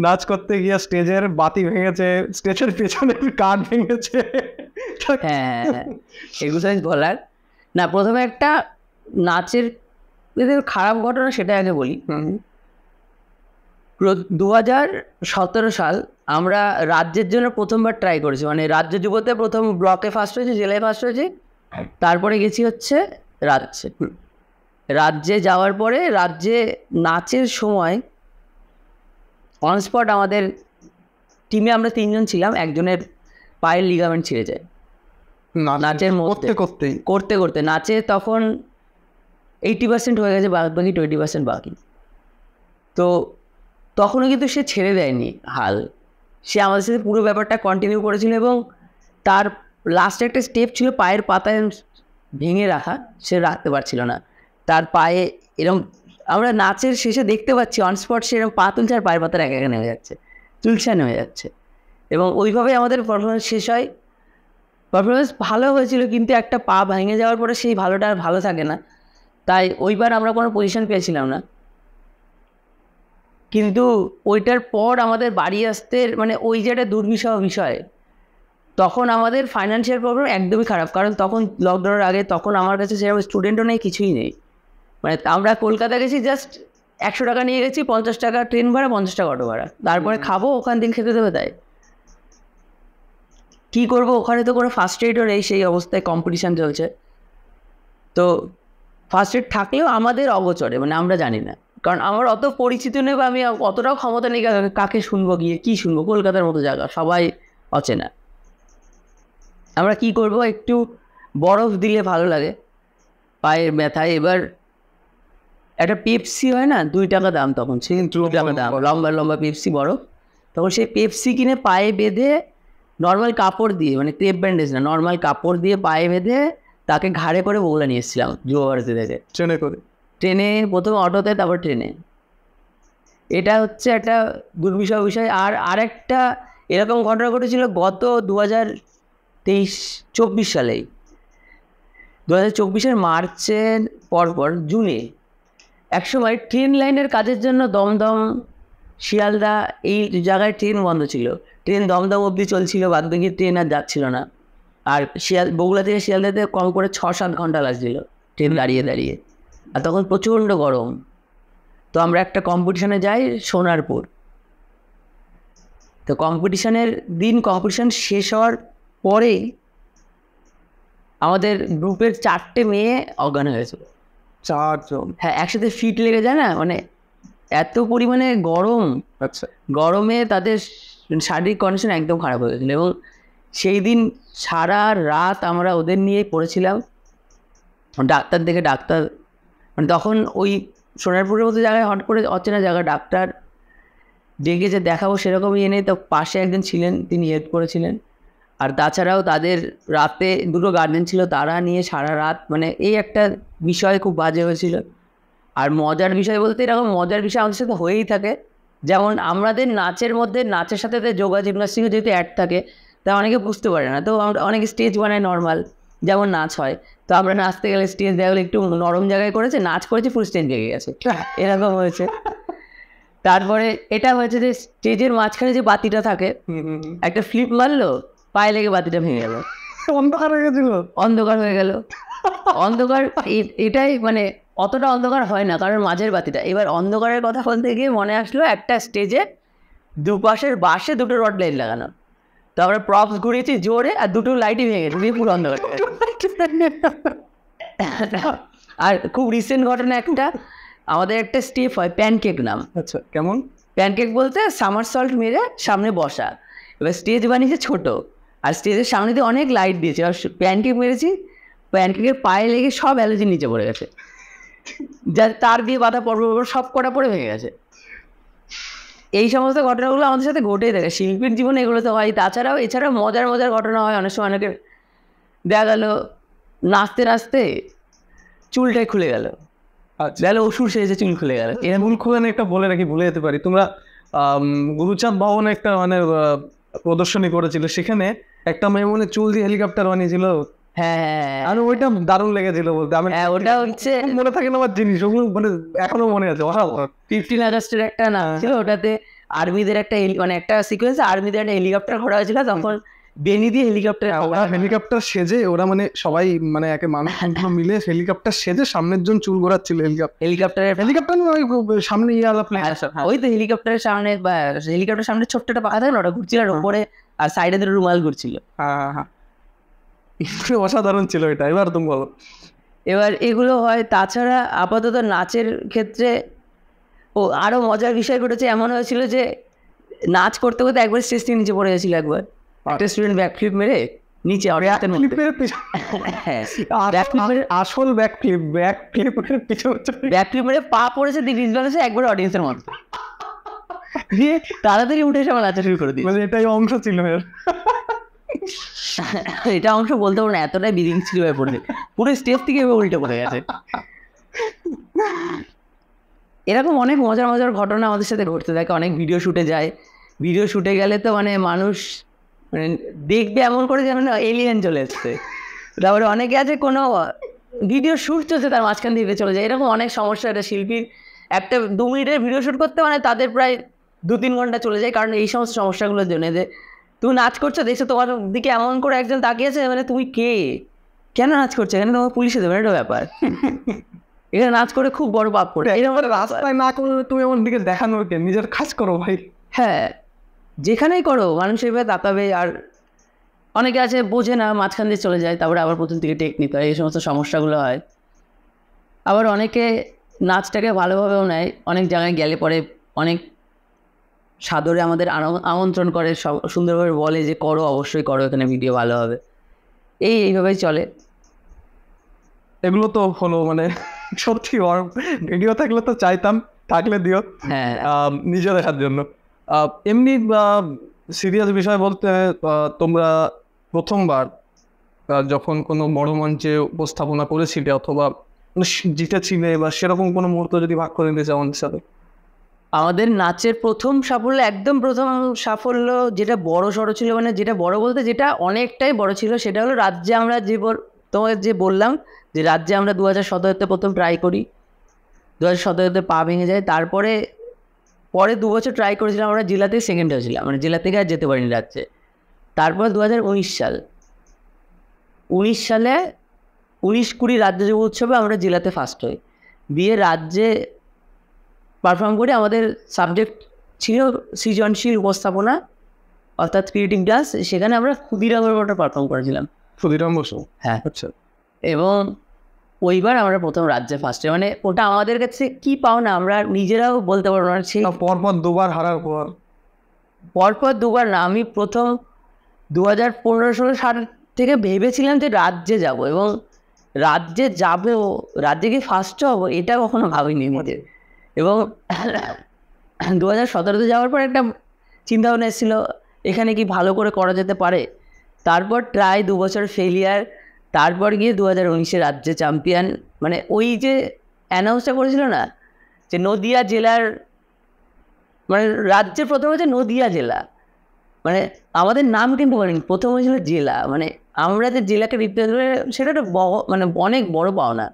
B: নাচ করতে গিয়ে স্টেজের বাতি ভেঙেছে, স্টেজের পেছনের কাঠ ভেঙেছে।
A: হ্যাঁ, এগুলো বলার না, প্রথমে একটা নাচের খারাপ ঘটনা সেটা আগে বলি। 2017 সাল আমরা রাজ্যের জন্য প্রথমবার ট্রাই করেছি, মানে রাজ্য যুবতে প্রথম ব্লকে ফার্স্ট হয়েছে, জেলায় ফার্স্ট হয়েছে, তারপরে গেছি হচ্ছে রাজ্যে যাওয়ার পরে রাজ্যে নাচের সময় অনস্পট আমাদের টিমে আমরা 3 জন ছিলাম, একজনের পায়ের লিগামেন্ট ছিঁড়ে যায় নাচের মধ্যে করতে করতে। নাচে তখন 80% হয়ে গেছে, বাকি 20% বাকি। তো তখনও কিন্তু সে ছেড়ে দেয়নি হাল, সে আমাদের সাথে পুরো ব্যাপারটা কন্টিনিউ করেছিল, এবং তার লাস্টে একটা স্টেপ ছিল পায়ের পাতায় ভেঙে রাখা, সে রাখতে পারছিল না। তার পায়ে এরকম আমরা নাচের শেষে দেখতে পাচ্ছি অনস্পট সে এরকম পা তুলছে আর পায়ের পাতার একা একা নেমে যাচ্ছে, চুলসা নেমে যাচ্ছে, এবং ওইভাবেই আমাদের পারফরমেন্স শেষ হয়। পারফরমেন্স ভালো হয়েছিল, কিন্তু একটা পা ভেঙে যাওয়ার পরে সেই ভালোটা আর ভালো থাকে না, তাই ওইবার আমরা কোনো পজিশন পেয়েছিলাম না। কিন্তু ওইটার পর আমাদের বাড়ি আসতে মানে ওই যে একটা দুর্বিষহ বিষয়, তখন আমাদের ফাইন্যান্সিয়াল প্রবলেম একদমই খারাপ, কারণ তখন লকডাউনের আগে, তখন আমার কাছে সেরকম স্টুডেন্টও নেই, কিছুই নেই। মানে আমরা কলকাতা গেছি, জাস্ট 100 টাকা নিয়ে গেছি, 50 টাকা ট্রেন ভাড়া, 50 টাকা অটো ভাড়া, তারপরে খাবো, ওখান থেকে খেতে দেবে, তাই কী করবো? ওখানে তো কোনো ফার্স্ট এডও নেই, সেই অবস্থায় কম্পিটিশান চলছে। তো ফার্স্ট এড থাকলেও আমাদের অগোচরে, মানে আমরা জানি না, কারণ আমার অত পরিচিত নেই বা আমি অতটাও ক্ষমতা নেই কাকে শুনবো, গিয়ে কী শুনবো, কলকাতার মতো জায়গা, সবাই অচেনা। আমরা কি করব, একটু বরফ দিলে ভালো লাগে পায়ের ব্যথায়। এবার একটা পেপসি হয় না, 2 টাকা দাম, তখন 2 টাকা দাম, লম্বা লম্বা পেপসি বরফ, তখন সেই পেপসি কিনে পায়ে বেঁধে নর্মাল কাপড় দিয়ে, মানে ক্রেপ ব্যান্ডেজ না, নর্মাল কাপড় দিয়ে পায়ে বেঁধে তাকে ঘাড়ে করে বগুলা নিয়ে এসেছিলাম যুবভারতী থেকে, ট্রেনে প্রথম, অটোতে, তারপর ট্রেনে। এটা হচ্ছে একটা দুর্বিষহ বিষয়। আর আরেকটা এরকম ঘটনা ঘটেছিল গত 2024 সালেই, 2024 মার্চের পরপর জুনে একসময় ট্রেন লাইনের কাজের জন্য দমদম, শিয়ালদা এই জায়গায় ট্রেন বন্ধ ছিল, ট্রেন দমদম অবধি চলছিল, বাদ বাকি ট্রেন আর যাচ্ছিল না। আর বগুড়া থেকে শিয়ালদাতে কম করে 6-7 ঘন্টা লাগছিল ট্রেন দাঁড়িয়ে দাঁড়িয়ে, আর তখন প্রচণ্ড গরম। তো আমরা একটা কম্পিটিশানে যাই সোনারপুর। তো কম্পিটিশানের দিন, কম্পিটিশান শেষ হওয়ার পরেই আমাদের গ্রুপের 4টে মেয়ে অজ্ঞান হয়েছিল।
B: 4 জন?
A: হ্যাঁ, একসাথে ফিট লেগে যায় না, মানে এত পরিমাণে গরম।
B: আচ্ছা।
A: গরমে তাদের শারীরিক কন্ডিশন একদম খারাপ হয়ে গেছিলো, এবং সেই দিন সারা রাত আমরা ওদের নিয়েই পড়েছিলাম। ডাক্তার দেখে ডাক্তার, মানে তখন ওই সোনারপুরের মতো জায়গায় হট করে অচেনা জায়গা, ডাক্তার ডেকেছে দেখাবো সেরকমই এনে, তো পাশে একজন ছিলেন, তিনি হেল্প করেছিলেন। আর তাছাড়াও তাদের রাতে 2টো গার্জেন ছিল, তারা নিয়ে সারা রাত, মানে এই একটা বিষয় খুব বাজে হয়েছিল। আর মজার বিষয় বলতে, এরকম মজার বিষয় আমাদের সাথে হয়েই থাকে, যেমন আমাদের নাচের মধ্যে, নাচের সাথে যোগা জিমনাস্টিকও যেহেতু অ্যাড থাকে, তা অনেকে বুঝতে পারে না। তো আমরা অনেকে স্টেজ বানায় নর্মাল, যেমন নাচ হয়, তো আমরা নাচতে গেলে স্টেজ দেখা গেলে একটু নরম জায়গায় করেছে, নাচ করেছে, ফুল স্টেজ ভেঙে গেছে, এরকম হয়েছে। তারপরে এটা হয়েছে যে স্টেজের মাঝখানে যে বাতিটা থাকে, একটা ফ্লিপ মারলো, পায়ে লেগে বাতিটা ভেঙে গেল,
B: অন্ধকার হয়ে গেছিল,
A: অন্ধকার হয়ে গেল। অন্ধকার এটাই, মানে অতটা অন্ধকার হয় না, কারণ মাঝের বাতিটা। এবার অন্ধকারের কথা বলতে গিয়ে মনে আসলো, একটা স্টেজে দুপাশের বাসে 2টো রড লাইট লাগানো, তো আমরা প্রপস ঘুরিয়েছি জোরে, আর 2টো লাইটই ভেঙে গেছে, পুরো অন্ধকার। আর খুব রিসেন্ট ঘটনা একটা, আমাদের একটা স্টেপ হয় প্যানকেক নাম।
B: আচ্ছা, কেমন?
A: প্যানকেক বলতে সামারসল্ট মেরে সামনে বসা। এবার স্টেজ বানিয়েছে ছোট, আর স্টেজের সামনে দিয়ে অনেক লাইট দিয়েছে, আর প্যানকেক মেরেছি, প্যানকেকের পায়ে লেগে সব অ্যালার্জি নিচে পড়ে গেছে। যা তার দিয়ে বাধা পর্ব সব কটা পরে ভেঙে গেছে। এই সমস্ত ঘটনাগুলো আমাদের সাথে ঘটেই থাকে, শিল্পীর জীবনে এগুলো তো হয়। এছাড়াও মজার মজার ঘটনা হয় অনেক সময়। অনেকের দেখা গেল নাচতে নাচতে চুলটাই খুলে গেল, গেল অসুর সেজে চুল খুলে গেল।
B: চুল খুলে একটা বলে রাখি, ভুলে যেতে পারি, তোমরা গুরুচাঁদ ভবনে একটা মানে প্রদর্শনী করেছিল, সেখানে একটা মেয়ে মনে চুল দিয়ে হেলিকপ্টার বানিয়েছিল।
A: হ্যাঁ,
B: আর ওইটা দারুণ লেগেছিল বলতে। আমি
A: ওটা হচ্ছে
B: মনে থাকে না আমার জিনিস, ওগুলো মানে এখনো মনে আছে।
A: 15 আগস্টের একটা নাচ ছিল, ওটাতে আর্মিদের একটা মানে একটা সিকোয়েন্স, আর্মিদের একটা হেলিকপ্টার ঘোরা হয়েছিল, তখন বেনি দিয়ে
B: হেলিকপ্টার সেজে ওরা মানে সবাই মানে একে মানুষ মিলে হেলিকপ্টার সেজে সামনের জন চুল ঘোরাচ্ছিল। হেলিকপ্টার সামনে
A: ওই তো হেলিকপ্টারের সামনে, বা হেলিকপ্টারের সামনে ছোট্ট একটা পাখা থাকে না, ওটা ঘুরছিল আর উপরে, আর সাইডে দুটো রুমাল ঘুরছিল।
B: অসাধারণ ছিল এটা। এবার তুমি বলো।
A: এবার এগুলো হয়। তাছাড়া আপাতত নাচের ক্ষেত্রে আরো মজার বিষয় ঘটেছে। এমন হয়েছিল যে নাচ করতে করতে একবার স্টেজ থেকে নিচে পড়ে গেছিল। একবার একটা স্টুডেন্ট ব্যাকফ্লিপ মেরে নিচে,
B: আসল
A: ব্যাকফ্লিপ মেরে পা পড়েছে, ডিসব্যালেন্সে একবার অডিয়েন্সের মধ্যে দিয়ে তাড়াতাড়ি উঠে এসে আমার নাচা শুরু করে দিই।
B: এটাই অংশ ছিল।
A: এটা অংশ বলতে পারবো না, এতটাই বিদিং ছিল হয়ে পড়ে, পুরো স্টেজ থেকে উল্টে পড়ে গেছে। এরকম অনেক মজার মজার ঘটনা আমাদের সাথে ঘটতে থাকে। অনেক ভিডিও শুটে যায়, ভিডিও শুটে গেলে তো মানে মানুষ মানে দেখবে এমন করে যে মানে এলিয়েন চলে এসছে। তারপরে অনেকে আছে কোনো ভিডিও শ্যুট চলছে তার মাঝখান দিয়ে চলে যায়। এরকম অনেক সমস্যা। একটা শিল্পীর একটা 2 মিনিটের ভিডিও শ্যুট করতে মানে তাদের প্রায় 2-3 ঘন্টা চলে যায়, কারণ এই সমস্ত সমস্যাগুলোর জন্য। যে তুমি নাচ করছো, দেখছো তোমার দিকে এমন করে একজন তাকিয়েছে, মানে তুমি কে, কেন নাচ করছো, এখানে তোমার পুলিশে দেবে একটা ব্যাপার। এখানে নাচ করে খুব বড় পাপ করে,
B: এরকম রাস্তায় না করলে তুমি এমন দিকে দেখানোর কে, নিজের কাজ করো ভাই।
A: হ্যাঁ, যেখানেই করো মানুষ এভাবে তাকাবে। আর অনেকে আছে বোঝে না, মাঝখান দিয়ে চলে যায়, তারপরে আবার প্রথম থেকে টেক নিতে হয়, এই সমস্ত সমস্যাগুলো হয়। আবার অনেকে নাচটাকে ভালোভাবেও নেয়, অনেক জায়গায় গেলে পরে অনেক সাদরে আমাদের আমন্ত্রণ করে, সুন্দরভাবে বলে যে করো, অবশ্যই করো, এখানে ভিডিও ভালো হবে। এইভাবেই চলে।
B: এগুলো তো হলো মানে সত্যি ভিডিও থাকলে তো চাইতাম থাকলে দিও,
A: হ্যাঁ,
B: নিজে দেখার জন্য। এমনি সিরিয়াস বিষয় বলতে, তোমরা প্রথমবার যখন কোনো বড় মঞ্চে উপস্থাপনা করেছিলে অথবা জিতেছিলে, বা সেরকম কোনো মুহূর্ত যদি ভাগ করে নিতে চাও আমাদের সাথে।
A: আমাদের নাচের প্রথম সাফল্য, একদম প্রথম সাফল্য যেটা বড় সড়ো ছিল, মানে যেটা বড় বলতে যেটা অনেকটাই বড় ছিল, সেটা হলো রাজ্যে আমরা তোমাকে যে বললাম যে রাজ্যে আমরা 2017-তে প্রথম ট্রাই করি, 2017-তে পা ভেঙে যায়। তারপরে 2 বছর ট্রাই করেছিলাম, আমরা জেলাতে সেকেন্ড হয়েছিলাম, মানে জেলা থেকে আর যেতে পারিনি রাজ্যে। তারপর 2019 সাল, 19-20 রাজ্য যুব উৎসবে আমরা জেলাতে ফার্স্ট হই, দিয়ে রাজ্যে পারফর্ম করি। আমাদের সাবজেক্ট ছিল সৃজনশীল উপস্থাপনা, অর্থাৎ ক্রিয়েটিভ ডান্স। সেখানে আমরা ক্ষুদিরামের ওটা পারফর্ম করেছিলাম।
B: ক্ষুদিরাম বসু,
A: হ্যাঁ,
B: আচ্ছা।
A: এবং ওইবার আমরা প্রথম রাজ্যে ফার্স্টে, মানে ওটা আমাদের কাছে কি পাও না আমরা নিজেরাও বলতে পারবো না। সেই
B: পরপর 2বার হারার
A: পরপর 2বার না, আমি প্রথম 2015-16 সাল থেকে ভেবেছিলাম যে রাজ্যে যাব, এবং রাজ্যে কি ফার্স্ট হবো এটা কখনো ভাবিনি মধ্যে। এবং 2017-তে যাওয়ার পর একটা চিন্তাভাবনা এসেছিল এখানে কি ভালো করে করা যেতে পারে। তারপর ট্রাই 2 বছর ফেলিয়ার, তারপর গিয়ে 2019-এ রাজ্যে চ্যাম্পিয়ন। মানে ওই যে অ্যানাউন্সটা করেছিল না যে নদিয়া জেলার, মানে রাজ্যের প্রথম হচ্ছে নদিয়া জেলা, মানে আমাদের নাম কিন্তু বলেনি, প্রথম হয়েছিল জেলা। মানে আমরা যে জেলাকে রিপ্রেজেন্ট করে, সেটা একটা মানে অনেক বড় পাওনা।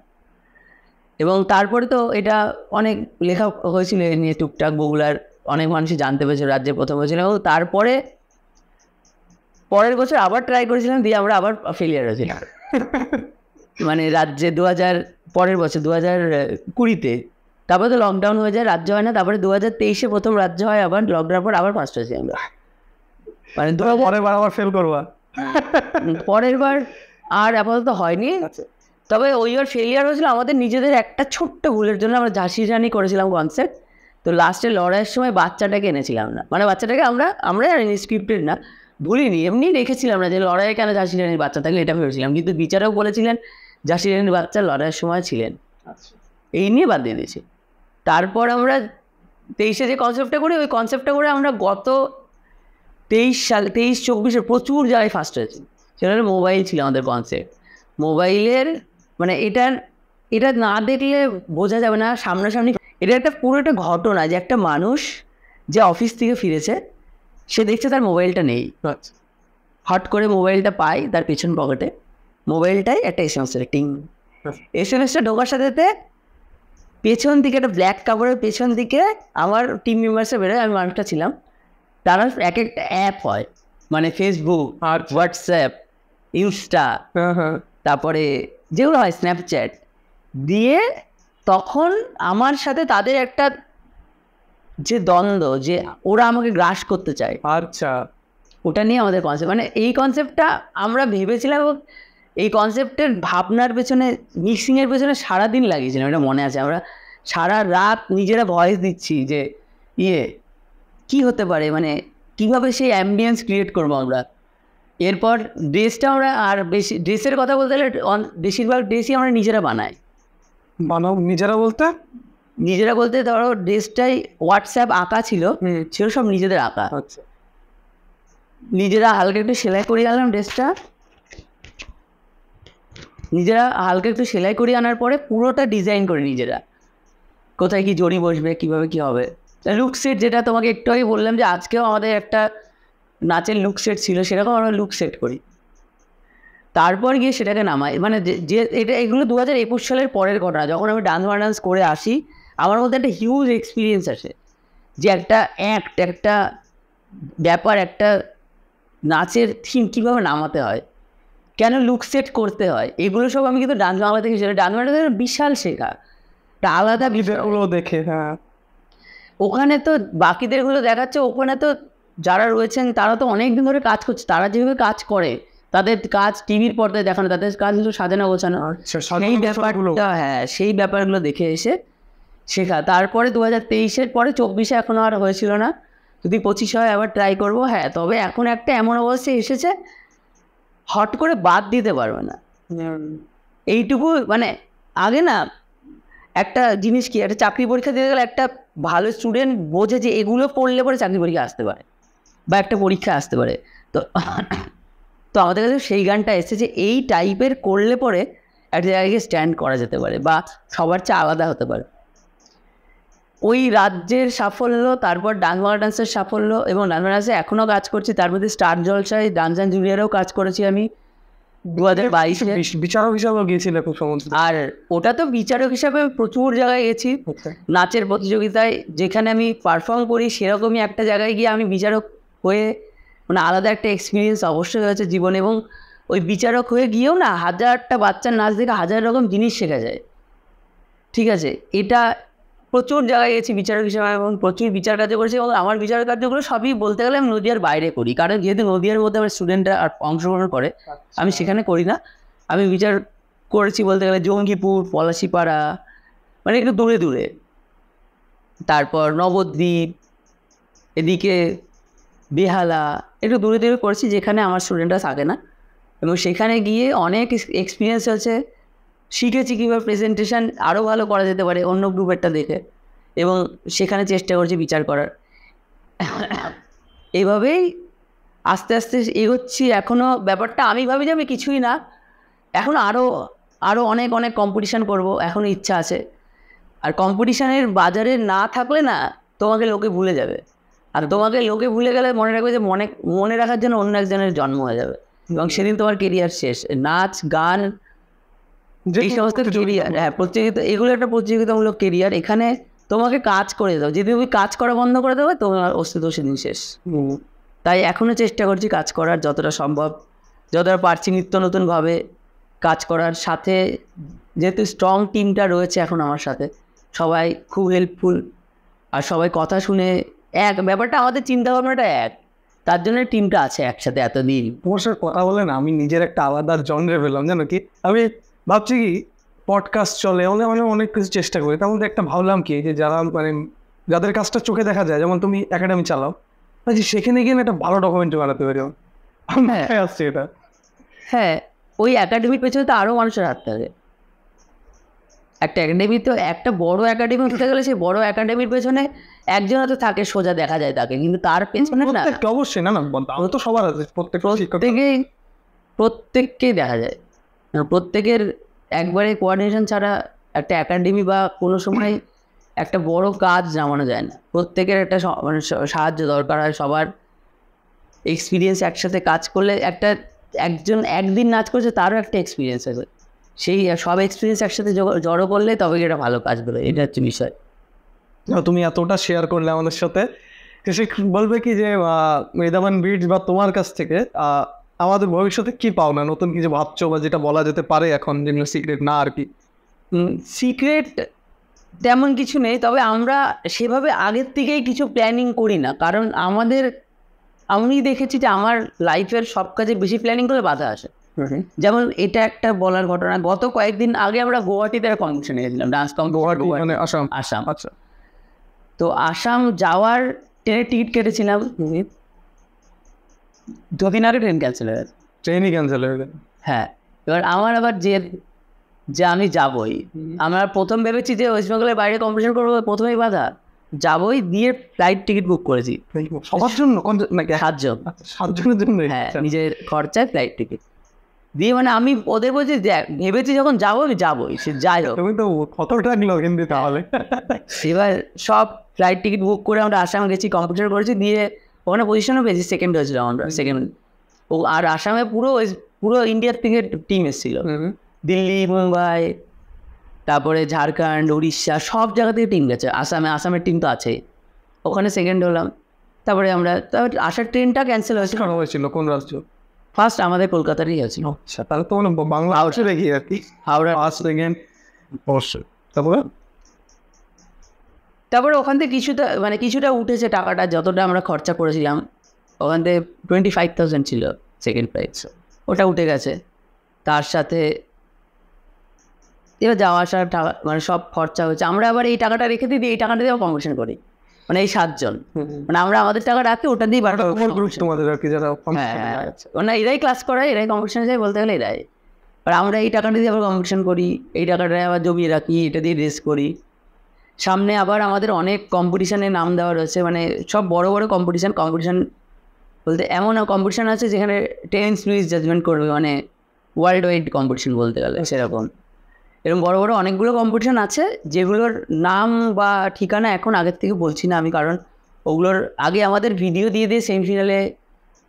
A: এবং তারপরে তো এটা অনেক লেখা হয়েছিল এ নিয়ে, টুকটাক বগুলার অনেক মানুষই জানতে পেরেছিল রাজ্যে প্রথম হয়েছিল। এবং তারপরে পরের বছর আবার ট্রাই করেছিলাম, দিয়ে আমরা আবার ফেলিয়ার হয়েছিলাম। মানে রাজ্যে পরের বছর 2020-তে, তারপরে তো লকডাউন হয়ে যায়, রাজ্য হয় না। তারপরে 2023-এ প্রথম রাজ্য হয়, আবার লকডাউন পর আবার ফার্স্ট হয়েছি আমরা। মানে
B: পরের বার আবার ফেল করবা?
A: পরের বার আর আপাতত হয়নি। তবে ওইবার ফেলিয়ার হয়েছিল আমাদের নিজেদের একটা ছোট্ট ভুলের জন্য। আমরা ঝাঁসি রানী করেছিলাম কনসেপ্ট, তো লাস্টে লড়াইয়ের সময় বাচ্চাটাকে এনেছিলাম না, মানে বাচ্চাটাকে আমরা স্ক্রিপ্টেড না, ভুলিনি, এমনি রেখেছিলাম না যে লড়াইয়ে কেন ঝাঁসি রানীর বাচ্চা থাকলে, এটা ভেবেছিলাম। কিন্তু বিচারক বলেছিলেন ঝাঁসি রানীর বাচ্চা লড়াইয়ের সময় ছিলেন। এই নিয়ে বাদ দিয়ে দিয়েছি। তারপর আমরা 23-এ যে কনসেপ্টটা করি, ওই কনসেপ্টটা করে আমরা গত 23-24 প্রচুর জায়গায় ফার্স্ট হয়েছি। সেটা হলো মোবাইল ছিল আমাদের কনসেপ্ট। মোবাইলের মানে এটা না দেখলে বোঝা যাবে না সামনাসামনি। এটা একটা পুরো একটা ঘটনা যে একটা মানুষ যে অফিস থেকে ফিরেছে, সে দেখছে তার মোবাইলটা নেই। হট করে মোবাইলটা পায় তার পেছন পকেটে, মোবাইলটাই একটা SMS টিং। SMS ঢোকার সাথে সাথে পেছন দিকে একটা ব্ল্যাক কাভারের পেছন দিকে আমার টিম মেম্বার্সে বেরোয়, আমি মানুষটা ছিলাম। তারা এক একটা অ্যাপ হয়, মানে ফেসবুক, হোয়াটসঅ্যাপ, ইনস্টা, তারপরে যেগুলো হয় স্ন্যাপচ্যাট দিয়ে, তখন আমার সাথে তাদের একটা যে দ্বন্দ্ব, যে ওরা আমাকে গ্রাস করতে চায়,
B: আচ্ছা,
A: ওটা নিয়ে আমাদের কনসেপ্ট। মানে এই কনসেপ্টটা আমরা ভেবেছিলাম, এই কনসেপ্টের ভাবনার পেছনে, মিক্সিংয়ের পেছনে সারাদিন লাগিয়েছিলাম, এটা মনে আছে। আমরা সারা রাত নিজেরা ভয়েস দিচ্ছি যে কি হতে পারে, মানে কীভাবে সেই অ্যাম্বিয়েন্স ক্রিয়েট করবো আমরা। এরপর ড্রেসটা আমরা, আর বেশি ড্রেসের কথা বলতে গেলে বেশিরভাগ ড্রেসই আমরা নিজেরা বানাই। নিজেরা বলতে ধরো ড্রেসটাই হোয়াটসঅ্যাপ আঁকা ছিল, সব নিজেদের আঁকা।
B: আচ্ছা,
A: নিজেরা হালকা একটু সেলাই করিয়ে আনলাম ড্রেসটা, নিজেরা হালকা একটু সেলাই করিয়ে আনার পরে পুরোটা ডিজাইন করে নিজেরা, কোথায় কি জড়ি বসবে, কীভাবে কী হবে। লুক সেট, যেটা তোমাকে একটু আগে বললাম যে আজকেও আমাদের একটা নাচের লুক সেট ছিল, সেরকম আমরা লুক সেট করি। তারপর গিয়ে সেটাকে নামাই, মানে যে এগুলো 2021 সালের পরের ঘটনা। যখন আমি ডান্স করে আসি, আমার মধ্যে একটা হিউজ এক্সপিরিয়েন্স আসে যে একটা ব্যাপার, একটা নাচের থিম কীভাবে নামাতে হয়, কেন লুক সেট করতে হয়, এগুলো সব আমি কিন্তু ডান্স বাংলা থেকে শিখি। ডান্স বাংলা থেকে বিশাল শেখা, একটা আলাদা বিষয়গুলো দেখে। হ্যাঁ, ওখানে তো বাকিদেরগুলো দেখাচ্ছে, ওখানে তো যারা রয়েছেন তারা তো অনেক দিন ধরে কাজ করছে, তারা যেভাবে কাজ করে, তাদের কাজ টিভির পর্দায় দেখানো, তাদের কাজ কিন্তু সাজানো গোছানো, সেই ব্যাপারটা, হ্যাঁ সেই ব্যাপারগুলো দেখে এসে শেখা। তারপরে 2023-এর পরে 24-এ এখন আর হয়েছিল না, যদি 25 হয় আবার ট্রাই করবো। হ্যাঁ, তবে এখন একটা এমন অবস্থায় এসেছে হট করে বাদ দিতে পারবে না এইটুকু। মানে আগে না একটা জিনিস কি, একটা চাকরি পরীক্ষা দিতে গেলে একটা ভালো স্টুডেন্ট বোঝে যে এগুলো পড়লে পরে চাকরি পরীক্ষা আসতে পারে বা একটা পরীক্ষা আসতে পারে। তো তো আমাদের কাছে সেই গানটা এসেছে যে এই টাইপের করলে পরে একটা জায়গায় স্ট্যান্ড করা যেতে পারে বা সবার চেয়ে আলাদা হতে পারে। ওই রাজ্যের সাফল্য, তারপর ডান্সের সাফল্য, এবং ডান্সে এখনও কাজ করছি। তার মধ্যে স্টার জলসায় ডান্স অ্যান্ড জুনিয়রেও কাজ করেছি আমি 2022-এ,
B: বিচারক হিসাবেও গিয়েছিল খুব সমস্ত।
A: আর ওটা তো বিচারক হিসাবে প্রচুর জায়গায় গেছি, নাচের প্রতিযোগিতায় যেখানে আমি পারফর্ম করি সেরকমই একটা জায়গায় গিয়ে আমি বিচারক হয়ে, মানে আলাদা একটা এক্সপিরিয়েন্স অবশ্যই হয়েছে জীবনে। এবং ওই বিচারক হয়ে গিয়েও না 1000টা বাচ্চার নাচ দেখে 1000 রকম জিনিস শেখা যায়। ঠিক আছে, এটা প্রচুর জায়গায় গেছি বিচারক হিসেবে এবং প্রচুর বিচার কার্য করেছি। এবং আমার বিচার কার্যগুলো সবই বলতে গেলে আমি নদীয়ার বাইরে করি, কারণ যেহেতু নদীয়ার মধ্যে আমার স্টুডেন্টরা অংশগ্রহণ করে, আমি সেখানে করি না। আমি বিচার করেছি বলতে গেলে জঙ্গিপুর, পলাশিপাড়া, মানে একটু দূরে দূরে, তারপর নবদ্বীপ, এদিকে বেহালা, একটু দূরে দূরে করেছি যেখানে আমার স্টুডেন্টরা থাকে না। এবং সেখানে গিয়ে অনেক এক্সপিরিয়েন্স আছে, শিখেছি কীভাবে প্রেজেন্টেশন আরও ভালো করা যেতে পারে অন্য গ্রুপেরটা দেখে, এবং সেখানে চেষ্টা করছি বিচার করার। এইভাবেই আস্তে আস্তে এগোচ্ছি। এখনও ব্যাপারটা আমি ভাবি যে আমি কিছুই না, এখন আরও অনেক অনেক কম্পিটিশান করব, এখনও ইচ্ছা আছে। আর কম্পিটিশানের বাজারে না থাকলে না তোমাকে লোকে ভুলে যাবে, আর তোমাকে লোকে ভুলে গেলে মনে রাখবে যে মনে রাখার জন্য অন্য একজনের জন্ম হয়ে যাবে, এবং সেদিন তোমার কেরিয়ার শেষ। নাচ, গান, এই সমস্ত কেরিয়ার, হ্যাঁ প্রতিযোগিতা, এগুলো একটা প্রতিযোগিতামূলক কেরিয়ার। এখানে তোমাকে কাজ করে দাও, যদি তুমি কাজ করা বন্ধ করে দেবে তোমার অস্তিত্ব সেদিন শেষ। তাই এখনও চেষ্টা করছি কাজ করার যতটা সম্ভব, যতটা পারছি নিত্য নতুনভাবে কাজ করার। সাথে যেহেতু স্ট্রং টিমটা রয়েছে এখন আমার সাথে, সবাই খুব হেল্পফুল, আর সবাই কথা শুনে এক, ব্যাপারটা আমাদের চিন্তাভাবনাটা এক, তার জন্য টিমটা আছে একসাথে এতদিন।
B: তোমার সাথে কথা বলে না আমি নিজের একটা আলাদা জনরে পেলাম, জানো কি? আমি ভাবছি কি পডকাস্ট চলে, অনেক কিছু চেষ্টা করি, তার মধ্যে একটা ভাবলাম কি যে যারা মানে যাদের কাজটা চোখে দেখা যায়, যেমন তুমি একাডেমি চালাও, সেখানে গিয়ে একটা ভালো ডকুমেন্টারি বানাতে পারি। হ্যাঁ আসছে এটা,
A: হ্যাঁ ওই একাডেমির পেছনে তো আরও মানুষের হাত থাকে। একটা একাডেমি, তো একটা বড় একাডেমি উঠতে গেলে সেই বড় একাডেমির পেছনে একজন হয়তো থাকে, সোজা দেখা যায় তাকে, কিন্তু তার পেছনে না
B: অবশ্যই না তো সবার আছে,
A: প্রত্যেককেই দেখা যায়। প্রত্যেকের একবারে কোঅর্ডিনেশন ছাড়া একটা একাডেমি বা কোনো সময় একটা বড় কাজ নামানো যায় না। প্রত্যেকের একটা মানে সাহায্য দরকার হয়, সবার এক্সপিরিয়েন্স একসাথে কাজ করলে একজন একদিন নাচ করছে তারও একটা এক্সপিরিয়েন্স আছে, সেই সব এক্সপিরিয়েন্স একসাথে জড়ো করলে তবে এটা ভালো কাজ করে, এটা হচ্ছে বিষয়।
B: তুমি এতটা শেয়ার করলে আমাদের সাথে, সে বলবে কি যে মেধাবান বিটস বা তোমার কাছ থেকে আমাদের ভবিষ্যতে কি পাও না, নতুন কিছু ভাবছো বা যেটা বলা যেতে পারে এখন, যেগুলো সিক্রেট না আর কি?
A: সিক্রেট তেমন কিছু নেই, তবে আমরা সেভাবে আগের থেকেই কিছু প্ল্যানিং করি না, কারণ আমি দেখেছি যে আমার লাইফের সব কাজে বেশি প্ল্যানিং করে বাধা আসে। যেমন এটা একটা বলার ঘটনা, গত কয়েকদিন আগে আমরা গুয়াহাটিতে কম্পিটিশনে গেছিলাম, ডান্স কম্পিটিশন, আসাম।
B: আচ্ছা,
A: তো আসাম যাওয়ার ট্রেনের টিকিট কেটেছিলাম, দুদিন আগে ট্রেনই ক্যান্সেল হয়ে গেল। হ্যাঁ, এবার আমার আবার যে আমি যাবই, আমরা প্রথম ভেবেছি যে ওয়েস্ট বেঙ্গলের বাইরে কম্পিটিশন করবো, প্রথমেই বাধা, যাবই দিয়ে ফ্লাইট টিকিট বুক করেছি
B: সবার জন্য,
A: 7 জনের জন্য। হ্যাঁ, নিজের খরচায় ফ্লাইট টিকিট দিয়ে, মানে আমি ওদের বলছি ভেবেছি যখন যাবোই সে যাই হোক।
B: তুমি তো কত টাকা হিন্দি তাহলে।
A: এবার সব ফ্লাইট টিকিট বুক করে আমরা আসামে গেছি, কম্পিটিশন করেছি, দিয়ে ওখানে পজিশনও পেয়েছি, সেকেন্ড হয়েছিলাম আমরা, সেকেন্ড। আর আসামে পুরো ইন্ডিয়ার থেকে টিম এসেছিল, দিল্লি, মুম্বাই, তারপরে ঝাড়খণ্ড, উড়িষ্যা, সব জায়গা থেকে টিম গেছে। আসামের টিম তো আছেই, ওখানে সেকেন্ড হলাম। তারপরে আসার ট্রেনটা ক্যান্সেল
B: হয়েছিল। কোন রাজ্য?
A: ফার্স্ট আমাদের কলকাতারই হয়েছিল।
B: আচ্ছা, তাহলে তো বাংলা চলে গিয়ে আর কি,
A: হাওড়া
B: ফার্স্ট সেকেন্ড অবশ্যই।
A: তারপরে ওখান থেকে কিছুটা উঠেছে টাকাটা, যতটা আমরা খরচা করেছিলাম ওখান থেকে 25,000 ছিল সেকেন্ড প্রাইজ, ওটা উঠে গেছে। তার সাথে এবার যাওয়া আসার টাকা, মানে সব খরচা হয়েছে। আমরা আবার এই টাকাটা রেখে দিই, এই টাকাটা দিয়ে কম্পিটিশন করি, মানে এই 7 জন, মানে আমরা আমাদের টাকা রাখি, ওটা দিয়ে
B: তোমাদের আর কি যারা,
A: মানে এরাই ক্লাস করায়, এরাই কম্পিটিশন যায়, বলতে গেলে এরাই। আর আমরা এই টাকাটা দিয়ে আবার কম্পিটিশন করি, এই টাকাটা আবার জমিয়ে রাখি, এটা দিয়ে রেস করি। সামনে আবার আমাদের অনেক কম্পিটিশানে নাম দেওয়া রয়েছে, মানে সব বড় বড় কম্পিটিশান বলতে এমন কম্পিটিশান আছে যেখানে 10 মিনিট জাজমেন্ট করবে, মানে ওয়ার্ল্ড ওয়াইড কম্পিটিশান বলতে গেলে সেরকম। এরকম বড় বড় অনেকগুলো কম্পিটিশান আছে, যেগুলোর নাম বা ঠিকানা এখন আগের থেকে বলছি না আমি, কারণ ওগুলোর আগে আমাদের ভিডিও দিয়ে সেমিফিনালে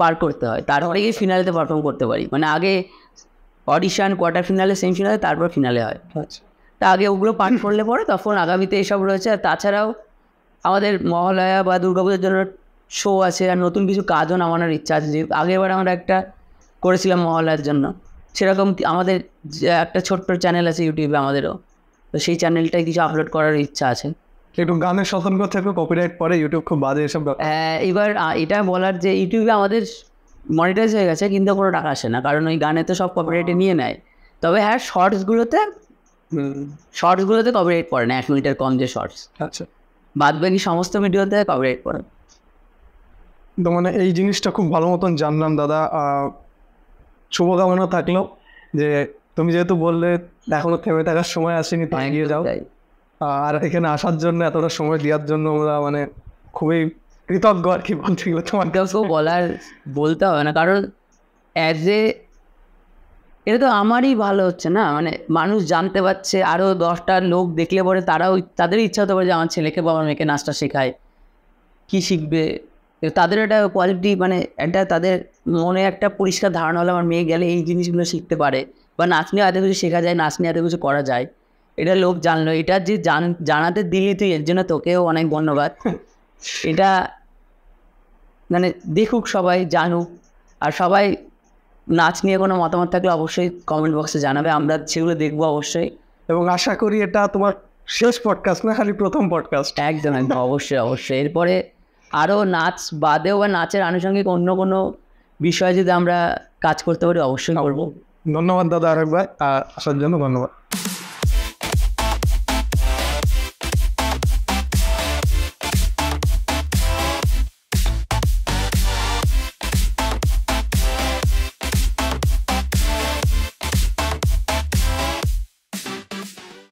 A: পার করতে হয়, তারপরে গিয়ে ফিনালেতে পারফর্ম করতে পারি। মানে আগে অডিশন, কোয়ার্টার ফিনালে, সেমিফিনালে, তারপর ফিনালে হয়। তা আগে ওগুলো পাঠ করলে পরে তখন আগামীতে এসব রয়েছে। আর তাছাড়াও আমাদের মহালয়া বা দুর্গাপুজোর জন্য শো আছে, আর নতুন কিছু কাজও নামানোর ইচ্ছা আছে। যে আগেরবার আমরা একটা করেছিলাম মহালয়ার জন্য, সেরকম আমাদের একটা ছোট্ট চ্যানেল আছে ইউটিউবে আমাদেরও, তো সেই চ্যানেলটায় কিছু আপলোড করার ইচ্ছা আছে।
B: একটু গানের সতর্ক থাকবে, কপিরাইট পরে, ইউটিউব খুব বাজে এসব।
A: এবার এটা বলার যে ইউটিউবে আমাদের মনিটাইজ হয়ে গেছে, কিন্তু কোনো টাকা আসে না, কারণ ওই গানে তো সব কপিরাইটে নিয়ে নেয়। তবে হ্যাঁ, শর্টসগুলোতে কপিরাইট পড়ে না, 1 মিনিটের কম যে শর্টস।
B: আচ্ছা,
A: বাদ বাকি সমস্ত ভিডিওতে কপিরাইট পড়ে।
B: তো মানে এই জিনিসটা খুব ভালো মতন জানলাম দাদা। শুভকামনা থাকলো যে তুমি যেহেতু বললে এখনো থেমে থাকার সময় আসেনি, তো এগিয়ে যাও। আর এখানে আসার জন্য, এতটা সময় দেওয়ার জন্য আমরা মানে খুবই কৃতজ্ঞ আর কি বলতে গেলে।
A: তোমাকে বলতে হবে না, কারণ এটা তো আমারই ভালো হচ্ছে না, মানে মানুষ জানতে পারছে, আরও 10টা লোক দেখলে পরে তাদের ইচ্ছা হতে পারে যে আমার ছেলেকে বা আমার মেয়েকে নাচটা শেখায়, কী শিখবে, তাদের একটা পজিটিভ, মানে একটা তাদের মনে একটা পরিষ্কার ধারণা হলে আমার মেয়ে গেলে এই জিনিসগুলো শিখতে পারে, বা নাচ নিয়ে এত কিছু শেখা যায়, নাচ নিয়ে এত কিছু করা যায়, এটা লোক জানলো। এটা যে জানাতে দিলি তুই, এর জন্য তোকেও অনেক ধন্যবাদ। এটা মানে দেখুক সবাই, জানুক। আর সবাই নাচ নিয়ে কোনো মতামত থাকলে অবশ্যই কমেন্ট বক্সে জানাবে, আমরা সেগুলো দেখবো অবশ্যই।
B: এবং আশা করি এটা তোমার শেষ পডকাস্ট না, খালি প্রথম পডকাস্ট।
A: একদম অবশ্যই। এরপরে আরও নাচ বাদেও বা নাচের আনুষঙ্গিক অন্য কোনো বিষয়ে যদি আমরা কাজ করতে পারি, অবশ্যই করবো।
B: ধন্যবাদ দাদা আরেকবার আসার জন্য, ধন্যবাদ।